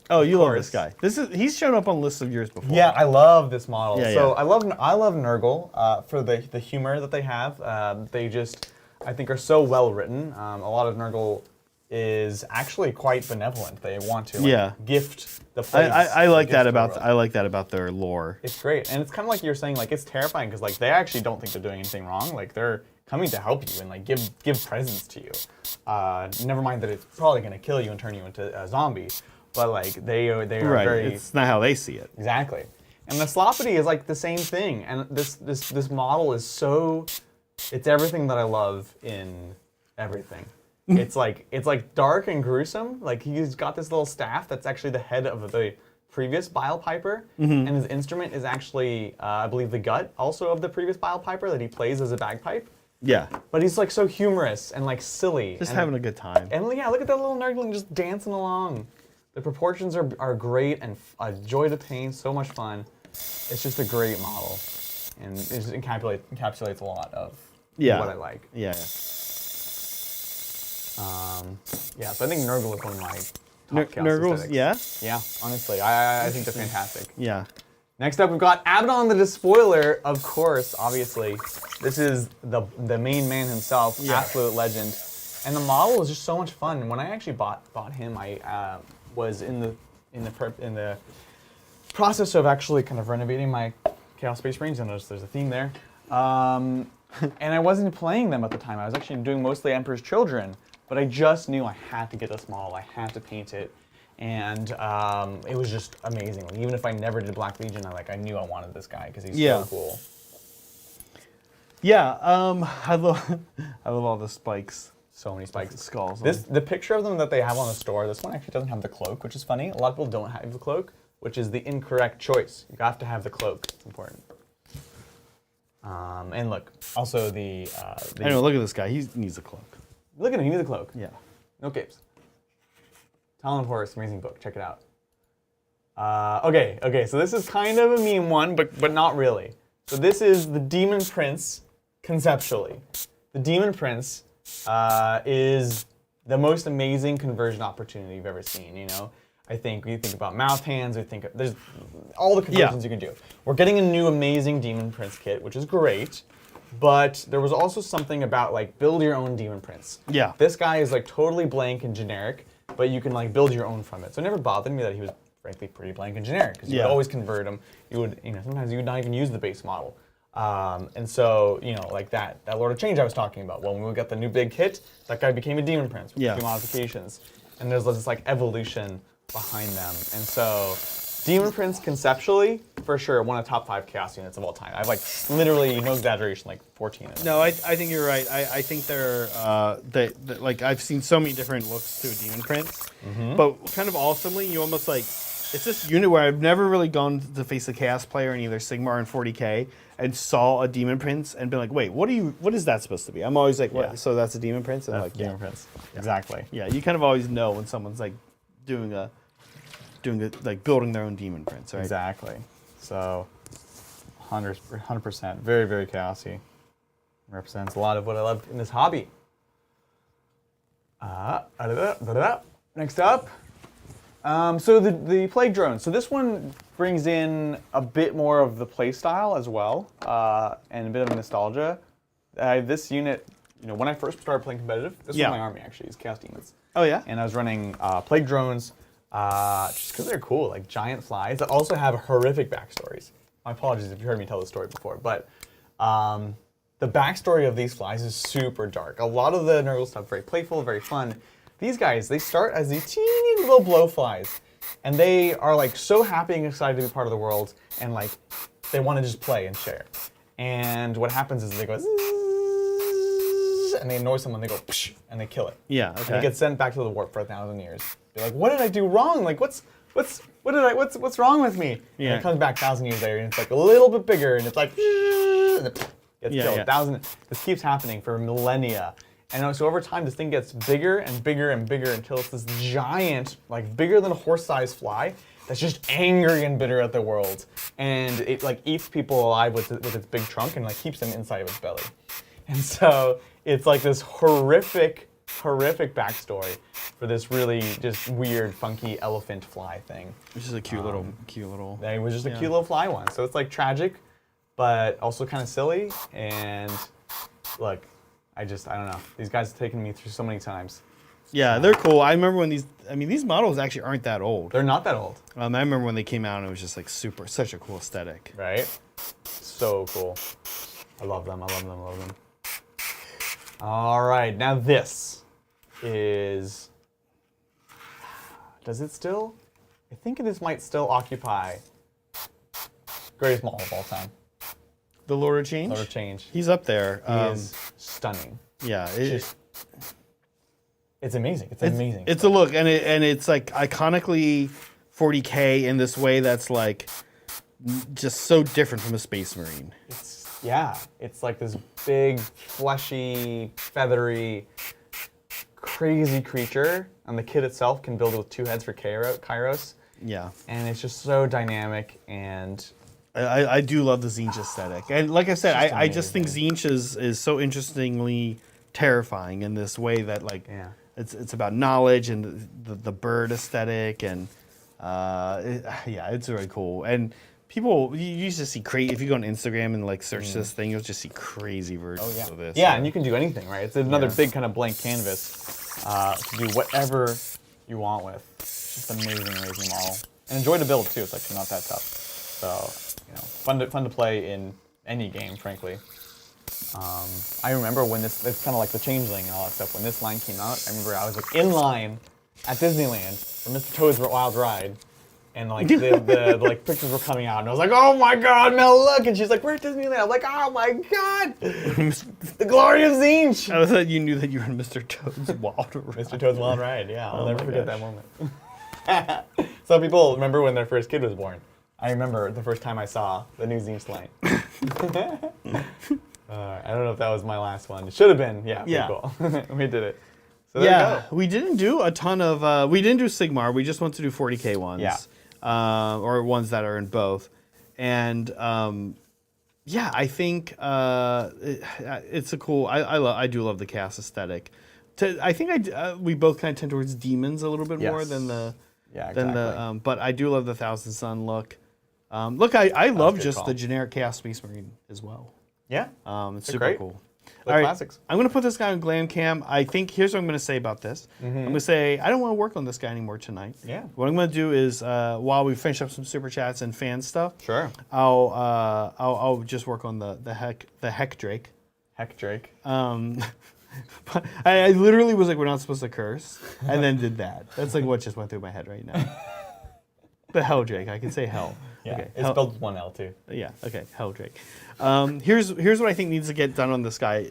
Oh, you love this guy. He's shown up on lists of yours before. Yeah, I love this model. Yeah, so I love Nurgle for the humor that they have. They just, I think, are so well written. A lot of Nurgle is actually quite benevolent. They want to gift the place. I like that about their lore. It's great, and it's kind of like you're saying, like it's terrifying because like they actually don't think they're doing anything wrong. Like they're coming to help you and like give presents to you. Never mind that it's probably going to kill you and turn you into a zombie, but like they are very. It's not how they see it. Exactly, and the Sloppity is like the same thing, and this model is so. It's everything that I love in everything. It's like dark and gruesome. Like he's got this little staff that's actually the head of the previous Bile Piper, and his instrument is actually, I believe, the gut also of the previous Bile Piper that he plays as a bagpipe. Yeah. But he's like so humorous and like silly. Just having a good time. And yeah, look at that little Nurgling just dancing along. The proportions are great and a joy to paint. So much fun. It's just a great model, and it just encapsulates a lot of what I like. Yeah. So I think Nurgle is one of my top chaos Nurgles, aesthetics. Yeah, honestly, I think they're fantastic. Yeah. Next up, we've got Abaddon the Despoiler, of course, obviously. This is the main man himself, absolute legend. And the model is just so much fun. When I actually bought him, I was in the process of actually kind of renovating my Chaos Space Marines. I noticed there's a theme there. And I wasn't playing them at the time. I was actually doing mostly Emperor's Children. But I just knew I had to get this model. I had to paint it. And it was just amazing. Like, even if I never did Black Legion, I knew I wanted this guy because he's so cool. Yeah, I love all the spikes. So many spikes. Skulls. The picture of them that they have on the store, this one actually doesn't have the cloak, which is funny. A lot of people don't have the cloak, which is the incorrect choice. You have to have the cloak. It's important. And look, also I know, look at this guy. He needs a cloak. Look at him, he needs a cloak. Yeah. No capes. Talon of Horus, amazing book. Check it out. Okay, so this is kind of a meme one, but not really. So this is the Demon Prince, conceptually. The Demon Prince is the most amazing conversion opportunity you've ever seen, you know? I think we think about mouth hands, there's all the conversions you can do. We're getting a new amazing Demon Prince kit, which is great. But there was also something about like build your own Demon Prince. Yeah. This guy is like totally blank and generic, but you can like build your own from it. So it never bothered me that he was frankly pretty blank and generic because you would always convert him. You would, sometimes you would not even use the base model. And so, like that Lord of Change I was talking about. When we got the new big kit, that guy became a Demon Prince with a few modifications. And there's this like evolution behind them. And so Demon Prince conceptually, for sure, one of the top 5 chaos units of all time. I've like literally, no exaggeration, like 14 of them. No, I think you're right. I think they're like I've seen so many different looks to a Demon Prince, but kind of awesomely, you almost like It's this unit where I've never really gone to face a chaos player in either Sigmar and 40k and saw a demon prince and been like, wait, what is that supposed to be? I'm always like, what? Yeah. So that's a demon prince? And That's like, Demon Prince. Exactly. yeah, you kind of always know when someone's like doing like building their own demon prince, right? Exactly. So 100%. Very, very chaosy. Represents a lot of what I love in this hobby. Next up. So the plague drone. So this one brings in a bit more of the play style as well, and a bit of nostalgia. This unit, when I first started playing competitive, this was my army actually, is Chaos Demons. Oh yeah? And I was running plague drones, just because they're cool, like giant flies that also have horrific backstories. My apologies if you heard me tell this story before, but the backstory of these flies is super dark. A lot of the Nurgle stuff very playful, very fun. These guys, they start as these teeny little blowflies, and they are like so happy and excited to be part of the world, and like they want to just play and share. And what happens is they go zzz, and they annoy someone, they go psh, and they kill it. Yeah, And okay. it gets sent back to the warp for 1,000 years. Be like, what did I do wrong? Like, what's wrong with me? Yeah. And it comes back 1,000 years later, and it's like a little bit bigger, and it's like, and it gets Yeah, killed. yeah. 1,000. This keeps happening for millennia. And so over time, this thing gets bigger and bigger and bigger until it's this giant, like bigger than a horse-sized fly that's just angry and bitter at the world. And it like eats people alive with its big trunk and like keeps them inside of its belly. And so it's like this horrific backstory for this really just weird, funky elephant fly thing. Which is a cute little. It was just a cute little fly one. So it's like tragic, but also kind of silly. And look, I don't know. These guys have taken me through so many times. Yeah, they're cool. I remember when these models actually aren't that old. They're not that old. I remember when they came out and it was just like such a cool aesthetic. Right? So cool. I love them. All right, now this is... Does it still? I think this might still occupy greatest model of all time. The Lord of Change? Lord of Change. He's up there. He is stunning. Yeah, It's amazing. It's amazing. It's a look, and it's like iconically 40k in this way that's like just so different from a Space Marine. It's like this big, fleshy, feathery, crazy creature, and the kit itself can build with 2 heads for Kairos. Yeah, And it's just so dynamic, and I do love the Zinch aesthetic, and like I said, It's just I just think Zinch is so interestingly terrifying in this way that like it's about knowledge and the bird aesthetic, and it's very cool. And people, you used to see if you go on Instagram and like search this thing, you'll just see crazy versions of this. Yeah, and you can do anything, right? It's another big kind of blank canvas to do whatever you want with. It's just amazing model. And enjoy to build too. It's actually not that tough. So, fun to play in any game, frankly. I remember when it's kind of like the Changeling and all that stuff. When this line came out, I remember I was like in line at Disneyland for Mr. Toad's Wild Ride, and like the like pictures were coming out, and I was like, oh my God, Mel, look! And she's like, we're at Disneyland. I'm like, oh my God, the glory of Zinch. I thought you knew that you were in Mr. Toad's Wild Ride. Mr. Toad's Wild Ride, yeah. I'll never forget gosh. that moment. Some people remember when their first kid was born. I remember the first time I saw the new Zinch line. I don't know if that was my last one. It should have been. Yeah, pretty cool. We did it. So there you go. We didn't do a ton of. We didn't do Sigmar. We just wanted to do 40k ones. Yeah. Or ones that are in both, and I think it's a cool. I do love the chaos aesthetic. I think we both kind of tend towards demons a little bit more than the. Yeah, exactly. But I do love the Thousand Sun look. I love just call. the generic Chaos Space Marine as well. Yeah. It's super great. cool. The All right, classics. I'm gonna put this guy on Glam Cam. I think here's what I'm gonna say about this. I'm gonna say I don't want to work on this guy anymore tonight. Yeah. What I'm gonna do is while we finish up some super chats and fan stuff, Sure. I'll just work on the heck Drake. Heck Drake. But I literally was like, we're not supposed to curse, and then did that. That's like what just went through my head right now. The Hell Drake, I can say hell. Yeah. Okay. It's spelled with one L too. Yeah. Okay. Hell Drake. Here's what I think needs to get done on this guy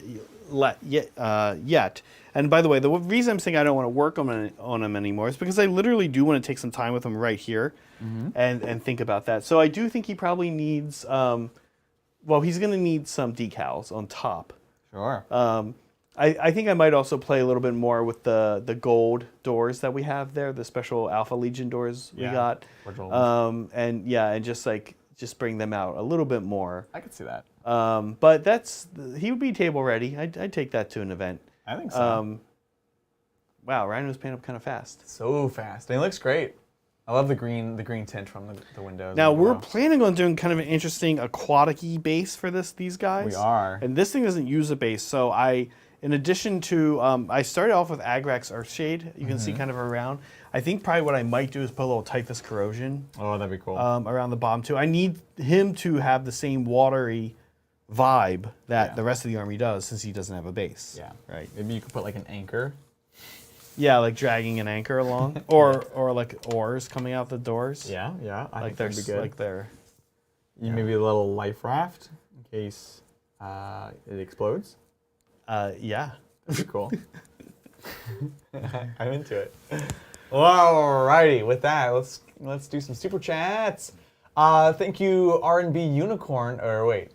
yet, and And by the way, the reason I'm saying I don't want to work on him anymore is because I literally do want to take some time with him right here and think about that. So I do think he probably needs, well, he's going to need some decals on top. Sure. I think I might also play a little bit more with the gold doors that we have there, the special Alpha Legion doors we got. And just bring them out a little bit more. I could see that. But he would be table ready. I'd take that to an event. I think so. Wow, Rhino's paint up kind of fast. So fast. And it looks great. I love the green tint from the windows. Now we're planning on doing kind of an interesting aquatic-y base for these guys. We are. And this thing doesn't use a base, so in addition to, I started off with Agrax Earthshade. You can see kind of around. I think probably what I might do is put a little Typhus Corrosion. Oh, that'd be cool. Around the bottom too. I need him to have the same watery vibe that the rest of the army does, since he doesn't have a base. Yeah. Right. Maybe you could put like an anchor. Yeah, like dragging an anchor along, or like oars coming out the doors. Yeah, yeah. I think they're that'd be good. like they're. Maybe a little life raft in case it explodes. Yeah. That'd be cool. I'm into it. Alrighty, with that, let's do some super chats. Thank you, R&B Unicorn. Or wait,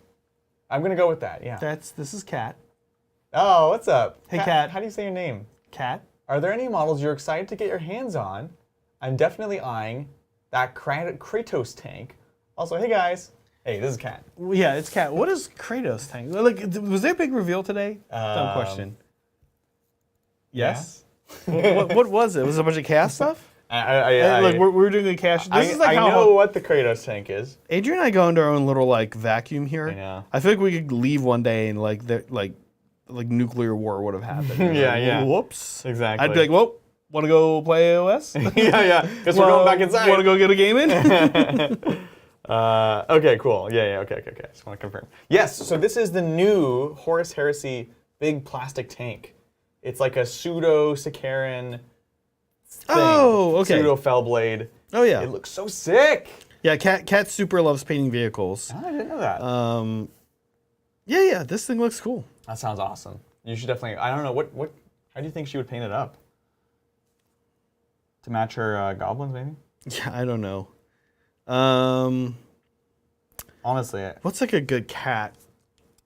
I'm gonna go with that. Yeah. This is Kat. Oh, what's up? Hey, Kat. How do you say your name? Kat. Are there any models you're excited to get your hands on? I'm definitely eyeing that Kratos tank. Also, hey guys. Hey, this is Kat. Yeah, it's Kat. What is Kratos tank? Like, was there a big reveal today? Dumb question. Yes. What was it? Was it a bunch of cast stuff? Like we're doing a cache. This is like I know what the Kratos tank is. Adrian and I go into our own little like vacuum here. I know. I feel like we could leave one day and like nuclear war would have happened. Yeah, like, yeah. Whoops. Exactly. I'd be like, well, want to go play AOS? yeah. Guess we're going back inside. Want to go get a game in? Okay, cool. Yeah. Okay. Just want to confirm. Yes. So this is the new Horus Heresy big plastic tank. It's like a pseudo Sakaran thing. Oh, okay. Pseudo Fellblade. Oh yeah. It looks so sick. Yeah, Kat super loves painting vehicles. Oh, I didn't know that. Yeah. This thing looks cool. That sounds awesome. You should definitely. I don't know what. How do you think she would paint it up? To match her goblins, maybe. Yeah, I don't know. Honestly, What's like a good cat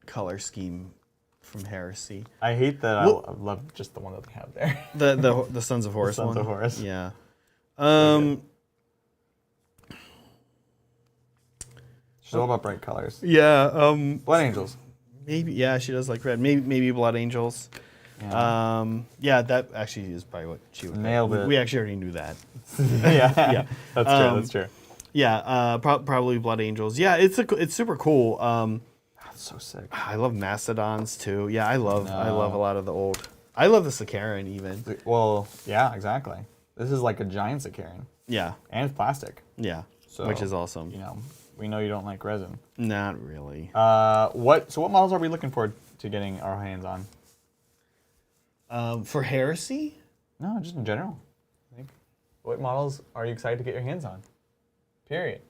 color scheme from Heresy? I hate that. I love just the one that they have there. The Sons of Horus Sons one. of Horus. Yeah. She's all about bright colors. Yeah. Blood Angels. Maybe. Yeah, she does like red. Maybe Blood Angels. Yeah. Yeah, that actually is probably what she would. Nailed it. We actually already knew that. Yeah. That's true. Yeah. Probably Blood Angels. Yeah, it's super cool. That's so sick. I love Mastodons too. Yeah, I love a lot of the old. I love the Sakaran even. Well, yeah, exactly. This is like a giant Sakaran. Yeah. And it's plastic. Yeah. So, which is awesome. You know, we know you don't like resin. Not really. What models are we looking forward to getting our hands on? For Heresy? No, just in general. What models are you excited to get your hands on? Period.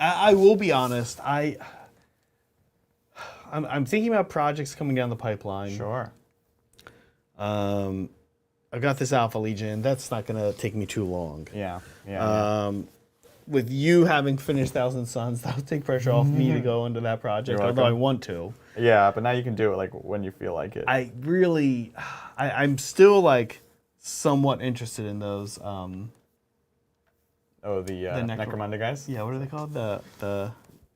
I will be honest. I'm thinking about projects coming down the pipeline. Sure. I've got this Alpha Legion. That's not going to take me too long. Yeah. With you having finished Thousand Suns, that'll take pressure off me to go into that project, You're although I welcome. want to. Yeah, but now you can do it like when you feel like it. I'm still like somewhat interested in those. The Necromunda guys? Yeah, what are they called? The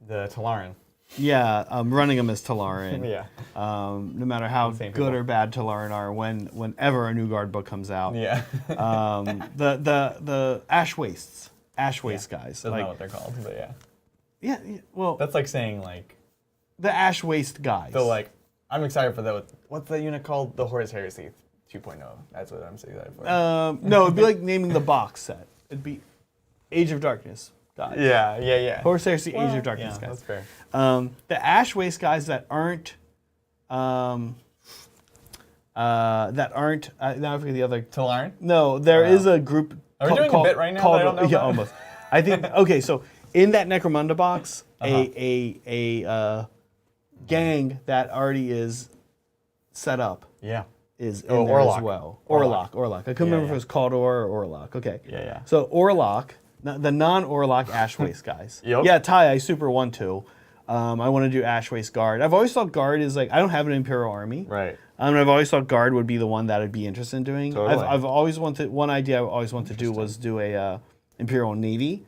Talaran. Yeah, running them as Talaran. Yeah. No matter how Same good people. or bad Talaran are, whenever a new guard book comes out. Yeah. The Ash Wastes. Ash Waste guys. Doesn't know what they're called, but yeah. Yeah, well, That's like saying like, the Ash Waste guys. so like, I'm excited for that. What's the unit called? The Horus Heresy 2.0. That's what I'm so excited for. No, it'd be like naming the box set. It'd be Age of Darkness guys. Yeah. Horus Heresy Age of Yeah, Darkness that's guys. fair. The Ash Waste guys that aren't, now I forget the other. Talaran? No, there is a group. Are we doing a bit right now that I don't know Yeah, about? almost. I think. Okay, so in that Necromunda box, a gang that already is set up. Yeah. is in Oh, there as Orlok. well. Orlok. Orlok. I couldn't remember if yeah. it was Caldor or Orlok. Okay. Yeah. So Orlok, the non-Orlok Ashwaste guys. Yep. Yeah, Ty, I super want to. I want to do Ashwaste Guard. I've always thought Guard is like, I don't have an Imperial Army. Right. I've always thought Guard would be the one that I'd be interested in doing. Totally. I've always wanted, one idea I always wanted to do was do a Imperial Navy.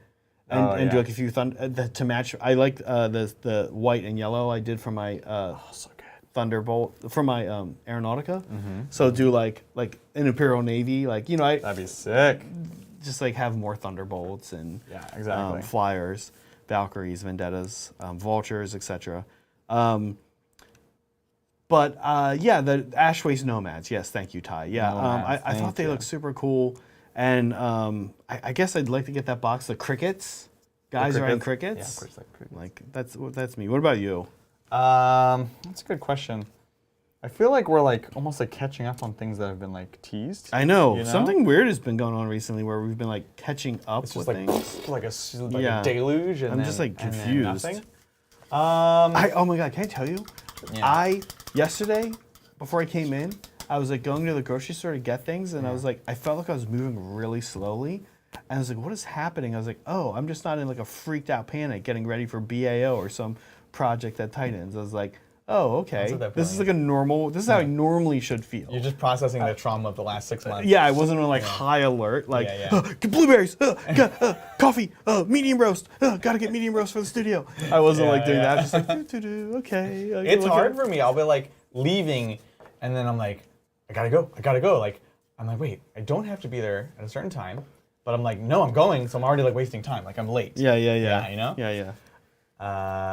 And do like a few to match. I like the white and yellow I did for my So good. Thunderbolt for my Aeronautica. So do like an Imperial Navy, like That'd be sick. just like have more Thunderbolts and Yeah, exactly. flyers, Valkyries, Vendettas, Vultures, etc. But the Ashwaste Nomads. Yes, thank you, Ty. Yeah, Nomads, I thought thank they you. looked super cool, and I guess I'd like to get that box. The crickets, guys are in crickets. Yeah, of course, like crickets. Like that's me. What about you? That's a good question. I feel like we're like almost like catching up on things that have been like teased. I know, You know? something weird has been going on recently where we've been like catching up It's with just like things. like a Yeah. deluge, and I'm then, just like and then confused. nothing. Oh my god, can I tell you? Yeah. Yesterday, before I came in, I was like going to the grocery store to get things, and I was like, I felt like I was moving really slowly. And I was like, what is happening? I was like, oh, I'm just not in like a freaked out panic getting ready for BAO or some project that tightens. I was like, oh, okay. at that This is point. like a normal, this is how I normally should feel. You're just processing the trauma of the last 6 months. Yeah, I wasn't on like high alert, like Yeah. blueberries, coffee, medium roast, gotta get medium roast for the studio. I wasn't like doing that. Just like okay. It's hard for me. I'll be like leaving, and then I'm like, I gotta go. Like I'm like, wait, I don't have to be there at a certain time, but I'm like, no, I'm going, so I'm already like wasting time. Like I'm late. Yeah. You know? Yeah.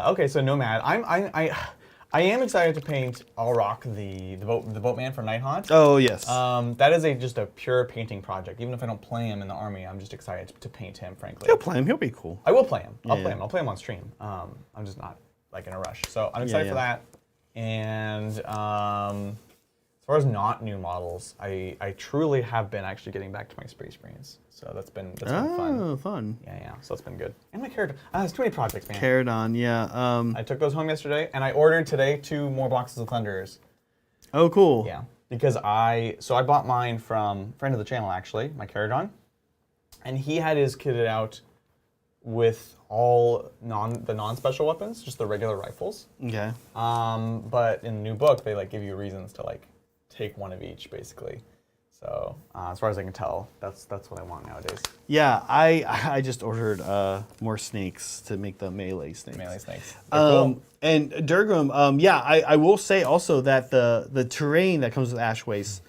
Okay, so Nomad. I am excited to paint Alrock, the boatman from Nighthaunt. Oh yes. That is just a pure painting project. Even if I don't play him in the army, I'm just excited to paint him, frankly. He'll play him. He'll be cool. I will play him. I'll Yeah, play yeah. him. I'll play him on stream. I'm just not like in a rush. So I'm excited yeah. for that. And as far as not new models, I truly have been actually getting back to my Space Marines. So that's been fun. Oh, fun. Yeah. So it's been good. And my character. There's too many projects, man. Caradon, yeah. I took those home yesterday, and I ordered today 2 more boxes of Thunderers. Oh, cool. Yeah, because I bought mine from a friend of the channel, actually, my Caradon, and he had his kitted out with all the non-special weapons, just the regular rifles. Okay. But in the new book, they like give you reasons to like take one of each, basically. So as far as I can tell, that's what I want nowadays. Yeah, I just ordered more snakes to make the melee snakes. Melee snakes. They're cool. And Durgrim, I will say also that the terrain that comes with Ashwaste,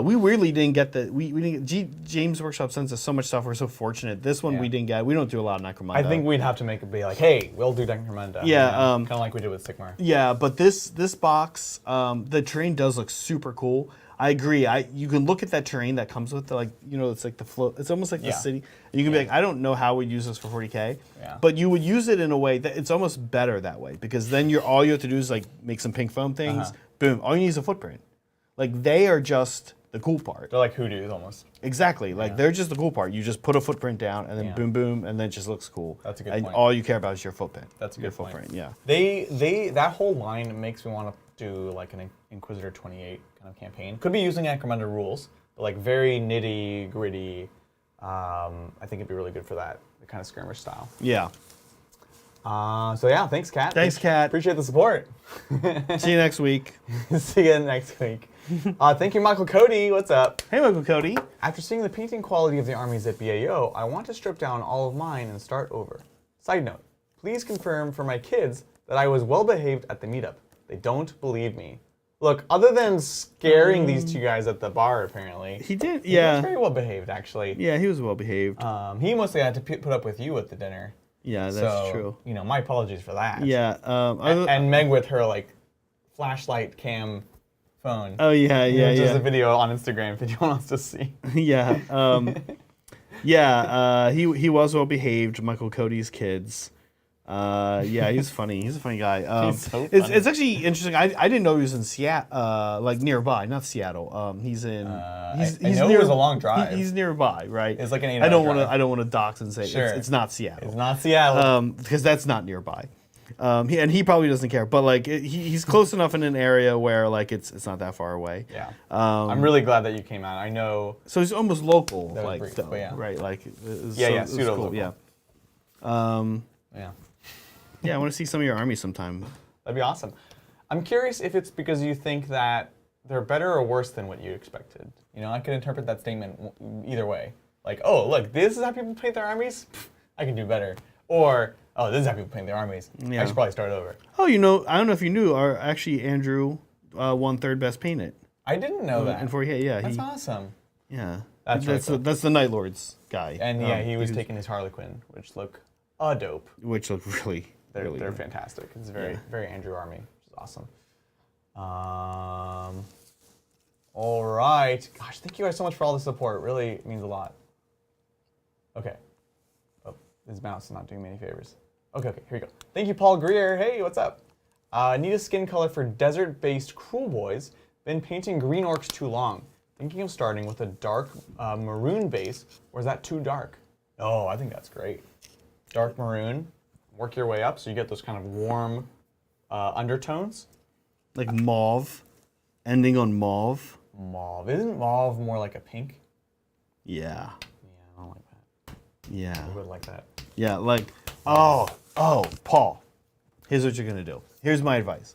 we weirdly didn't get we didn't get, James Workshop sends us so much stuff. We're so fortunate. This one Yeah. we didn't get. We don't do a lot of Necromunda. I think we'd have to make it be like, hey, we'll do Necromunda. Yeah, kind of like we did with Sigmar. Yeah, but this box, the terrain does look super cool. I agree. You can look at that terrain that comes with the, it's like the float. It's almost like the Yeah. city. And you can be like, I don't know how we'd use this for 40K. Yeah. But you would use it in a way that it's almost better that way, because then all you have to do is like make some pink foam things. Boom. All you need is a footprint. Like they are just the cool part. They're like hoodoos almost. Exactly. Like they're just the cool part. You just put a footprint down and then Yeah. boom, boom, and then it just looks cool. That's a good and point. all you care about is your footprint. That's a your good point. footprint. Yeah. That whole line makes me want to do like an Inquisitor 28 kind of campaign. Could be using Necromunda rules, but like very nitty gritty. I think it'd be really good for that, the kind of skirmish style. Yeah. So yeah, thanks, Kat. Thanks, Kat. Appreciate the support. See you next week. See you next week. Thank you, Michael Cody. What's up? Hey, Michael Cody. After seeing the painting quality of the armies at BAO, I want to strip down all of mine and start over. Side note, please confirm for my kids that I was well behaved at the meetup. They don't believe me. Look, other than scaring these 2 guys at the bar, apparently. He did, He yeah. was very well behaved, actually. Yeah, he was well behaved. He mostly had to put up with you at the dinner. Yeah, that's So, true. You know, my apologies for that. Yeah. And Meg with her like flashlight cam phone. Oh yeah, yeah, Which is yeah. a video on Instagram if anyone wants to see. Yeah. He was well behaved. Michael Cody's kids. Yeah, he's funny. He's a funny guy. He's so It's funny. actually interesting. I didn't know he was in Seattle, like nearby, not Seattle. He's in. I know it was a long drive. He's nearby, right? It's like an 8-hour I don't want to. drive. I don't want to dox and say Sure. it's not Seattle. It's not Seattle. Because that's not nearby. And he probably doesn't care, but like he's close enough in an area where like it's not that far away. Yeah. I'm really glad that you came out. I know. So he's almost local, That was like brief, though, but yeah. right? Like pseudo cool. local. Yeah. Yeah. Yeah, I want to see some of your armies sometime. That'd be awesome. I'm curious if it's because you think that they're better or worse than what you expected. You know, I could interpret that statement either way. Like, oh, look, this is how people paint their armies? Pff, I can do better. Or, oh, this is how people paint their armies. Yeah. I should probably start over. Oh, I don't know if you knew, actually Andrew won third best painted. I didn't know that. And yeah, That's awesome. Yeah. That's really that's the Nightlords guy. And yeah, he was taking his Harlequin, which look dope. Which look really, They're good. fantastic. It's very, very Andrew army, which is awesome. All right. Gosh, thank you guys so much for all the support. It really means a lot. Okay. Oh, his mouse is not doing me any favors. Okay, here we go. Thank you, Paul Greer. Hey, what's up? Need a skin color for desert-based cruel boys. Been painting green orcs too long. Thinking of starting with a dark maroon base, or is that too dark? Oh, I think that's great. Dark maroon. Work your way up so you get those kind of warm undertones. Like mauve, ending on mauve. Mauve. Isn't mauve more like a pink? Yeah. Yeah, I don't like that. Yeah. I would like that. Yeah, like, oh, Paul, here's what you're going to do. Here's my advice.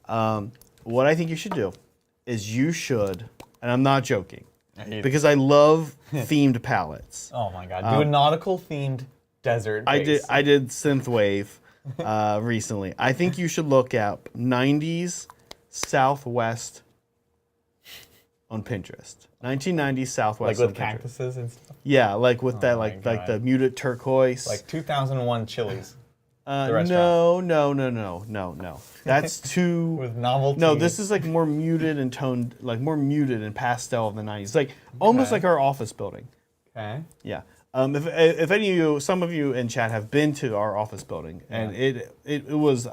What I think you should do is you should, and I'm not joking, because I love themed palettes. Oh my god, do a nautical themed desert base. I did synthwave recently. I think you should look up 90s Southwest on Pinterest. 1990s Southwest Like with on Pinterest. cactuses and stuff? Yeah, like with that, my like God. the muted turquoise. Like 2001 Chili's. no. That's too. With novelty. No, this is like more muted and toned, like more muted and pastel of the 90s. Like almost Okay. like our office building. Okay. Yeah. If any of you, some of you in chat have been to our office building, and it was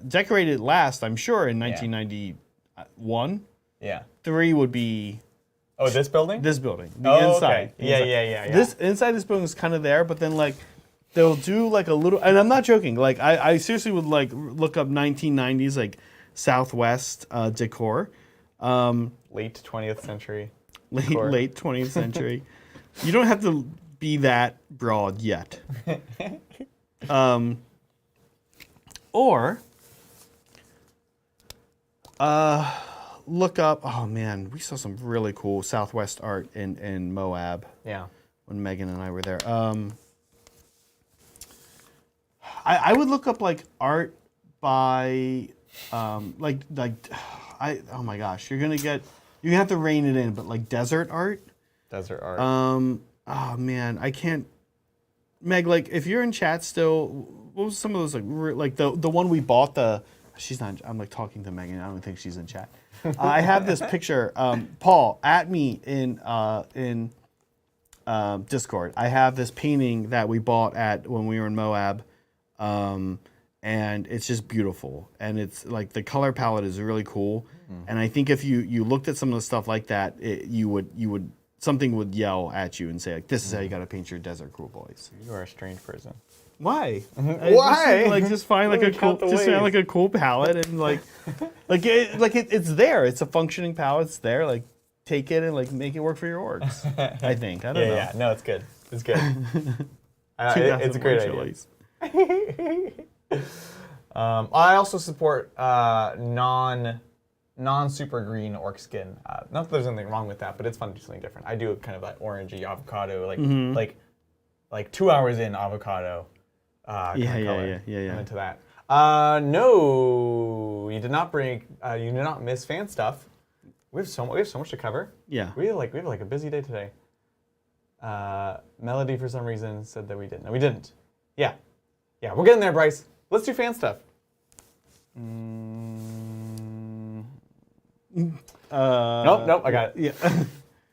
decorated last, I'm sure, in 1991. Yeah. 3 would be Oh, this building? this building, the Oh, inside. okay. the Yeah, inside. yeah. This inside this building is kind of there, but then like they'll do like a little, and I'm not joking. Like I seriously would like look up 1990s like Southwest decor, Late 20th century. decor. late 20th century. You don't have to be that broad yet. Or look up. Oh man, we saw some really cool Southwest art in Moab Yeah. when Megan and I were there. I would look up like art by oh my gosh, you're gonna have to rein it in, but like desert art. Desert art. Oh man, I can't. Meg, like if you're in chat still, what was some of those like the one we bought she's not. I'm like talking to Megan. I don't think she's in chat. I have this picture. Paul, at me in Discord. I have this painting that we bought when we were in Moab, and it's just beautiful. And it's like the color palette is really cool. And I think if you looked at some of the stuff like that, you would something would yell at you and say like, "This is how you got to paint your desert cruel boys." You are a strange person. Why? Why? Just find like Let me count the ways. a cool palette and it's there. It's a functioning palette. It's there. Like take it and like make it work for your orgs. I think. I don't know. Yeah. No, it's good. It's good. It's a great idea. Chilies. I also support non-super green orc skin. Not that there's anything wrong with that, but it's fun to do something different. I do kind of like orangey avocado, like 2 hours in avocado. Kind of color. Yeah. I'm into that. No, you did not miss fan stuff. We have so much to cover. Yeah. We have a busy day today. Melody for some reason said that we didn't. No, we didn't. Yeah, we're getting there, Bryce. Let's do fan stuff. Nope, I got it. Yeah.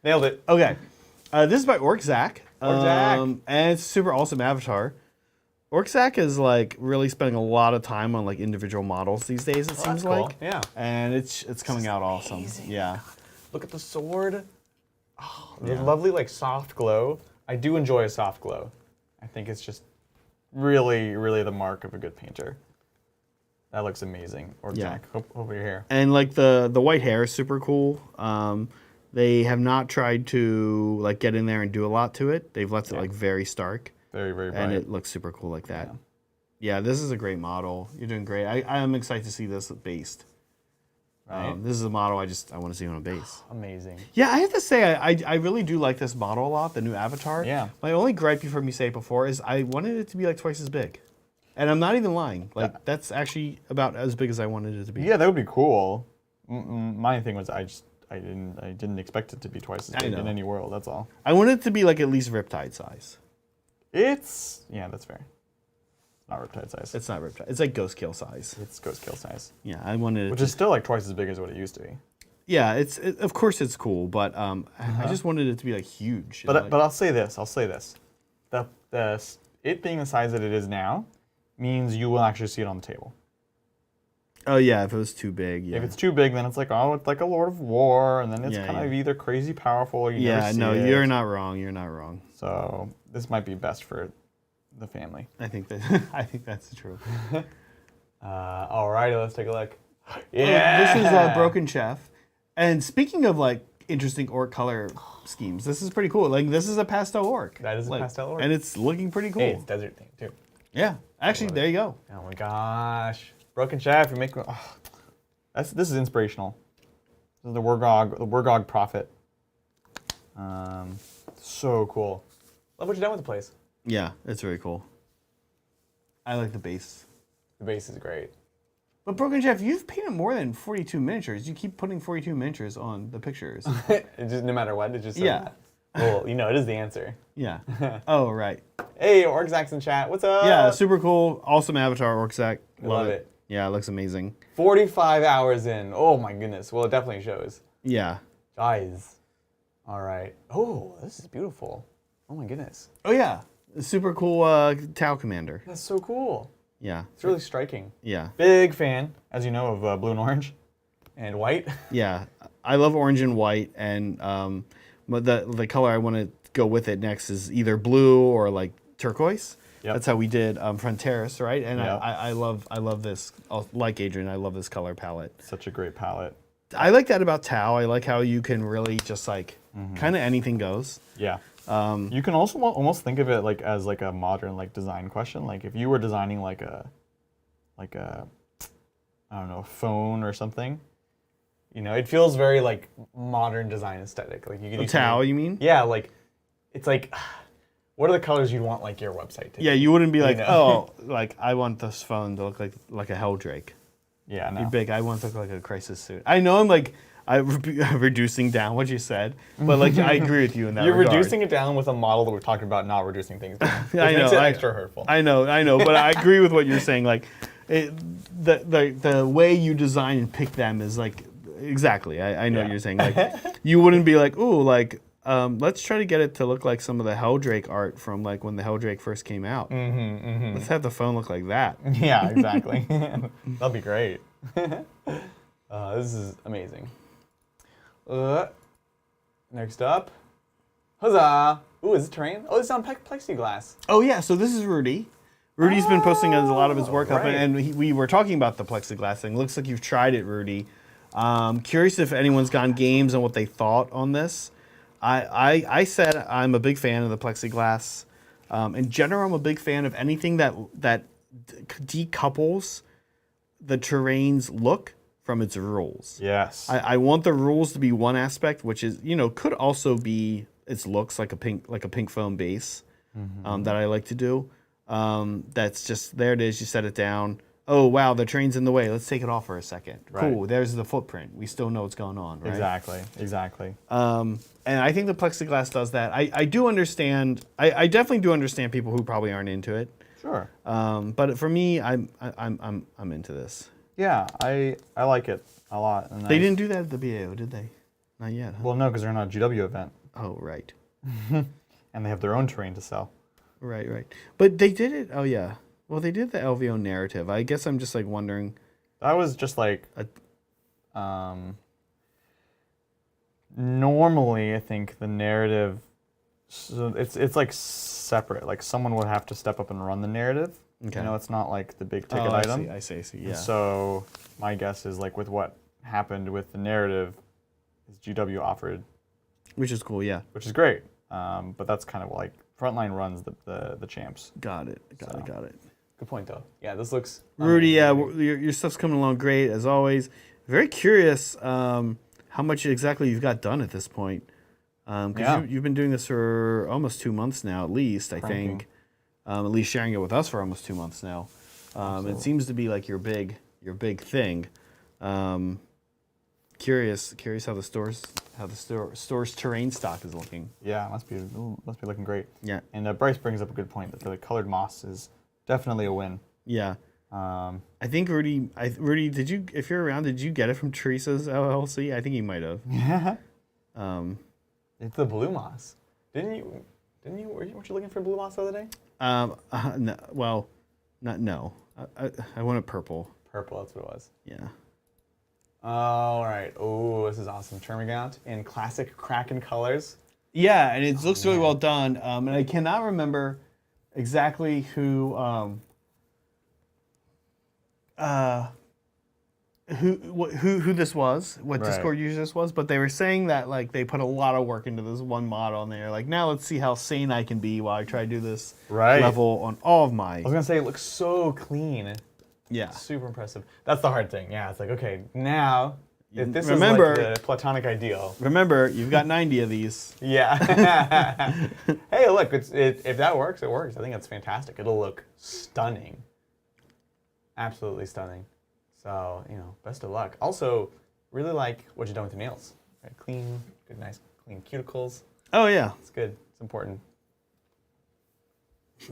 Nailed it. Okay. This is by Orc Zach. Zach. And it's a super awesome avatar. Orc Zach is like really spending a lot of time on like individual models these days, it seems that's cool. like. Yeah. And it's coming out awesome. amazing. Yeah. Look at the sword. Oh, the lovely like soft glow. I do enjoy a soft glow. I think it's just really, really the mark of a good painter. That looks amazing. Or Yeah. Jack, hope you're here. And like the white hair is super cool. They have not tried to like get in there and do a lot to it. They've left it like very stark. Very, very bright. And it looks super cool like that. Yeah, this is a great model. You're doing great. I am excited to see this based. Right. This is a model I want to see on a base. Amazing. Yeah, I have to say I really do like this model a lot, the new Avatar. Yeah. My only gripe, you've heard me say it before, is I wanted it to be like twice as big. And I'm not even lying. Like that's actually about as big as I wanted it to be. Yeah, that would be cool. My thing was I didn't expect it to be twice as big in any world. That's all. I wanted it to be like at least Riptide size. That's fair. Not Riptide size. It's not Riptide. It's like Ghost Kill size. It's Ghost Kill size. Yeah, I wanted it. Which is still like twice as big as what it used to be. Yeah, of course it's cool, but I just wanted it to be like huge. But I'll say this. It being the size that it is now means you will actually see it on the table. Oh yeah, if it was too big, yeah. If it's too big, then it's like, oh, it's like a Lord of War, and then it's Yeah, kind of either crazy powerful or you never see it. You're not wrong. You're not wrong. So this might be best for the family. I think that's true. Alrighty, let's take a look. Yeah, this is Broken Chef. And speaking of like interesting orc color schemes, this is pretty cool. Like this is a pastel orc. That is a pastel orc. and it's looking pretty cool. Hey, it's desert thing too. Yeah, actually, there you go. Oh my gosh, Broken Chef, you're making. Oh, this is inspirational. This is the Wargog Prophet. So cool. Love what you've done with the place. Yeah, it's very cool. I like the base. The base is great. But Broken Chef, you've painted more than 42 miniatures. You keep putting 42 miniatures on the pictures. It just no matter what, it just Yeah. Well, you know, it is the answer. Yeah. Oh, right. Hey, Orgzax in chat. What's up? Yeah, super cool. Awesome avatar, Orczak. Love it. Yeah, it looks amazing. 45 hours in. Oh my goodness. Well, it definitely shows. Yeah. Guys. All right. Oh, this is beautiful. Oh my goodness. Oh, yeah. Super cool Tau Commander. That's so cool. Yeah. It's really striking. Yeah. Big fan, as you know, of blue and orange and white. Yeah. I love orange and white, and but the color I want to go with it next is either blue or like turquoise. Yep. That's how we did Fronteras, right? And Yep. I love this. Like Adrian, I love this color palette. Such a great palette. I like that about Tau. I like how you can really just like kind of anything goes. Yeah. You can also almost think of it like as like a modern like design question. Like if you were designing like a I don't know, phone or something. You know, it feels very like modern design aesthetic. Like you could Tau, you mean? Yeah, like it's like what are the colors you'd want like your website to be? Yeah, you wouldn't be like, know? oh, like I want this phone to look like a Helldrake. Yeah, no. Be big. I want it to look like a crisis suit. I know I'm reducing down what you said, but like I agree with you in that. You're regard. reducing it down with a model that we've talked about not reducing things down. Which I know. makes it extra hurtful. I know, but I agree with what you're saying. Like, the way you design and pick them is like exactly. I know what you're saying. Like, you wouldn't be like, ooh, like let's try to get it to look like some of the Helldrake art from like when the Helldrake first came out. Let's have the phone look like that. Yeah, exactly. That'd be great. This is amazing. Next up, huzzah! Ooh, is it terrain? Oh, it's on plexiglass. Oh yeah, so this is Rudy. Rudy's been posting a lot of his work up, right. and we were talking about the plexiglass thing. Looks like you've tried it, Rudy. Curious if anyone's gone games and what they thought on this. I said I'm a big fan of the plexiglass. In general, I'm a big fan of anything that decouples the terrain's look from its rules. Yes. I want the rules to be one aspect, which is could also be its looks like a pink foam base that I like to do. That's just there it is. You set it down. Oh wow, the train's in the way. Let's take it off for a second. Right. Cool. There's the footprint. We still know what's going on, right? Exactly. And I think the plexiglass does that. I do understand. I definitely do understand people who probably aren't into it. Sure. But for me, I'm into this. Yeah, I like it a lot. And They didn't do that at the BAO, did they? Not yet. Huh? Well, no, because they're not a GW event, Oh right. and they have their own terrain to sell. Right. But they did it. Oh yeah. Well, they did the LVO narrative. I guess I'm just like wondering. That was just like, normally I think the narrative, so it's like separate. Like someone would have to step up and run the narrative, Okay. You know, it's not like the big ticket Oh, item. I see. And Yeah. so my guess is like with what happened with the narrative, is GW offered, Which is cool. Yeah. which is great. But that's kind of like Frontline runs the champs. Got it. Got it. Good point, though. Yeah, this looks. Rudy, yeah, amazing. your stuff's coming along great as always. Very curious how much exactly you've got done at this point. Because Yeah. you've been doing this for almost 2 months now, at least, I Cranking. think. At least sharing it with us for almost 2 months now. It seems to be like your big thing. Curious how the store's terrain stock is looking. Yeah, must be looking great. Yeah. And Bryce brings up a good point that the colored moss is definitely a win. Yeah. Um, I think Rudy, did you, if you're around, did you get it from Teresa's LLC? I think you might have. yeah. It's the blue moss. Weren't you looking for blue moss the other day? No, well, no. I wanted purple. Purple, that's what it was. Yeah. All right. Oh, this is awesome. Termagant in classic Kraken colors. Yeah, and it looks really well done. And I cannot remember exactly who this was, what Right. Discord user this was, but they were saying that like they put a lot of work into this one model, and they're like, now let's see how sane I can be while I try to do this Right. level on all of I my. was gonna say it looks so clean. Yeah. Super impressive. That's the hard thing. Yeah, it's like, okay, now if this Remember- is like the platonic ideal. Remember, you've got 90 of these. Yeah. Hey, look, if that works, it works. I think that's fantastic. It'll look stunning. Absolutely stunning. So, best of luck. Also, really like what you've done with your nails. Right? Clean, good, nice, clean cuticles. Oh yeah. It's good. It's important.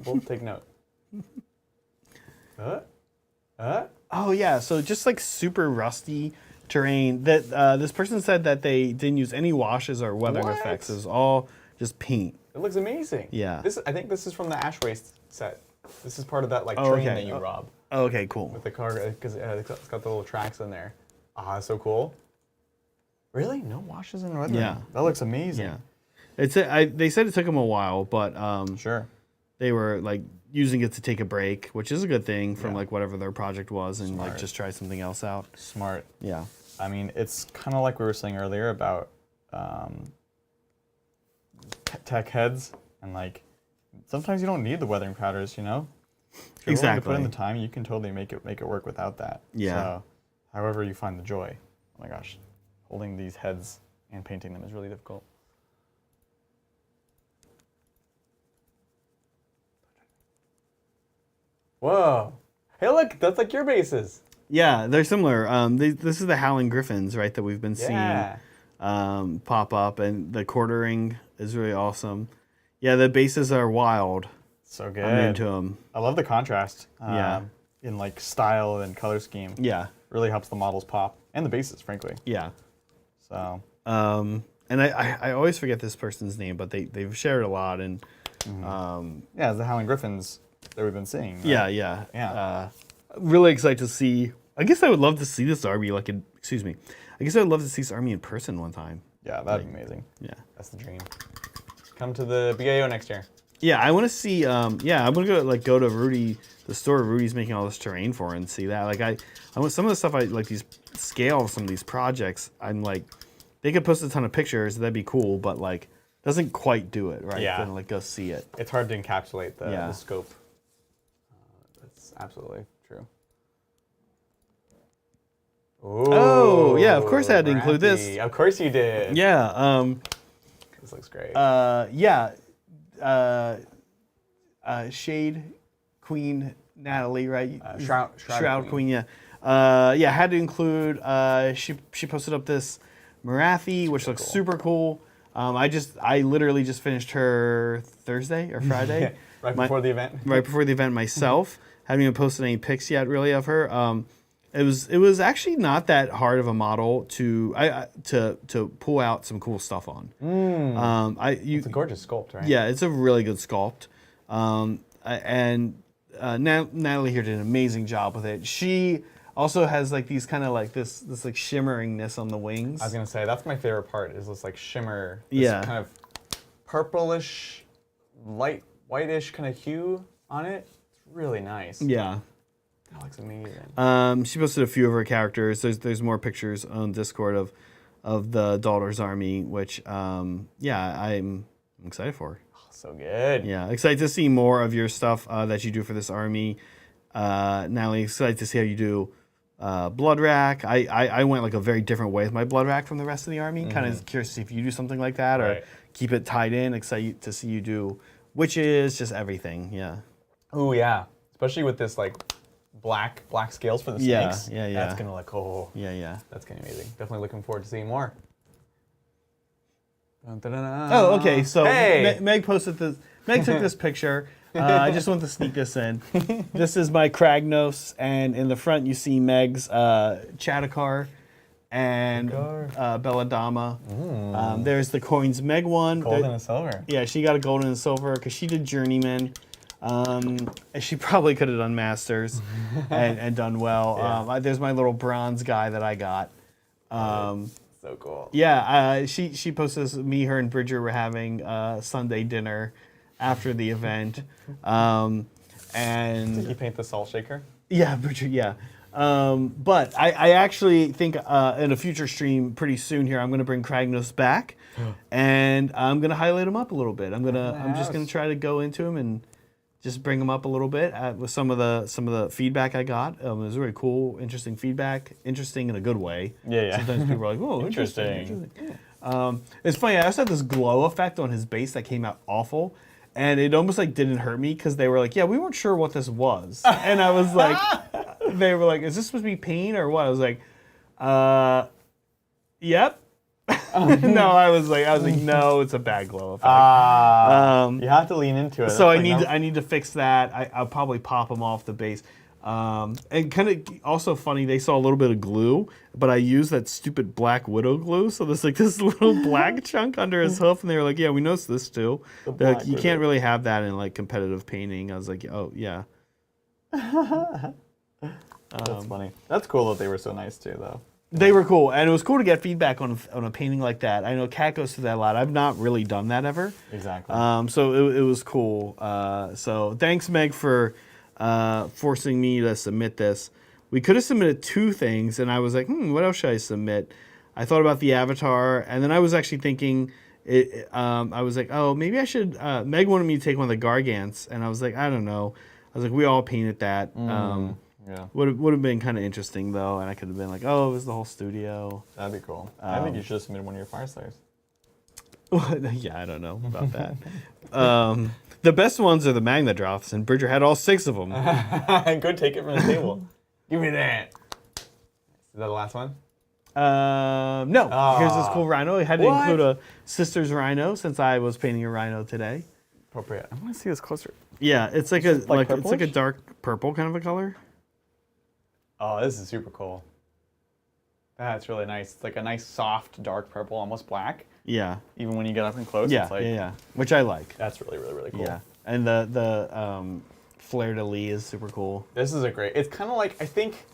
We'll take note. Oh yeah, so just like super rusty terrain. That this person said that they didn't use any washes or weathering What? effects. It was all just paint. It looks amazing. Yeah. I think this is from the Ash Waste set. This is part of that Oh, train okay. that you rob Oh, okay, cool. with the car because it's got the little tracks in there. Ah, so cool. Really? No washes and weathering? Yeah. That looks amazing. Yeah, they said it took them a while, but Sure. they were like using it to take a break, which is a good thing from Yeah. like whatever their project was, and like Smart. just try something else out. Smart. Yeah. I mean, it's kind of like we were saying earlier about tech heads, and like sometimes you don't need the weathering powders, If you're willing to Exactly. put in the time, you can totally make it work without that. Yeah. So, however you find the joy. Oh my gosh, holding these heads and painting them is really difficult. Whoa. Hey, look, that's like your bases. Yeah, they're similar. This is the Howling Griffins, right, that we've been seeing Yeah. pop up, and the quartering is really awesome. Yeah, the bases are wild. So good. I'm into them. I love the contrast. Yeah. In like style and color scheme. Yeah, Really helps the models pop and the bases, frankly. yeah. So And I always forget this person's name, but they've shared a lot, and yeah, it's the Howling Griffins that we've been seeing. Right? yeah. Yeah. Really excited to see. I guess I would love to see this army I guess I would love to see this army in person one time. Yeah, that'd be amazing. Yeah. That's the dream. Come to the BAO next year. Yeah, I want to see. I'm gonna go to Rudy, the store Rudy's making all this terrain for, and see that. Like I want some of the stuff I like, these scale of some of these projects. I'm like, they could post a ton of pictures. That'd be cool, but like, doesn't quite do it right. Yeah. Then like go see it. It's hard to encapsulate the Yeah. scope. That's absolutely true. Oh, yeah, of course I had to include this. Rathy. Of course you did. Yeah. This looks great. Yeah. Shade Queen Natalie, right? Shroud Queen. Yeah. Had to include. She posted up this Marathi, which looks cool. super cool. I literally just finished her Thursday or Friday. Right before the event. Right before the event myself. Haven't even posted any pics yet, really, of her. It was actually not that hard of a model to pull out some cool stuff on. It's a gorgeous sculpt, right? Yeah, it's a really good sculpt. Natalie here did an amazing job with it. She also has like these kind of like this like shimmeringness on the wings. I was gonna say that's my favorite part is this like shimmer, this Yeah. kind of purplish, light whitish kind of hue on it. It's really nice. Yeah. That looks amazing. She posted a few of her characters. There's more pictures on Discord of the daughter's army, which yeah, I'm excited for. Oh, so good. Yeah, excited to see more of your stuff that you do for this army. Natalie, excited to see how you do blood rack. I went like a very different way with my blood rack from the rest of the army. Kind of curious to see if you do something like that or keep it tied in. Excited to see you do witches, just everything. Yeah. Oh yeah, especially with this like black scales for the snakes. Yeah. That's gonna look Yeah. That's gonna be amazing. Definitely looking forward to seeing more. Oh, okay. So Hey! Meg posted this. Meg took this picture. I just want to sneak this in. This is my Kragnos, and in the front you see Meg's Chattakar and Belladama. There's the coins Meg won. Gold and a silver. Yeah, she got a gold and a silver because she did Journeyman. She probably could have done Masters and done well. Yeah. There's my little bronze guy that I got. So cool. Yeah, she posted this, me, her, and Bridger were having Sunday dinner after the event. Did And you paint the salt shaker? yeah, Bridger, yeah. But I actually think in a future stream pretty soon here, I'm going to bring Kragnos back, and I'm going to highlight him up a little bit. I'm just going to try to go into him and just bring him up a little bit with some of the feedback I got. It was really cool, interesting feedback, interesting in a good way. Yeah. Sometimes people are like, "Whoa, Interesting. It's funny. I also had this glow effect on his base that came out awful, and it almost like didn't hurt me because they were like, "Yeah, we weren't sure what this was," and I was like, "They were like, is this supposed to be pain or what?" I was like, "Yep." No, I was like, no, it's a bad glow effect. You have to lean into it. So That's I need to fix that. I'll probably pop them off the base. And kind of also funny, they saw a little bit of glue, but I used that stupid black widow glue. So there's like this little black chunk under his hoof, and they were like, "Yeah, we noticed this too." They're like, you can't really have that in like competitive painting. I was like, "Oh yeah." That's funny. That's cool that they were so nice too, though. They were cool, and it was cool to get feedback on a painting like that. I know Kat goes through that a lot. I've not really done that ever. Exactly. So it was cool. So thanks, Meg, for forcing me to submit this. We could have submitted 2 things, and I was like, what else should I submit? I thought about the Avatar, and then I was actually thinking, I was like, oh, maybe I should. Meg wanted me to take one of the Gargants, and I was like, I don't know. I was like, we all painted that. Yeah. Would have been kind of interesting though, and I could have been like, oh, it was the whole studio. That'd be cool. I think you should have submitted one of your fire stars. Yeah, I don't know about that. The best ones are the Magna Drops, and Bridger had all 6 of them. Go take it from the table. Give me that. Is that the last one? No. Here's this cool rhino. I had to include a sister's rhino since I was painting a rhino today. Appropriate. I want to see this closer. Yeah, it's like it's like a purplish? dark purple kind of a color. Oh, this is super cool. That's really nice. It's like a nice soft dark purple, almost black. Yeah. Even when you get up and close, Yeah, it's like yeah. Which I like. That's really, really, really cool. Yeah. And the fleur de lis is super cool. This is a great. It's kind of like, I think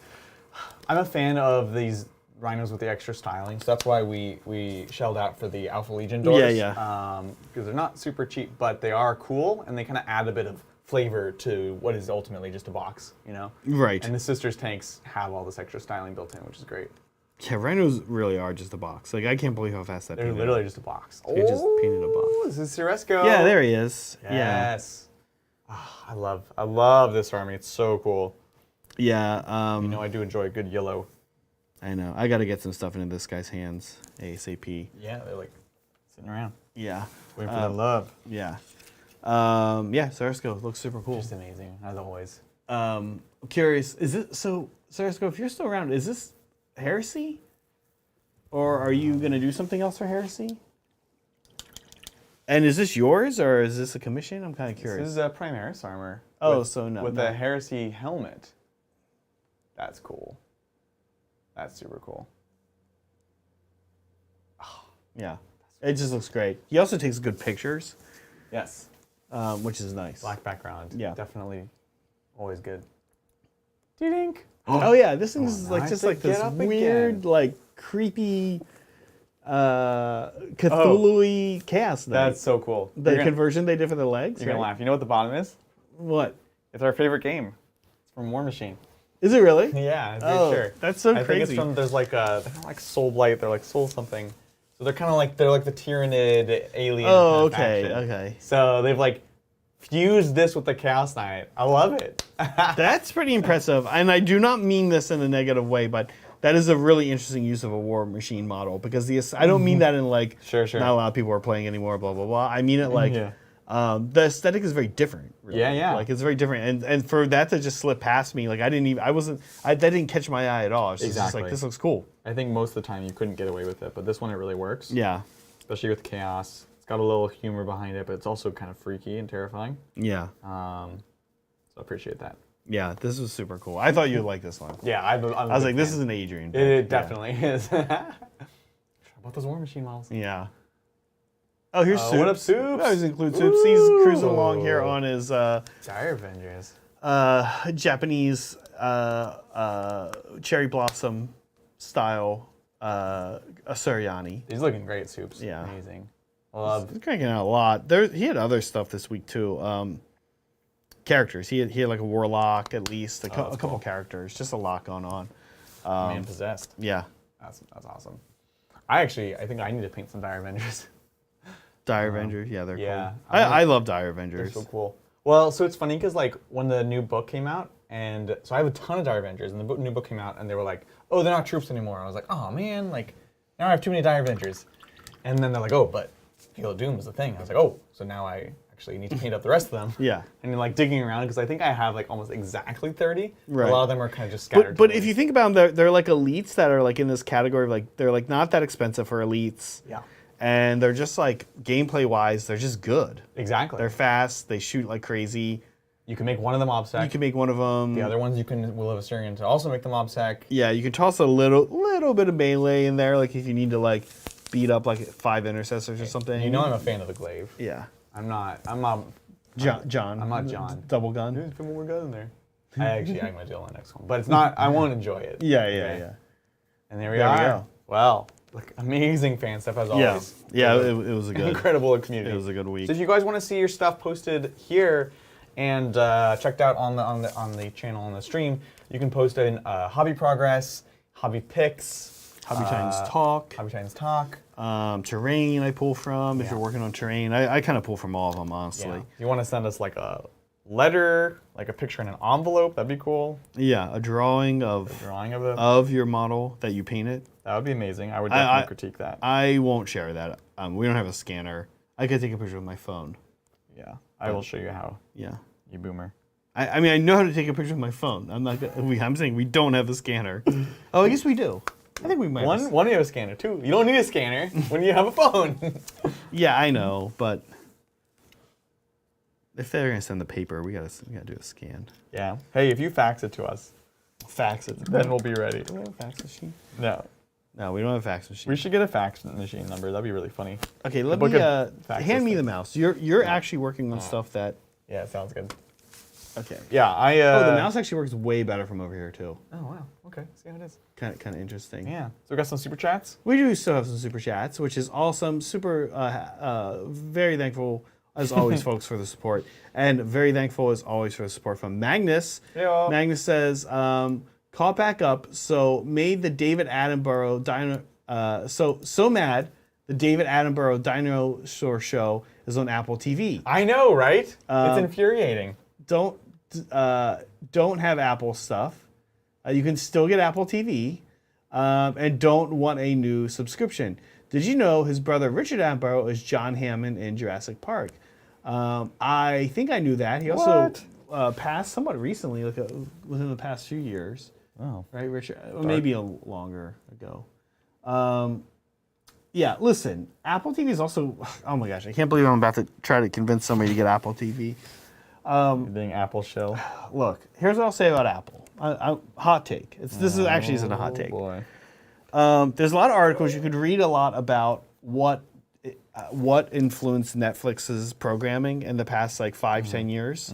I'm a fan of these rhinos with the extra styling. So that's why we shelled out for the Alpha Legion doors. Yeah. Because they're not super cheap, but they are cool, and they kind of add a bit of flavor to what is ultimately just a box, you know? Right. And the sisters tanks have all this extra styling built in, which is great. Yeah, rhinos really are just a box. Like, I can't believe how fast that They're painted. literally just a box. They just painted a box. This is Ceresco. Yeah, there he is. Yes. I love this army. It's so cool. Yeah. You know, I do enjoy a good yellow. I know. I got to get some stuff into this guy's hands ASAP. Yeah, they're like sitting around. Yeah. Waiting for that love. Yeah. Yeah, Ceresco looks super cool. Just amazing, as always. I'm curious, is it so Ceresco, if you're still around, is this Heresy? Or are you gonna do something else for Heresy? And is this yours or is this a commission? I'm kinda curious. This is a Primaris armor. Oh, with, so no. With no. a Heresy helmet. That's cool. That's super cool. Yeah. It just looks great. He also takes good pictures, Yes. which is nice. Black background. Yeah. Definitely always good. Dink. Oh yeah, this thing is now like I just have like to this get up weird, again. like creepy Cthulhu-y chaos knight. That's so cool. the You're gonna- conversion they did for the legs. You're gonna right? laugh. You know what the bottom is? What? It's our favorite game. It's from War Machine. Is it really? Yeah, I'm pretty sure. That's so I crazy. think it's from, they're not like Soul Blight, they're like Soul something. So they're like the Tyrannid alien. Oh, kind of okay, faction. okay. So they've like fused this with the Chaos Knight. I love it. That's pretty impressive. And I do not mean this in a negative way, but that is a really interesting use of a War Machine model because I don't mean that in like Sure. not a lot of people are playing anymore, blah, blah, blah. I mean it like Yeah. the aesthetic is very different. Really. Yeah. Like it's very different. And for that to just slip past me, like that didn't catch my eye at all. It's just Exactly. like, this looks cool. I think most of the time you couldn't get away with it, but this one it really works. Yeah. Especially with Chaos. It's got a little humor behind it, but it's also kind of freaky and terrifying. Yeah. So I appreciate that. Yeah, this was super cool. I thought you'd like this one. Yeah, I was like, this is an Adrian. It definitely is. About those War Machine models. Yeah. Oh, here's Soups. What up, Soups? Always include Soups. He's cruising along here on his Dire Avengers. Japanese cherry blossom style Asuryani. He's looking great, Soups. Yeah. Amazing. Love. He's cranking out a lot. He had other stuff this week too. Characters. He had like a warlock at least, a couple characters. Just a lot going on. Man possessed. Yeah. That's awesome. I think I need to paint some Dire Avengers. Dire Avengers. Yeah, they're Yeah. cool. I love Dire They're Avengers. so cool. Well, so it's funny because like when the new book came out, and so I have a ton of Dire Avengers, and the new book came out, and they were like, oh, they're not troops anymore. I was like, oh man, like now I have too many Dire Avengers. And then they're like, oh, but Field of Doom is the thing. I was like, oh, so now I actually need to paint up the rest of them. Yeah. And then like digging around because I think I have like almost exactly 30. Right. A lot of them are kind of just scattered. But if you think about them, they're like elites that are like in this category of like they're like not that expensive for elites. Yeah. And they're just like gameplay wise, they're just good. Exactly. They're fast. They shoot like crazy. You can make one of them OBSEC. You can make one of them. The other ones you can Will of Assyrian to also make them OBSEC. Yeah, you can toss a little bit of melee in there, like if you need to like beat up like 5 intercessors or something. You know I'm a fan of the glaive. Yeah. I'm not John. I'm not John. Double gun. There's put more gun in there. I'm gonna do it on the next one, but it's not. I won't enjoy it. Yeah. And there we There we are. go. Well, look, amazing fan stuff as always. Yeah. It was a good. Incredible community. It was a good week. So if you guys want to see your stuff posted here and checked out on the channel on the stream, you can post in hobby progress, hobby picks, Hobby Titans Talk. Hobby Titans Talk. Terrain I pull from if you're working on terrain. I kind of pull from all of them, Yeah. honestly. If you want to send us like a letter, like a picture in an envelope, that'd be cool. Yeah, a drawing of Your model that you painted. That would be amazing. I would definitely critique that. I won't share that. We don't have a scanner. I could take a picture with my phone. Yeah, I will show you how. Yeah. You boomer. I mean, I know how to take a picture with my phone. I'm saying we don't have a scanner. Oh, I guess we do. I think we might. One, you have a scanner. 2, you don't need a scanner when you have a phone. Yeah, I know, but if they're gonna send the paper, we gotta do a scan. Yeah. Hey, if you fax it to us, Fax it. then we'll be ready. Do we have a fax machine? No. No, we don't have a fax machine. We should get a fax machine number. That'd be really funny. Okay, let book me a fax hand me system. the mouse. You're actually working on stuff that. Yeah, sounds good. Okay. Yeah, I. Oh, the mouse actually works way better from over here too. Oh wow. Okay. See how it is. Kind of interesting. Yeah. So we got some super chats. We do still have some super chats, which is awesome. Super, very thankful as always, folks, for the support, and very thankful as always for the support from Magnus. Heyo. Magnus says, "Call back up." So made the David Attenborough so mad. The David Attenborough Dinosaur Show is on Apple TV. I know, right? It's infuriating. Don't have Apple stuff. You can still get Apple TV, and don't want a new subscription. Did you know his brother Richard Attenborough is John Hammond in Jurassic Park? I think I knew that. He also passed somewhat recently, like within the past few years. Oh. Right, Richard? Maybe longer ago. Yeah, listen, Apple TV is also, oh my gosh, I can't believe I'm about to try to convince somebody to get Apple TV. You're being Apple shill. Look, here's what I'll say about Apple. Hot take. This isn't a hot take. Boy. There's a lot of articles. You could read a lot about what influenced Netflix's programming in the past like 5-10 years.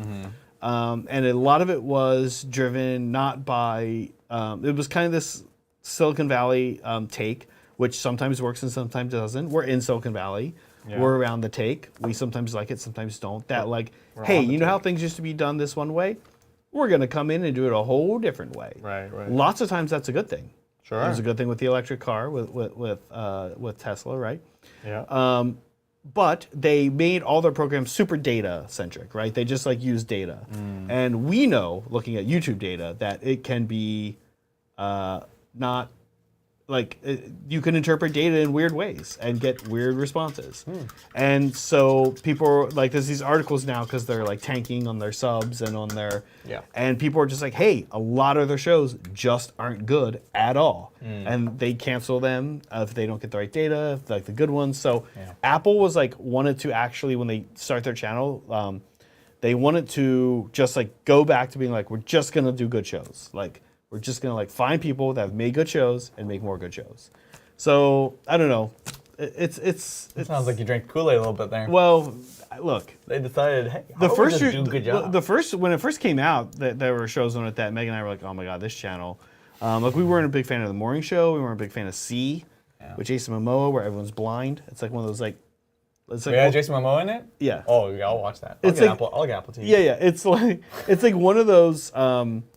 And a lot of it was driven not by, it was kind of this Silicon Valley take, which sometimes works and sometimes doesn't. We're in Silicon Valley. Yeah. We're around the take. We sometimes like it, sometimes don't. That like hey, you know how things used to be done this one way? We're going to come in and do it a whole different way. Right. Lots of times that's a good thing. Sure. It was a good thing with the electric car with Tesla, right? Yeah. But they made all their programs super data centric, right? They just like use data, and we know, looking at YouTube data, that it can be not like you can interpret data in weird ways and get weird responses. And so people are, like, there's these articles now because they're like tanking on their subs and on their and people are just like, hey, a lot of their shows just aren't good at all, and they cancel them if they don't get the right data, like the good ones. So Apple was like wanted to actually, when they start their channel, they wanted to just like go back to being like, we're just gonna do good shows, like. We're just gonna like find people that have made good shows and make more good shows. So I don't know. It sounds like you drank Kool-Aid a little bit there. Well, look. They decided, hey, the how first we just do a good job? When it first came out, there were shows on it that Meg and I were like, oh my god, this channel. Like we weren't a big fan of the morning show. We weren't a big fan of C, with Jason Momoa, where everyone's blind. It's like one of those like. It's like, Jason Momoa in it? Yeah. Oh, yeah, I'll watch that. I'll get Apple TV. Yeah. It's like one of those.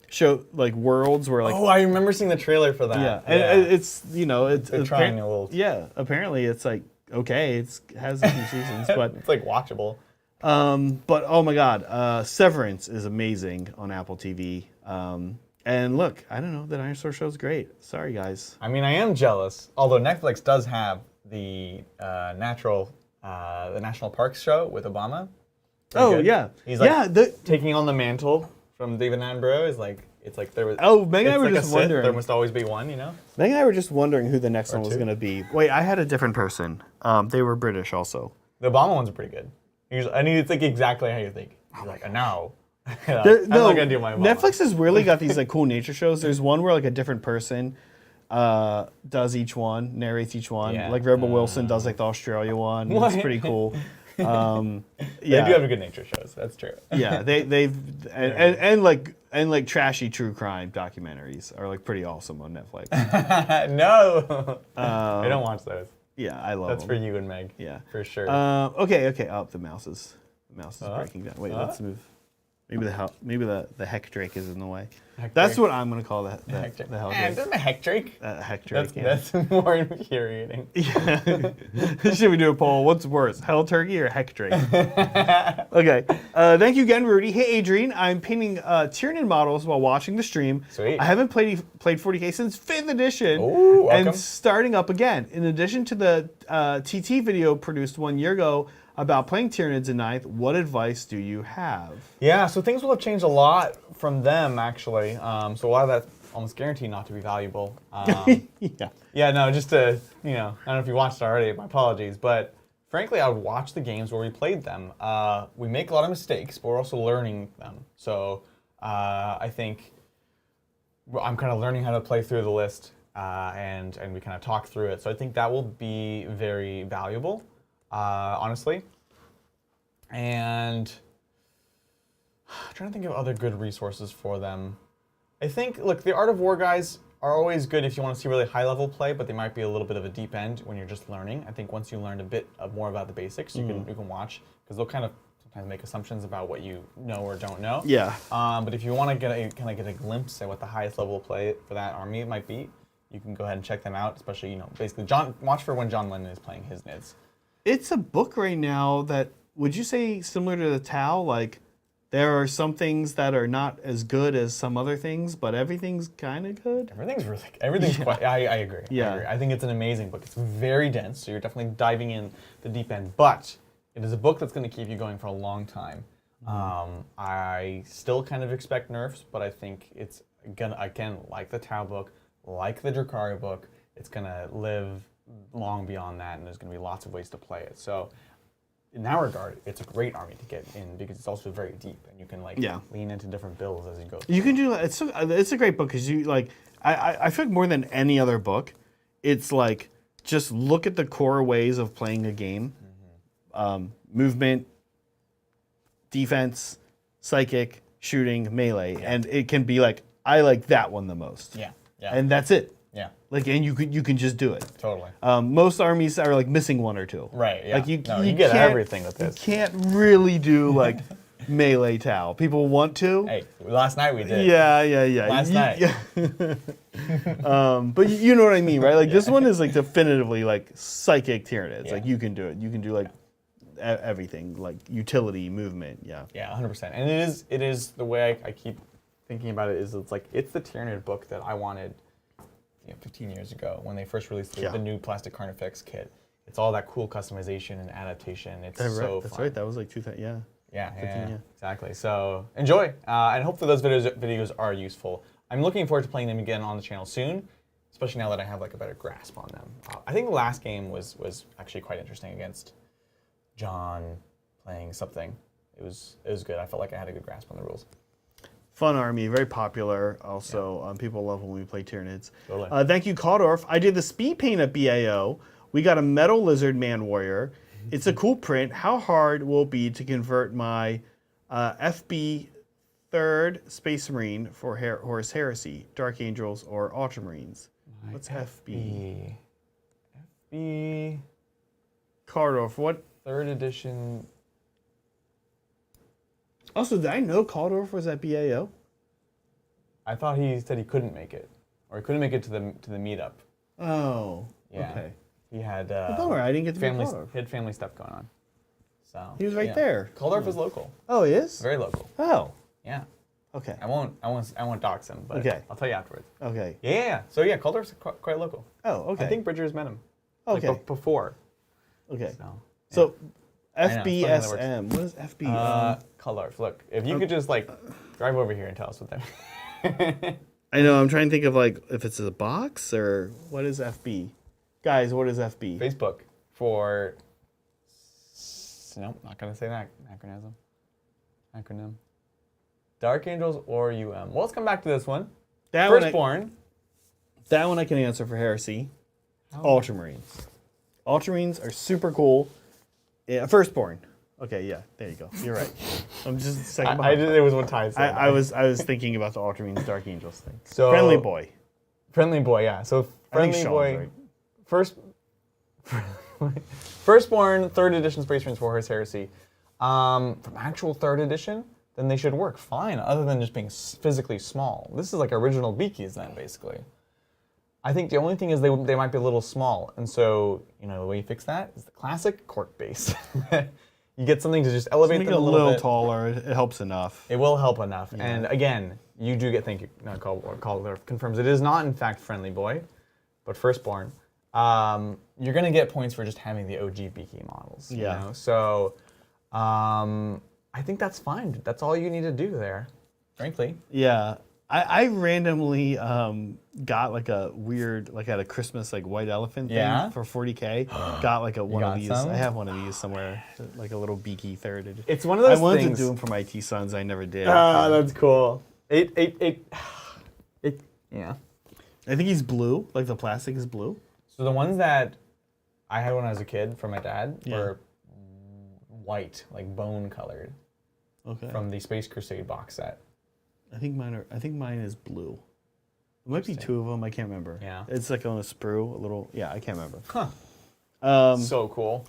Show like worlds where like I remember seeing the trailer for that. Yeah, and it's they're trying a little. Yeah, apparently it's like okay, it has a few seasons, but it's like watchable. But oh my god, Severance is amazing on Apple TV. And look, I don't know, the Dinosaur Show's great. Sorry guys. I mean, I am jealous. Although Netflix does have the National Parks show with Obama. Pretty good. Yeah, he's like taking on the mantle. From David Attenborough is like, it's like there was. Oh, Meg and I were like just wondering. There must always be one, you know? Meg and I were just wondering who the next one was going to be. Wait, I had a different person. They were British also. The Obama ones are pretty good. I mean, it's like exactly how you think. You're like, no. I'm not going to do my Obama. Netflix has really got these like cool nature shows. There's one where like a different person does each one, narrates each one. Yeah. Like Rebel Wilson does like the Australia one. It's pretty cool. They do have good nature shows. That's true. Yeah, they've and like trashy true crime documentaries are like pretty awesome on Netflix. No, I don't watch those. Yeah, I love. That's them. for you and Meg. Yeah, for sure. Okay. Oh, the mouse is breaking down. Wait, let's move. Maybe the heck drake is in the way. That's what I'm gonna call the heck drake. The heck drake? Heck drake. That's more infuriating. Yeah. Should we do a poll? What's worse, hell turkey or heck drake? Okay. Thank you again, Rudy. Hey, Adrian. I'm painting Tyranid models while watching the stream. Sweet. I haven't played 40K since 5th edition. Ooh, welcome. And starting up again. In addition to the TT video produced 1 year ago about playing Tyranids in 9th, what advice do you have? Yeah, so things will have changed a lot from them, actually. So a lot of that's almost guaranteed not to be valuable. Yeah, no, just to, I don't know if you watched it already, my apologies. But frankly, I would watch the games where we played them. We make a lot of mistakes, but we're also learning them. So I think I'm kind of learning how to play through the list, and we kind of talk through it. So I think that will be very valuable. Honestly. And I'm trying to think of other good resources for them. I think, look, the Art of War guys are always good if you want to see really high-level play, but they might be a little bit of a deep end when you're just learning. I think once you learned a bit more about the basics, you can watch, because they'll kind of sometimes make assumptions about what you know or don't know. Yeah. But if you want to get a glimpse at what the highest level of play for that army might be, you can go ahead and check them out. Especially, basically, watch for when John Lennon is playing his NIDs. It's a book right now that, would you say, similar to the Tau? Like, there are some things that are not as good as some other things, but everything's kind of good. Everything's quite. I agree. Yeah. I agree. I think it's an amazing book. It's very dense, so you're definitely diving in the deep end. But it is a book that's going to keep you going for a long time. I still kind of expect nerfs, but I think it's gonna, again, like the Tau book, like the Drukhari book, it's gonna live long beyond that, and there's going to be lots of ways to play it. So in that regard, it's a great army to get in, because it's also very deep, and you can lean into different builds as you go through. You can do that. It's a great book, because you I feel like more than any other book, it's like just look at the core ways of playing a game. Movement, defense, psychic, shooting, melee, and it can be like, I like that one the most. Yeah. And that's it. Yeah. And you can just do it. Totally. Most armies are missing one or two. Right. Yeah. You get everything with this. You can't really do melee Tau. People want to. Hey, last night we did. Yeah. Last night. But you know what I mean, right? Like this one is like definitively like psychic Tyranids. Yeah. Like you can do it. You can do like everything, like utility, movement. Yeah. Yeah, 100%. And it is the way I keep thinking about it is it's the Tyranid book that I wanted 15 years ago when they first released the new Plastic Carnifex kit. It's all that cool customization and adaptation. It's so That's fun. right. That was like 2000. Yeah. Yeah, exactly. So enjoy, and hopefully those videos are useful. I'm looking forward to playing them again on the channel soon, especially now that I have like a better grasp on them. I think the last game was actually quite interesting against John playing something. It was good. I felt like I had a good grasp on the rules. Fun army, very popular. Also, people love when we play Tyranids. Totally. Thank you, Caldorf. I did the speed paint at BAO. We got a metal lizard man warrior. It's a cool print. How hard will it be to convert my FB 3rd Space Marine for Horus Heresy, Dark Angels, or Ultramarines? What's FB? FB. Caldorf, what? 3rd edition. Also, did I know Caldorf was at BAO? I thought he said he couldn't make it, or he couldn't make it to the meetup. Oh, Yeah. okay. He had Don't worry, I didn't get to meet Caldorf. he had family stuff going on. So He was right there. Caldorf is local, Oh, he is? very local. Oh, Yeah. okay. I won't dox him, but Okay. I'll tell you afterwards. Okay. Yeah. So yeah, Caldorf's quite local. Oh, okay. I think Bridger's met him. Okay. Like, before. Okay. So. So, FBSM. What is FB? Caldorf. Look, if you could just like drive over here and tell us what that. I know. I'm trying to think of like if it's a box or what is FB. Guys, what is FB? Facebook for. Nope, not gonna say that acronym. Dark Angels or UM. Well, let's come back to this one. Firstborn. That one I can answer for Heresy. Ultramarines. Ultramarines are super cool. Yeah, Firstborn. Okay, yeah, there you go. You're right. I'm just a second behind. It was what Ty said. I was thinking about the Ultramarines Dark Angels thing. So Friendly boy. Friendly boy, yeah. So I think friendly Sean's boy. right. Firstborn 3rd edition Space Marines for Horus Heresy. From actual 3rd edition, then they should work fine, other than just being physically small. This is like original Beakies then, basically. I think the only thing is they might be a little small, and so the way you fix that is the classic cork base. You get something to just elevate Make them it a little bit. taller. It helps enough. It will help enough. Yeah. And again, you do get, thank you, Caldorf confirms it is not in fact Friendly Boy, but Firstborn. You're going to get points for just having the OG Beaky models. Yeah. You know? So I think that's fine. That's all you need to do there, frankly. Yeah. I randomly got like a weird, like at a Christmas, like white elephant thing for 40K. Got like one of these. some? I have one of these somewhere, like a little beaky 3rd edition. It's one of those I wanted things. to do them for my IT sons. I never did. Ah, that's cool. Yeah. I think he's blue. Like the plastic is blue. So the ones that I had when I was a kid from my dad were white, like bone colored, Okay. from the Space Crusade box set. I think mine is blue. It might be 2 of them. I can't remember. Yeah. It's like on a sprue, a little. Yeah, I can't remember. Huh. So cool.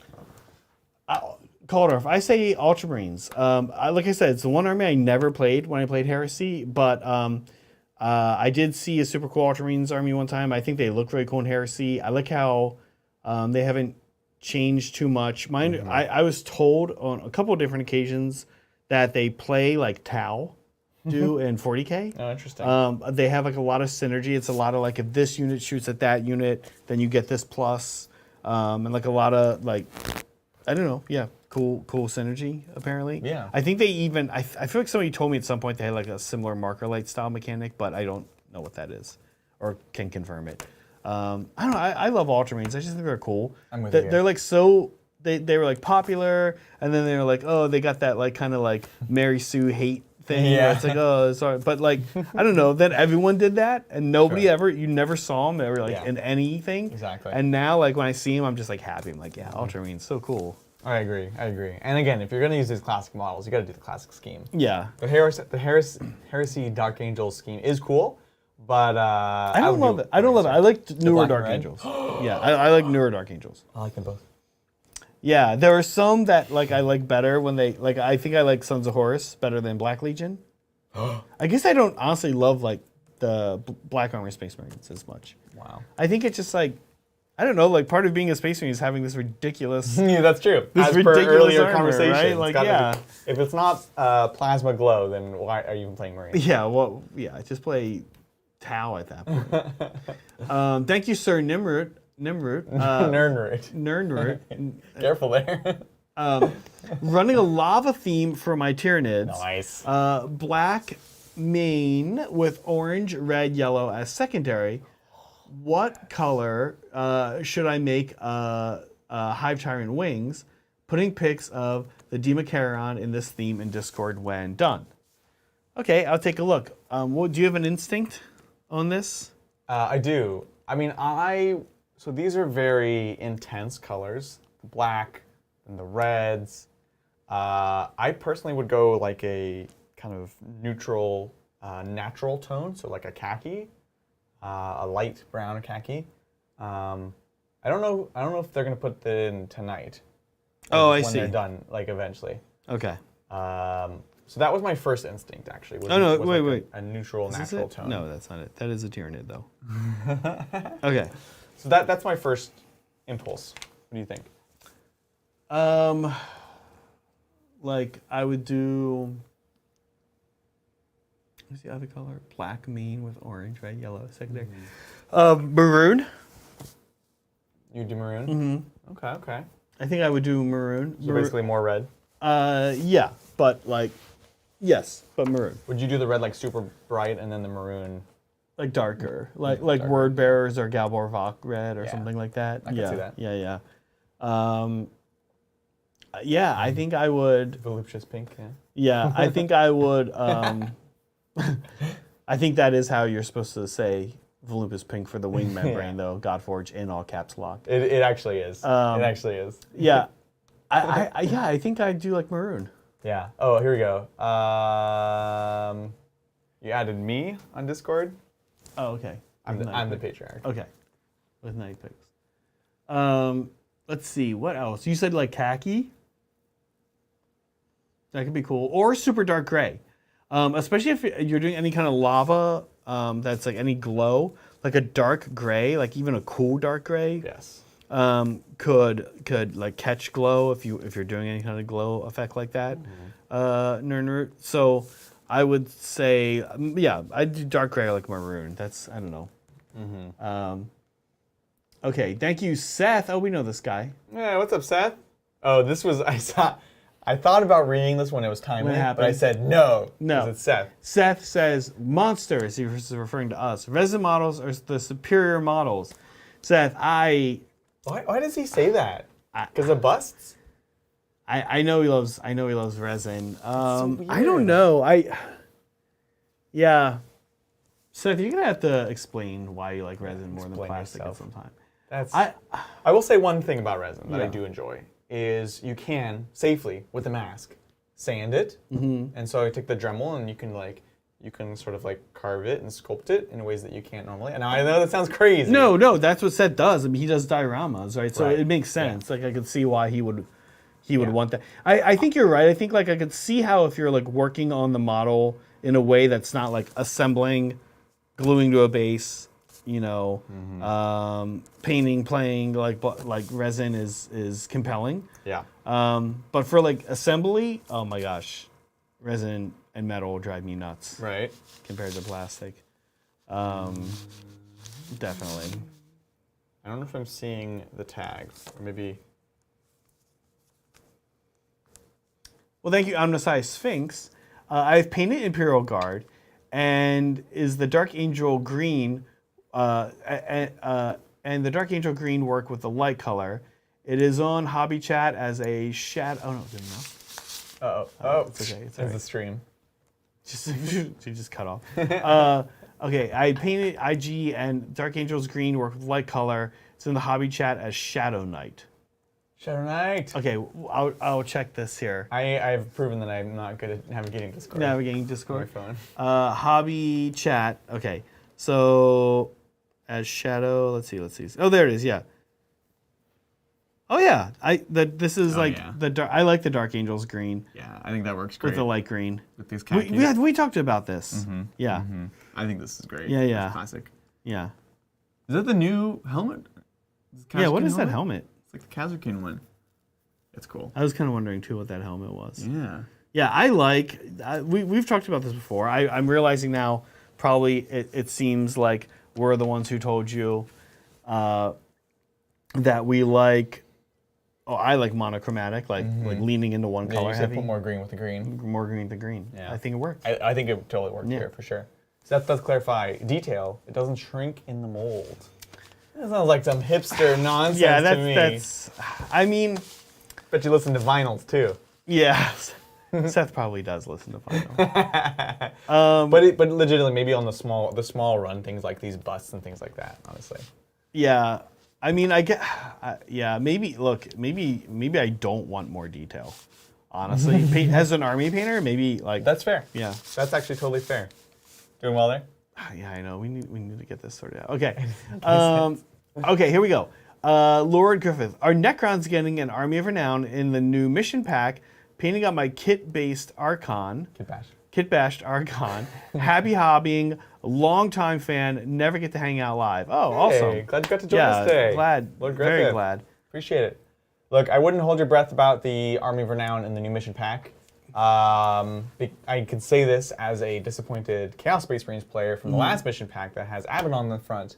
Caldorf, I say Ultramarines. Like I said, it's the one army I never played when I played Heresy, but I did see a super cool Ultramarines army one time. I think they look very cool in Heresy. I like how they haven't changed too much. Mine, I was told on a couple of different occasions that they play like Tau do in 40K. Oh, interesting. They have like a lot of synergy. It's a lot of like if this unit shoots at that unit, then you get this plus, and like a lot of like, I don't know, yeah, cool synergy apparently. Yeah. I think they even I feel like somebody told me at some point they had like a similar marker light style mechanic, but I don't know what that is, or can confirm it. I don't know. I love Ultramarines. I just think they're cool. I'm with you. They're like so. They were like popular, and then they were like, oh, they got that like kind of like Mary Sue hate thing. Yeah. It's like, oh, sorry, but like I don't know. Then everyone did that, and nobody you never saw them ever like in anything. Exactly. And now like when I see them, I'm just like happy. I'm like, yeah, Ultramarines, so cool. I agree. And again, if you're going to use these classic models, you got to do the classic scheme. Yeah. The Heresy Dark Angel scheme is cool, but I don't love it. I don't love it. I like newer black and Dark red? Angels. Yeah, I like newer Dark Angels. I like them both. Yeah, there are some that like I like better when they like. I think I like Sons of Horus better than Black Legion. I guess I don't honestly love like the Black Armor Space Marines as much. Wow. I think it's just like I don't know. Like part of being a Space Marine is having this ridiculous. Yeah, that's true. This As per ridiculous earlier armor, conversation, right? it's Like, gotta yeah. be- if it's not plasma glow, then why are you even playing Marine? Yeah, well, yeah, just play Tau at that point. Thank you, Sir Nimrod. Nernroot. Nernroot. Careful there. Running a lava theme for my Tyranids. Nice. Black main with orange, red, yellow as secondary. What color should I make Hive Tyrant wings? Putting pics of the Democharon in this theme in Discord when done. Okay, I'll take a look. Do you have an instinct on this? I do. I mean, so these are very intense colors. The black and the reds. I personally would go like a kind of neutral, natural tone, so like a khaki, a light brown khaki. I don't know if they're gonna put that in tonight. Oh, I when see. they're done, like eventually. Okay. So that was my first instinct, actually. Was, Oh, no, was wait, like wait. A neutral, Is this natural it? tone. No, that's not it. That is a Tyranid, though. Okay. So that's my first impulse. What do you think? Like I would do. What's the other color? Black main with orange, right? Yellow, secondary. Maroon. You do maroon? Mm-hmm. Okay. I think I would do maroon. So basically more red. Yeah, but like, yes, but maroon. Would you do the red like super bright and then the maroon? Like darker, like Darker. Word Bearers or Galbor Vok red or Yeah. something like that. I can yeah, see that. Yeah. Yeah, I think I would. Voluptuous pink, yeah. Yeah, I think I would. I think that is how you're supposed to say Volupus Pink for the wing membrane, though. Godforge in all caps lock. It actually is. It actually is. Yeah, I think I do like maroon. Yeah. Oh, here we go. You added me on Discord. Oh, okay. I'm the patriarch. Okay, with night picks. Let's see what else. You said like khaki. That could be cool, or super dark gray, especially if you're doing any kind of lava that's like any glow, like a dark gray, like even a cool dark gray. Yes. Could like catch glow if you're doing any kind of glow effect like that. Nernroot. So I would say yeah, I'd do dark gray like maroon. That's I don't know. Okay, thank you, Seth. Oh, we know this guy. Yeah, what's up, Seth? Oh, this was I thought about reading this when it was timely, What happened? but I said no. No. 'Cause it's Seth. Seth says monsters. He was referring to us. Resin models are the superior models. Seth, Why does he say that? Because of busts? I know he loves resin. I weird. don't know. Yeah. Seth, you're gonna have to explain why you like resin more than Explain plastic yourself. at some time. That's. I I will say one thing about resin that I Yeah. do enjoy is you can safely with a mask sand it, and so I take the Dremel and you can sort of like carve it and sculpt it in ways that you can't normally. And I know that sounds crazy. no, that's what Seth does. I mean, he does dioramas, right? So Right. it makes sense. Like I could see why he would want that. I think you're right. I think like I could see how if you're like working on the model in a way that's not like assembling, gluing to a base, painting, playing like resin is compelling. Yeah. But for like assembly, oh my gosh, resin and metal will drive me nuts Right. compared to plastic. Definitely. I don't know if I'm seeing the tag, or maybe. Well, thank you, Omnisci Sphinx. I've painted Imperial Guard, and is the Dark Angel green, and the Dark Angel green work with the light color. It is on Hobby Chat as a shadow. Oh no, it didn't know. Oh, it's okay. It's It's all right. the stream. She just cut off. Okay, I painted IG and Dark Angel's green work with light color. It's in the Hobby Chat as Shadow Knight. Shadow Knight. Okay, I'll check this here. I've proven that I'm not good at navigating Discord. Navigating on my Discord. phone. Hobby Chat. Okay, so as Shadow, let's see. Oh, there it is. Yeah. Oh yeah, this is yeah. I like the Dark Angels green Yeah, I think that works great. with the light green. With these khakis. We talked about this. Yeah. I think this is great. Yeah, yeah. It's classic. Yeah. Is that the new helmet? Yeah, what is that helmet? It's like the Kazakhin one. It's cool. I was kind of wondering too what that helmet was. Yeah. Yeah, I like. We've talked about this before. I'm realizing now. Probably it seems like we're the ones who told you that we like. Oh, I like monochromatic, like leaning into one color. You said heavy. put more green with the green. More green than green. Yeah. I think it worked. I think it totally worked here for sure. So that does clarify detail. It doesn't shrink in the mold. That sounds like some hipster nonsense to me. That's. I mean, Bet you listen to vinyls too. yeah. Seth probably does listen to vinyl. But legitimately, maybe on the small run, things like these busts and things like that. Honestly. Yeah. I mean, I get. Yeah. Maybe I don't want more detail. Honestly, as an army painter, maybe like That's fair. Yeah. That's actually totally fair. Doing well there. Yeah, I know. We need to get this sorted out. Okay. Okay, here we go. Lord Griffith. Are Necrons getting an Army of Renown in the new mission pack? Painting up my kit-based Archon. Kit-bashed Archon. Happy hobbying. Long-time fan. Never get to hang out live. Oh, awesome. Glad you got to join us today. Glad. Lord Very Griffith. glad. Appreciate it. Look, I wouldn't hold your breath about the Army of Renown in the new mission pack. I could say this as a disappointed Chaos Space Marines player from the last mission pack that has Abaddon on the front.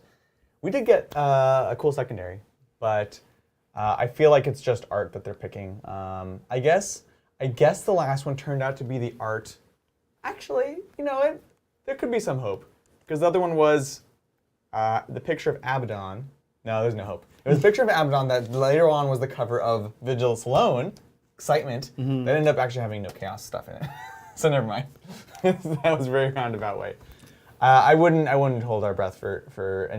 We did get a cool secondary, but I feel like it's just art that they're picking. I guess the last one turned out to be the art. Actually, you know what? There could be some hope, because the other one was the picture of Abaddon. No, there's no hope. It was a picture of Abaddon that later on was the cover of Vigilus Alone. Excitement. That ended up actually having no chaos stuff in it. So never mind. That was a very roundabout way. I wouldn't hold our breath for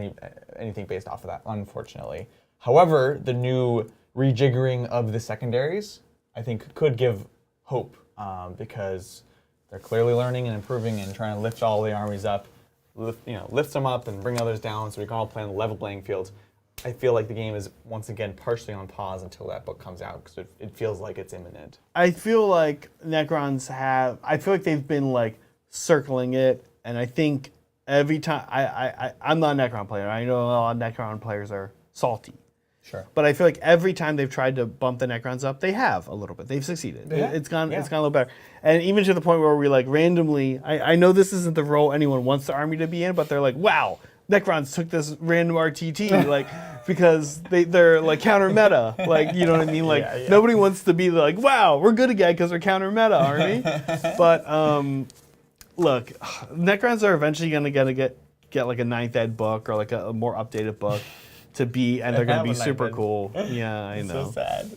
anything based off of that, unfortunately. However, the new rejiggering of the secondaries, I think, could give hope, because they're clearly learning and improving and trying to lift all the armies up, lift them up and bring others down so we can all play on the level playing field. I feel like the game is once again partially on pause until that book comes out, because it feels like it's imminent. I feel like Necrons I feel like they've been like circling it, and I think every time I'm not a Necron player. I know a lot of Necron players are salty. Sure. But I feel like every time they've tried to bump the Necrons up, they have a little bit. They've succeeded. Yeah. It's gone a little better. And even to the point where we like randomly, I know this isn't the role anyone wants the army to be in, but they're like, wow, Necrons took this random RTT, like, because they're like counter meta, like, you know what I mean? Like, nobody wants to be like, wow, we're good again because we're counter meta army. But look, Necrons are eventually gonna get like a 9th ed book or like a more updated book to be, and they're gonna be super cool. Yeah, I know. So sad.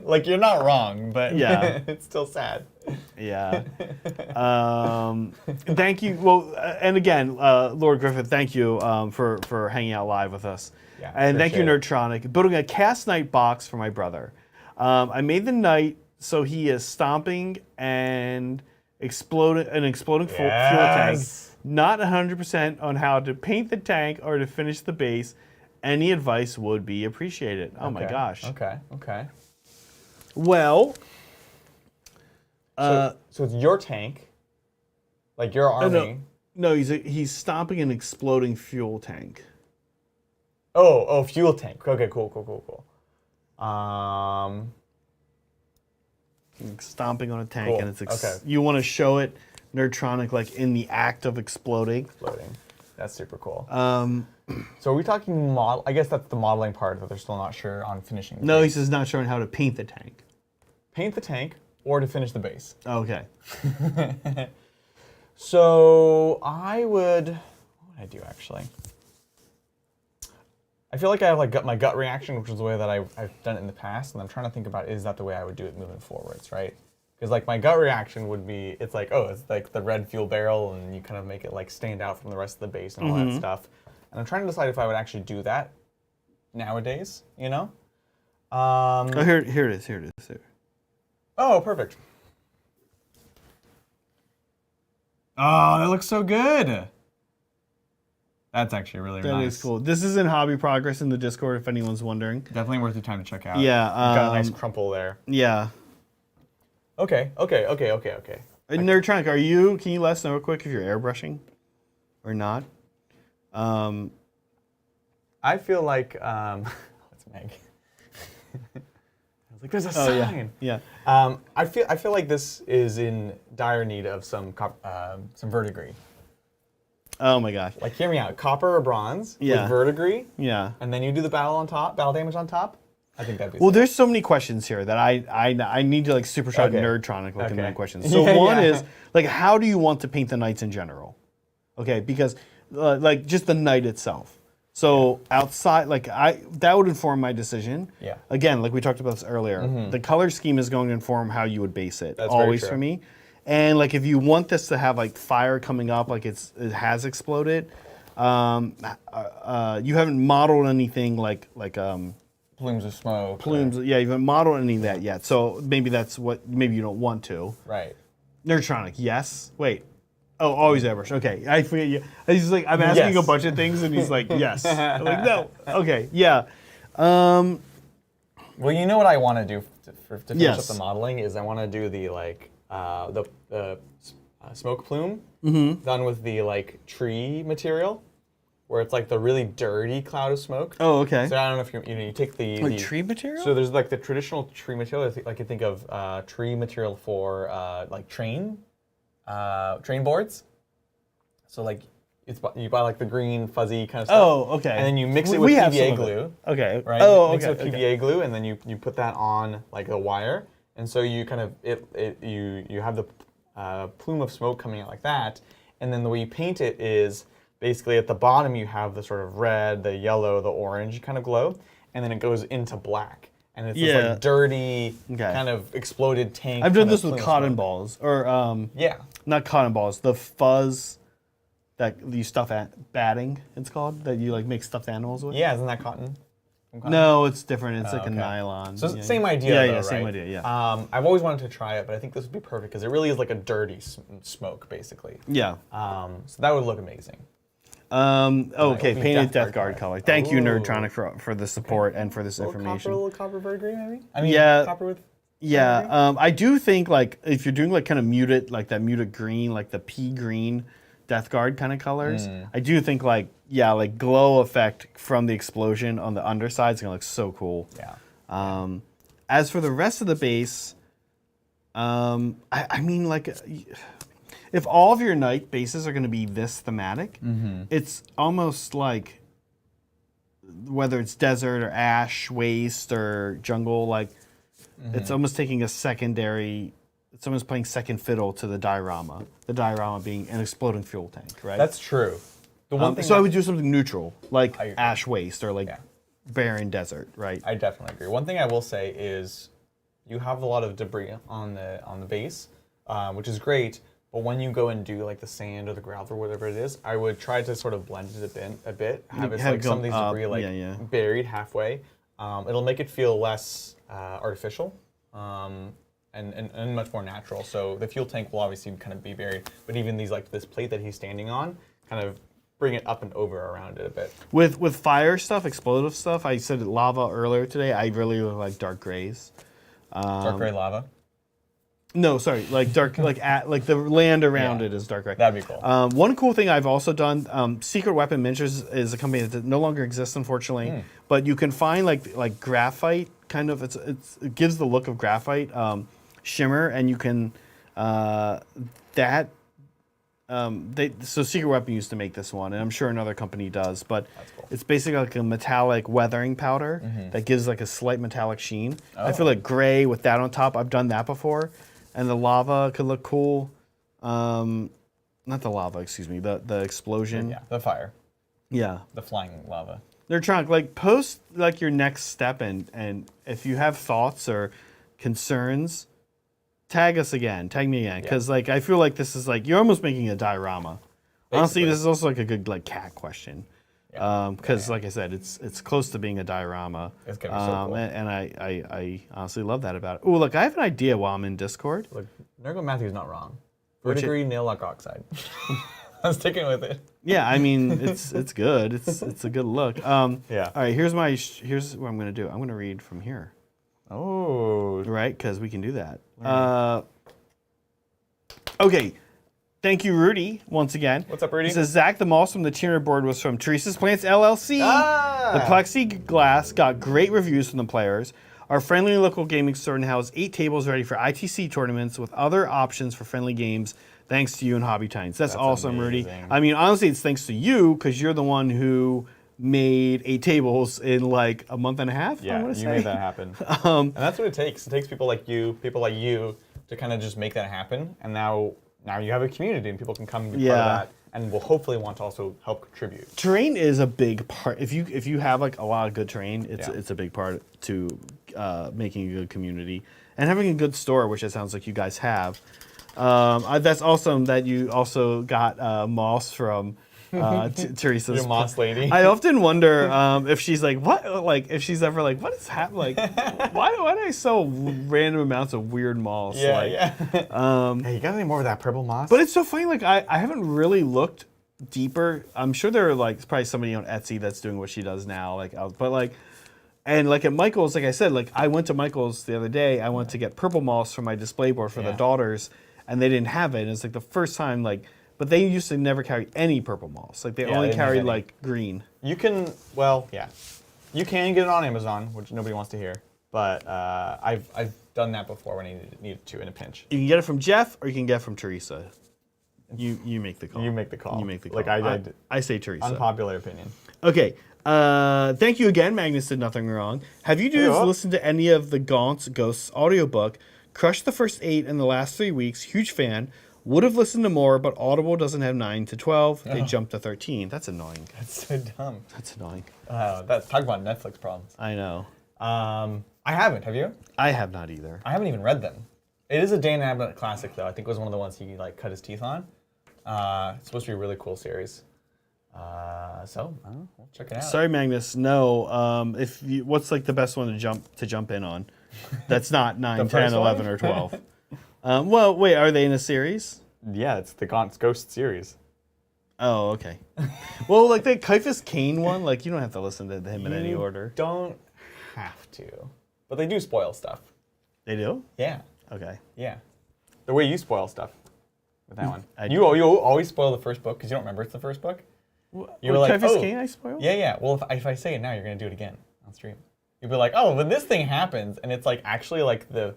Like, you're not wrong, but yeah, it's still sad. Yeah. Thank you. Well, and again, Lord Griffith, thank you for hanging out live with us. Yeah, and thank you, appreciate Nerdtronic. Building a Cast Knight box for my brother. I made the Knight so he is stomping and exploding fuel tank. Not 100% on how to paint the tank or to finish the base. Any advice would be appreciated. Oh my gosh. Okay. Well. So it's your tank, like your army. No, he's stomping an exploding fuel tank. Oh, fuel tank. Okay, cool. Stomping on a tank, Cool. and it's Okay. You want to show it, Nerdtronic, like in the act of exploding. That's super cool. So are we talking model? I guess that's the modeling part that they're still not sure on finishing. No, he says not showing how to paint the tank. Paint the tank or to finish the base. Okay. So what would I do actually? I feel like I have my gut reaction, which is the way that I've done it in the past, and I'm trying to think about, is that the way I would do it moving forwards, right? Because like my gut reaction would be, it's like, oh, it's like the red fuel barrel, and you kind of make it like stand out from the rest of the base and all that stuff. And I'm trying to decide if I would actually do that nowadays, you know? Oh, here it is. Oh, perfect. Oh, that looks so good. That's actually really That nice. is cool. This is in hobby progress in the Discord if anyone's wondering. Definitely worth your time to check out. Yeah. You've got a nice crumple there. Yeah. Okay. Nerdtronic, can you let us know real quick if you're airbrushing or not? I feel like, what's Meg? I was like, there's a sign. Yeah. I feel like this is in dire need of some verdigris. Oh my gosh. Like, hear me out. Copper or bronze Yeah. with verdigris, Yeah. and then you do the battle damage on top. I think that'd be Well, sick. there's so many questions here that I need to like super shot Okay. Nerdtronic looking Okay. at questions. So Yeah, one yeah. is like, how do you want to paint the knights in general? Okay, because like just the knight itself. So outside, that would inform my decision. Yeah. Again, like we talked about this earlier, the color scheme is going to inform how you would base it. That's very always true. for me. And like if you want this to have like fire coming up, like it has exploded, you haven't modeled anything like Plumes of smoke. plumes. Yeah, you haven't modeled any of that yet. So maybe maybe you don't want to. Right. Nerdtronic, yes. Wait. Oh, always airbrush. Okay, I forget you. He's like, I'm asking Yes. a bunch of things, and he's like, yes. I'm like, no. Okay, yeah. Um, Well, you know what I want to do to finish Yes. up the modeling is I want to do the smoke plume done with the like tree material, where it's like the really dirty cloud of smoke. oh, okay. So I don't know if you take the Like tree material? So there's like the traditional tree material. Like you think of tree material for like train boards. So like you buy like the green fuzzy kind of stuff. Oh, okay. And then you mix it We with have some PVA of it. glue. Okay. Right? Oh, Mix okay. it with PVA glue, and then you put that on like the wire, and so you kind of you have the plume of smoke coming out like that, and then the way you paint it is basically at the bottom you have the sort of red, the yellow, the orange kind of glow, and then it goes into black, and it's this Yeah. like dirty Okay. kind of exploded tank. I've done kind this of with plume of cotton smoke. balls, or Yeah. not cotton balls, the fuzz that you stuff batting. It's called that you like make stuffed animals with. Yeah, isn't that cotton? From cotton? No, it's different. It's Oh, like a okay. nylon. So it's Yeah. the same idea, Yeah, though, yeah, same right? idea. Yeah. I've always wanted to try it, but I think this would be perfect because it really is like a dirty smoke, basically. Yeah. So that would look amazing. Okay, It'll be painted Death Death Guard Guard color. Thank you, Ooh. Nerdtronic, for the support and for this Little information. copper verdigris, maybe? I mean, Yeah. copper with... Yeah, I do think like if you're doing like kind of muted, like that muted green, like the pea green Death Guard kind of colors, I do think like glow effect from the explosion on the underside is gonna look so cool. Yeah. As for the rest of the base, I mean like if all of your night bases are gonna be this thematic, it's almost like whether it's desert or ash, waste or jungle, like. It's almost taking a secondary. It's almost playing second fiddle to the diorama. The diorama being an exploding fuel tank, right? That's true. The one thing so I would do something neutral, like I agree. ash waste or like Yeah. barren desert, right? I definitely agree. One thing I will say is you have a lot of debris on the base, which is great. But when you go and do like the sand or the gravel or whatever it is, I would try to sort of blend it a bit. Have it Have like it some go of these up, debris like yeah. buried halfway. It'll make it feel less artificial and much more natural. So the fuel tank will obviously kind of be buried, but even these like this plate that he's standing on, kind of bring it up and over around it a bit. With fire stuff, explosive stuff, I said lava earlier today. I really like dark grays. Dark gray lava. No, sorry, like dark, like the land around Yeah. it is dark gray. That'd be cool. One cool thing I've also done, Secret Weapon Miniatures is a company that no longer exists, unfortunately. But you can find like graphite, kind of. It gives the look of graphite shimmer, and you can so Secret Weapon used to make this one, and I'm sure another company does. But cool. it's basically like a metallic weathering powder that gives like a slight metallic sheen. I feel like gray with that on top. I've done that before, and the lava could look cool. Not the lava, excuse me. The explosion. Yeah, the fire, Yeah. the flying lava. They're trying like post like your next step, and if you have thoughts or concerns, tag me again, because like I feel like this is like you're almost making a diorama. Honestly, Basically. this is also like a good like cat question, Yeah. because like I said, it's close to being a diorama. It's gonna be so cool. And I honestly love that about it. Oh, look, I have an idea while I'm in Discord. Look, Nergal Matthew's not wrong. Which Verdigris nail lock oxide. I'm sticking with it. Yeah, I mean, it's good. It's a good look. Yeah. All right, here's what I'm gonna do. I'm gonna read from here. Oh. Right, because we can do that. Okay. Thank you, Rudy, once again. What's up, Rudy? He says, Zach, the moss from the tuner board was from Teresa's Plants LLC. Ah! The plexiglass got great reviews from the players. Our friendly local gaming store now has 8 tables ready for ITC tournaments with other options for friendly games, thanks to you and Hobby Tines. That's awesome, Rudy. amazing. I mean, honestly, it's thanks to you, because you're the one who made 8 tables in like a month and a half, I Yeah, want to you say. made that happen. And that's what it takes. It takes people like you to kind of just make that happen. And now you have a community and people can come and be part of that and will hopefully want to also help contribute. Terrain is a big part. If you have like a lot of good terrain, it's a big part to making a good community and having a good store, which it sounds like you guys have. That's awesome that you also got moss from Teresa's. Your moss lady. I often wonder if she's like, what? Like, if she's ever like, what is happening? Like, why do I sell random amounts of weird moss? Yeah, like, yeah. Hey, you got any more of that purple moss? But it's so funny. Like, I haven't really looked deeper. I'm sure there are like probably somebody on Etsy that's doing what she does now. Like, but like. And like at Michael's, like I said, like I went to Michael's the other day. I went to get purple moss for my display board for the daughters, and they didn't have it. And it's like the first time, like, but they used to never carry any purple moss. Like they only didn't have carried any. like green. You can, you can get it on Amazon, which nobody wants to hear. But I've done that before when I needed to in a pinch. You can get it from Jeff, or you can get it from Teresa. You make the call. You make the call. You make the call. Like I say Teresa. Unpopular opinion. Okay. Thank you again, Magnus did nothing wrong. Have you dudes listened to any of the Gaunt's Ghosts audiobook? Crushed the first 8 in the last 3 weeks. Huge fan. Would have listened to more, but Audible doesn't have 9 to 12. They jumped to 13. That's annoying. That's so dumb. That's annoying. Talk about Netflix problems. I know. I haven't. Have you? I have not either. I haven't even read them. It is a Dan Abnett classic, though. I think it was one of the ones he like cut his teeth on. It's supposed to be a really cool series. So I don't know, we'll check it out. Sorry, Magnus. No. What's like the best one to jump in on? That's not 9, 10, 11, or 12. Well, wait. Are they in a series? Yeah, it's the Gaunt's Ghost series. Oh, okay. Well, like the Kaifus Kane one, like you don't have to listen to him in any order. Don't have to, but they do spoil stuff. They do? Yeah. Okay. Yeah. The way you spoil stuff with that one. I You always spoil the first book because you don't remember it's the first book. You were like, Kaifus Kane I spoiled? Yeah. Well, if I say it now, you're gonna do it again on stream. You'll be like, oh, when this thing happens, and it's like actually like the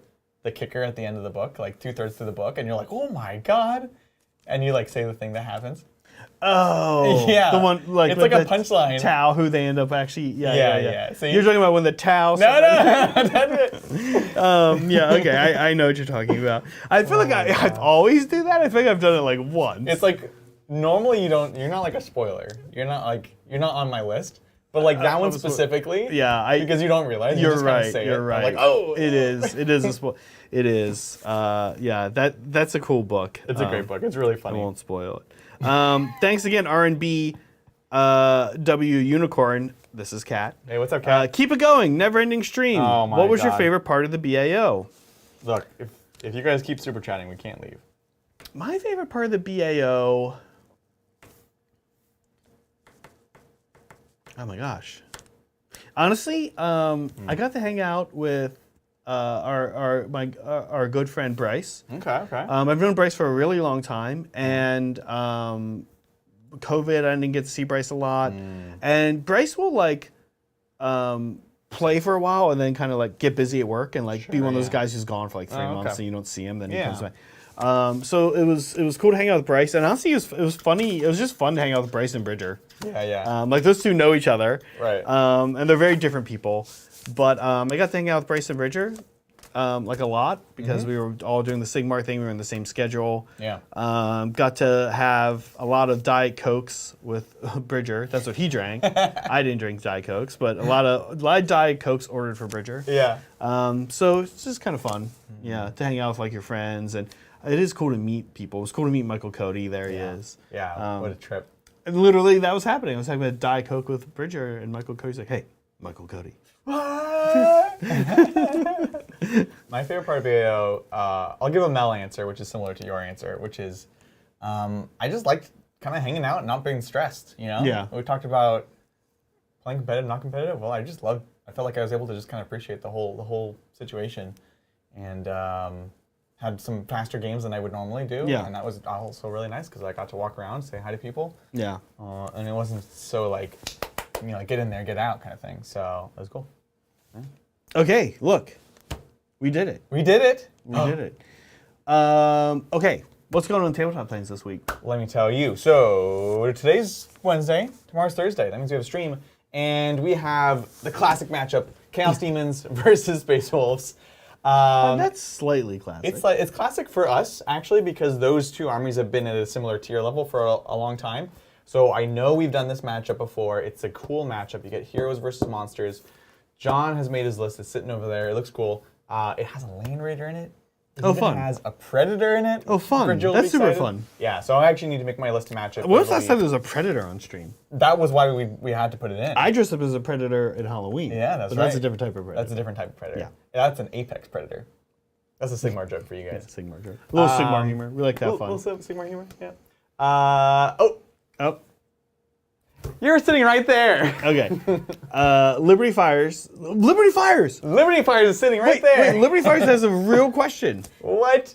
kicker at the end of the book, like 2/3 through the book, and you're like, oh my god, and you like say the thing that happens. Oh, Yeah. the one like it's with like a the punchline. Tau, who they end up actually. Yeah. So You're talking about when the Tau. No, that's it. Yeah. Okay. I know what you're talking about. I feel like I always do that. I think I've done it like once. It's like normally you're not like a spoiler. You're not on my list. But like that one specifically, yeah, because you don't realize. You're you just kinda right. say You're it. right. I'm like, oh, it is a spoil. It is. Yeah. That's a cool book. It's a great book. It's really I funny. won't spoil it. Thanks again, R&B W Unicorn. This is Kat. Hey, what's up, Kat? Keep it going. Never-ending stream. Oh my What was your God. favorite part of the BAO? Look, if you guys keep super chatting, we can't leave. My favorite part of the BAO. Oh my gosh. Honestly, I got to hang out with our good friend Bryce. Okay. I've known Bryce for a really long time, and COVID, I didn't get to see Bryce a lot. And Bryce will like play for a while and then kind of like get busy at work and like be one of those guys who's gone for like 3 months and you don't see him, then he comes back. So it was cool to hang out with Bryce, and honestly, it was funny. It was just fun to hang out with Bryce and Bridger. Yeah. Like those two know each other, Right. And they're very different people. But I got to hang out with Bryce and Bridger, like a lot because we were all doing the Sigmar thing. We were in the same schedule. Yeah. Got to have a lot of Diet Cokes with Bridger. That's what he drank. I didn't drink Diet Cokes, but a lot of Diet Cokes ordered for Bridger. Yeah. So it's just kind of fun, to hang out with like your friends, and it is cool to meet people. It was cool to meet Michael Cody. There he is. Yeah. What a trip. And literally, that was happening. I was having a Diet Coke with Bridger, and Michael Cody's like, "Hey, Michael Cody." My favorite part of BAO, I'll give a Mel answer, which is similar to your answer, which is I just liked kind of hanging out and not being stressed, you know? Yeah. We talked about playing competitive, not competitive. Well, I felt like I was able to just kind of appreciate the whole situation, and had some faster games than I would normally do. Yeah. And that was also really nice because I got to walk around, say hi to people. Yeah. And it wasn't so like, get in there, get out kind of thing. So that was cool. Okay, look. We did it. We did it. We did it. Okay, what's going on in Tabletop Titans this week? Let me tell you. So today's Wednesday, tomorrow's Thursday. That means we have a stream. And we have the classic matchup, Chaos Demons versus Space Wolves. That's slightly classic. It's classic for us, actually, because those two armies have been at a similar tier level for a long time. So I know we've done this matchup before. It's a cool matchup. You get heroes versus monsters. John has made his list. It's sitting over there. It looks cool. It has a Land Raider in it. It even fun. has a Predator in it. Oh, fun. For Jill to That's be super excited. fun. Yeah, so I actually need to make my list to match it. When was the last time there was a Predator on stream? That was why we had to put it in. I dressed up as a Predator at Halloween. Yeah, that's but right. That's a different type of Predator. That's a different type of Predator. Yeah. That's an Apex Predator. That's a Sigmar joke for you guys. Yeah, Sigmar joke. A little Sigmar humor. We like that fun. Little Sigmar humor, yeah. Oh, You're sitting right there. okay. Liberty Fires. Liberty Fires! Liberty Fires is sitting right there. Wait, Liberty Fires has a real question. What?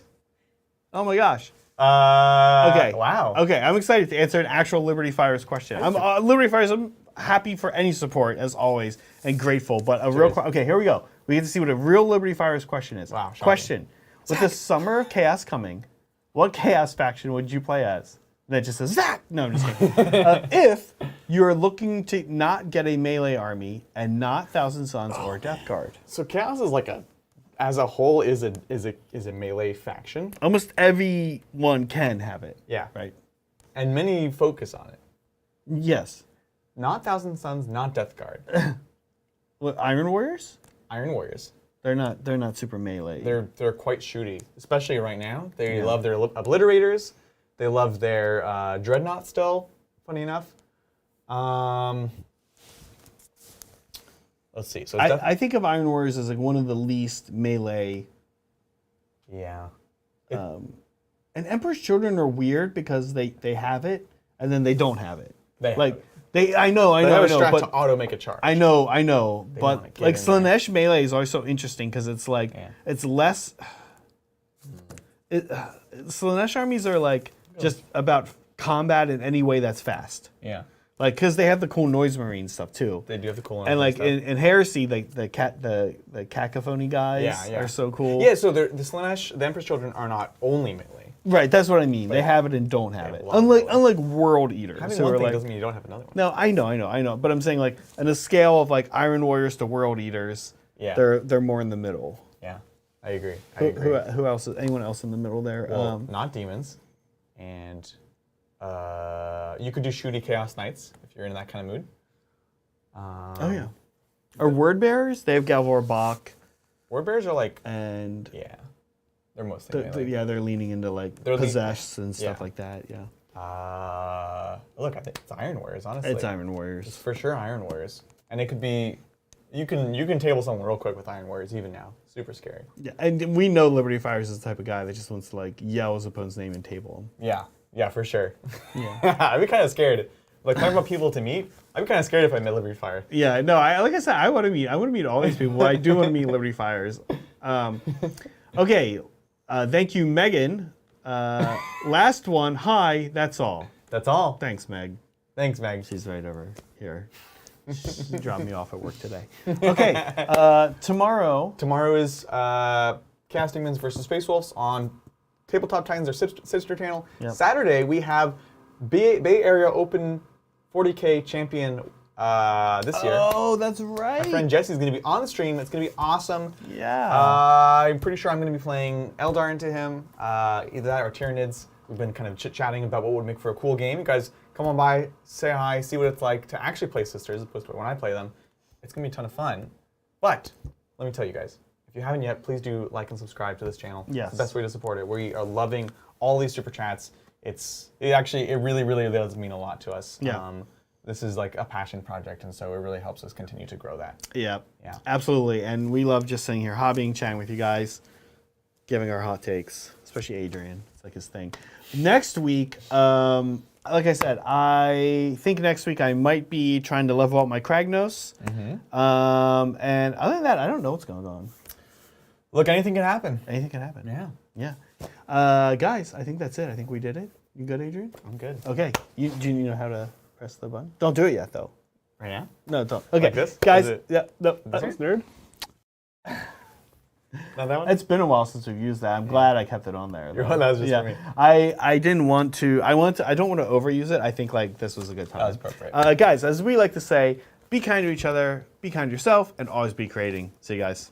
Oh my gosh. Okay. Okay. Wow. Okay, I'm excited to answer an actual Liberty Fires question. Liberty Fires, I'm happy for any support, as always, and grateful. But a real okay, here we go. We get to see what a real Liberty Fires question is. Wow, shocking. Question. With the Summer of Chaos coming, what Chaos faction would you play as? And it just says, Zach! No, I'm just kidding. If you're looking to not get a melee army and not Thousand Suns or Death Guard. So Chaos is like as a whole, is a melee faction. Almost everyone can have it. Yeah. Right? And many focus on it. Yes. Not Thousand Suns, not Death Guard. What, Iron Warriors? Iron Warriors. They're not super melee. They're quite shooty, especially right now. They love their obliterators. They love their dreadnought still. Funny enough. Let's see. So it's I think of Iron Warriors as like one of the least melee. yeah. And Emperor's Children are weird because they have it and then they don't have it. They have like it. I know, They have a strat but to auto make a charge. I know, wanna but get like in there. Slanesh melee is always so interesting because it's like it's less. Slanesh armies are like just about combat in any way that's fast. Yeah. Like because they have the cool noise marine stuff too. They do have the cool And like in Heresy, like the cacophony guys are so cool. Yeah, so the Slanesh, the Emperor's Children are not only melee. Right, that's what I mean. They have it and don't have it. love melee. Unlike World Eaters. Having who one are thing like, doesn't mean you don't have another one. no, I know. But I'm saying like on a scale of like Iron Warriors to World Eaters, Yeah. they're more in the middle. Yeah, I agree. Who else? Anyone else in the middle there? Well, not demons, and you could do shooty Chaos Knights if you're in that kind of mood. Oh yeah. Or Word Bearers? They have Galvor Bach Word Bearers are like, and yeah, they're mostly melee. they're leaning into like They're possess and stuff yeah. like that. Yeah. Look, I think it's Iron Warriors. Honestly, It's Iron It's Warriors. for sure Iron Warriors, and it could be. You can table someone real quick with Iron Warriors even now. Super scary. Yeah, and we know Liberty Fires is the type of guy that just wants to like yell his opponent's name and table him. Yeah, for sure. Yeah. I'd be kind of scared. Like talking about people to meet, I'd be kind of scared if I met Liberty Fire. Yeah, no, like I said, I want to meet all these people. But I do want to meet Liberty Fires. Okay, thank you, Megan. Last one. Hi, that's all. That's all. Thanks, Meg. Thanks, Meg. She's right over here. She dropped me off at work today. Okay, tomorrow. Tomorrow is Chaos Demons versus Space Wolves on Tabletop Titans, our sister channel. Yep. Saturday, we have Bay Area Open 40K champion this year. Oh, that's right. My friend Jesse's going to be on the stream. It's going to be awesome. Yeah. I'm pretty sure I'm going to be playing Eldar into him, either that or Tyranids. We've been kind of chit-chatting about what would make for a cool game. You guys come on by, say hi, see what it's like to actually play Sisters as opposed to when I play them. It's going to be a ton of fun. But let me tell you guys, if you haven't yet, please do like and subscribe to this channel. Yes. It's the best way to support it. We are loving all these super chats. It really, really does mean a lot to us. Yeah. This is like a passion project, and so it really helps us continue to grow that. Yeah. Yeah. Absolutely. And we love just sitting here, hobbying, chatting with you guys, giving our hot takes, especially Adrian. It's like his thing. Next week, like I said, I think next week I might be trying to level up my Kragnos. And other than that, I don't know what's going on. Look, anything can happen. Anything can happen. Yeah. Yeah. Guys, I think that's it. I think we did it. You good, Adrian? I'm good. Okay. Do you know how to press the button? Don't do it yet, though. Right now? No, don't. Okay. Like this? Guys, Is it yeah, no, this that's one? nerd. Not that one? It's been a while since we've used that. I'm glad I kept it on there. Your though. one, that was just for me. I didn't want to. I don't want to overuse it. I think like this was a good time. That was perfect. Guys, as we like to say, be kind to each other, be kind to yourself, and always be creating. See you guys.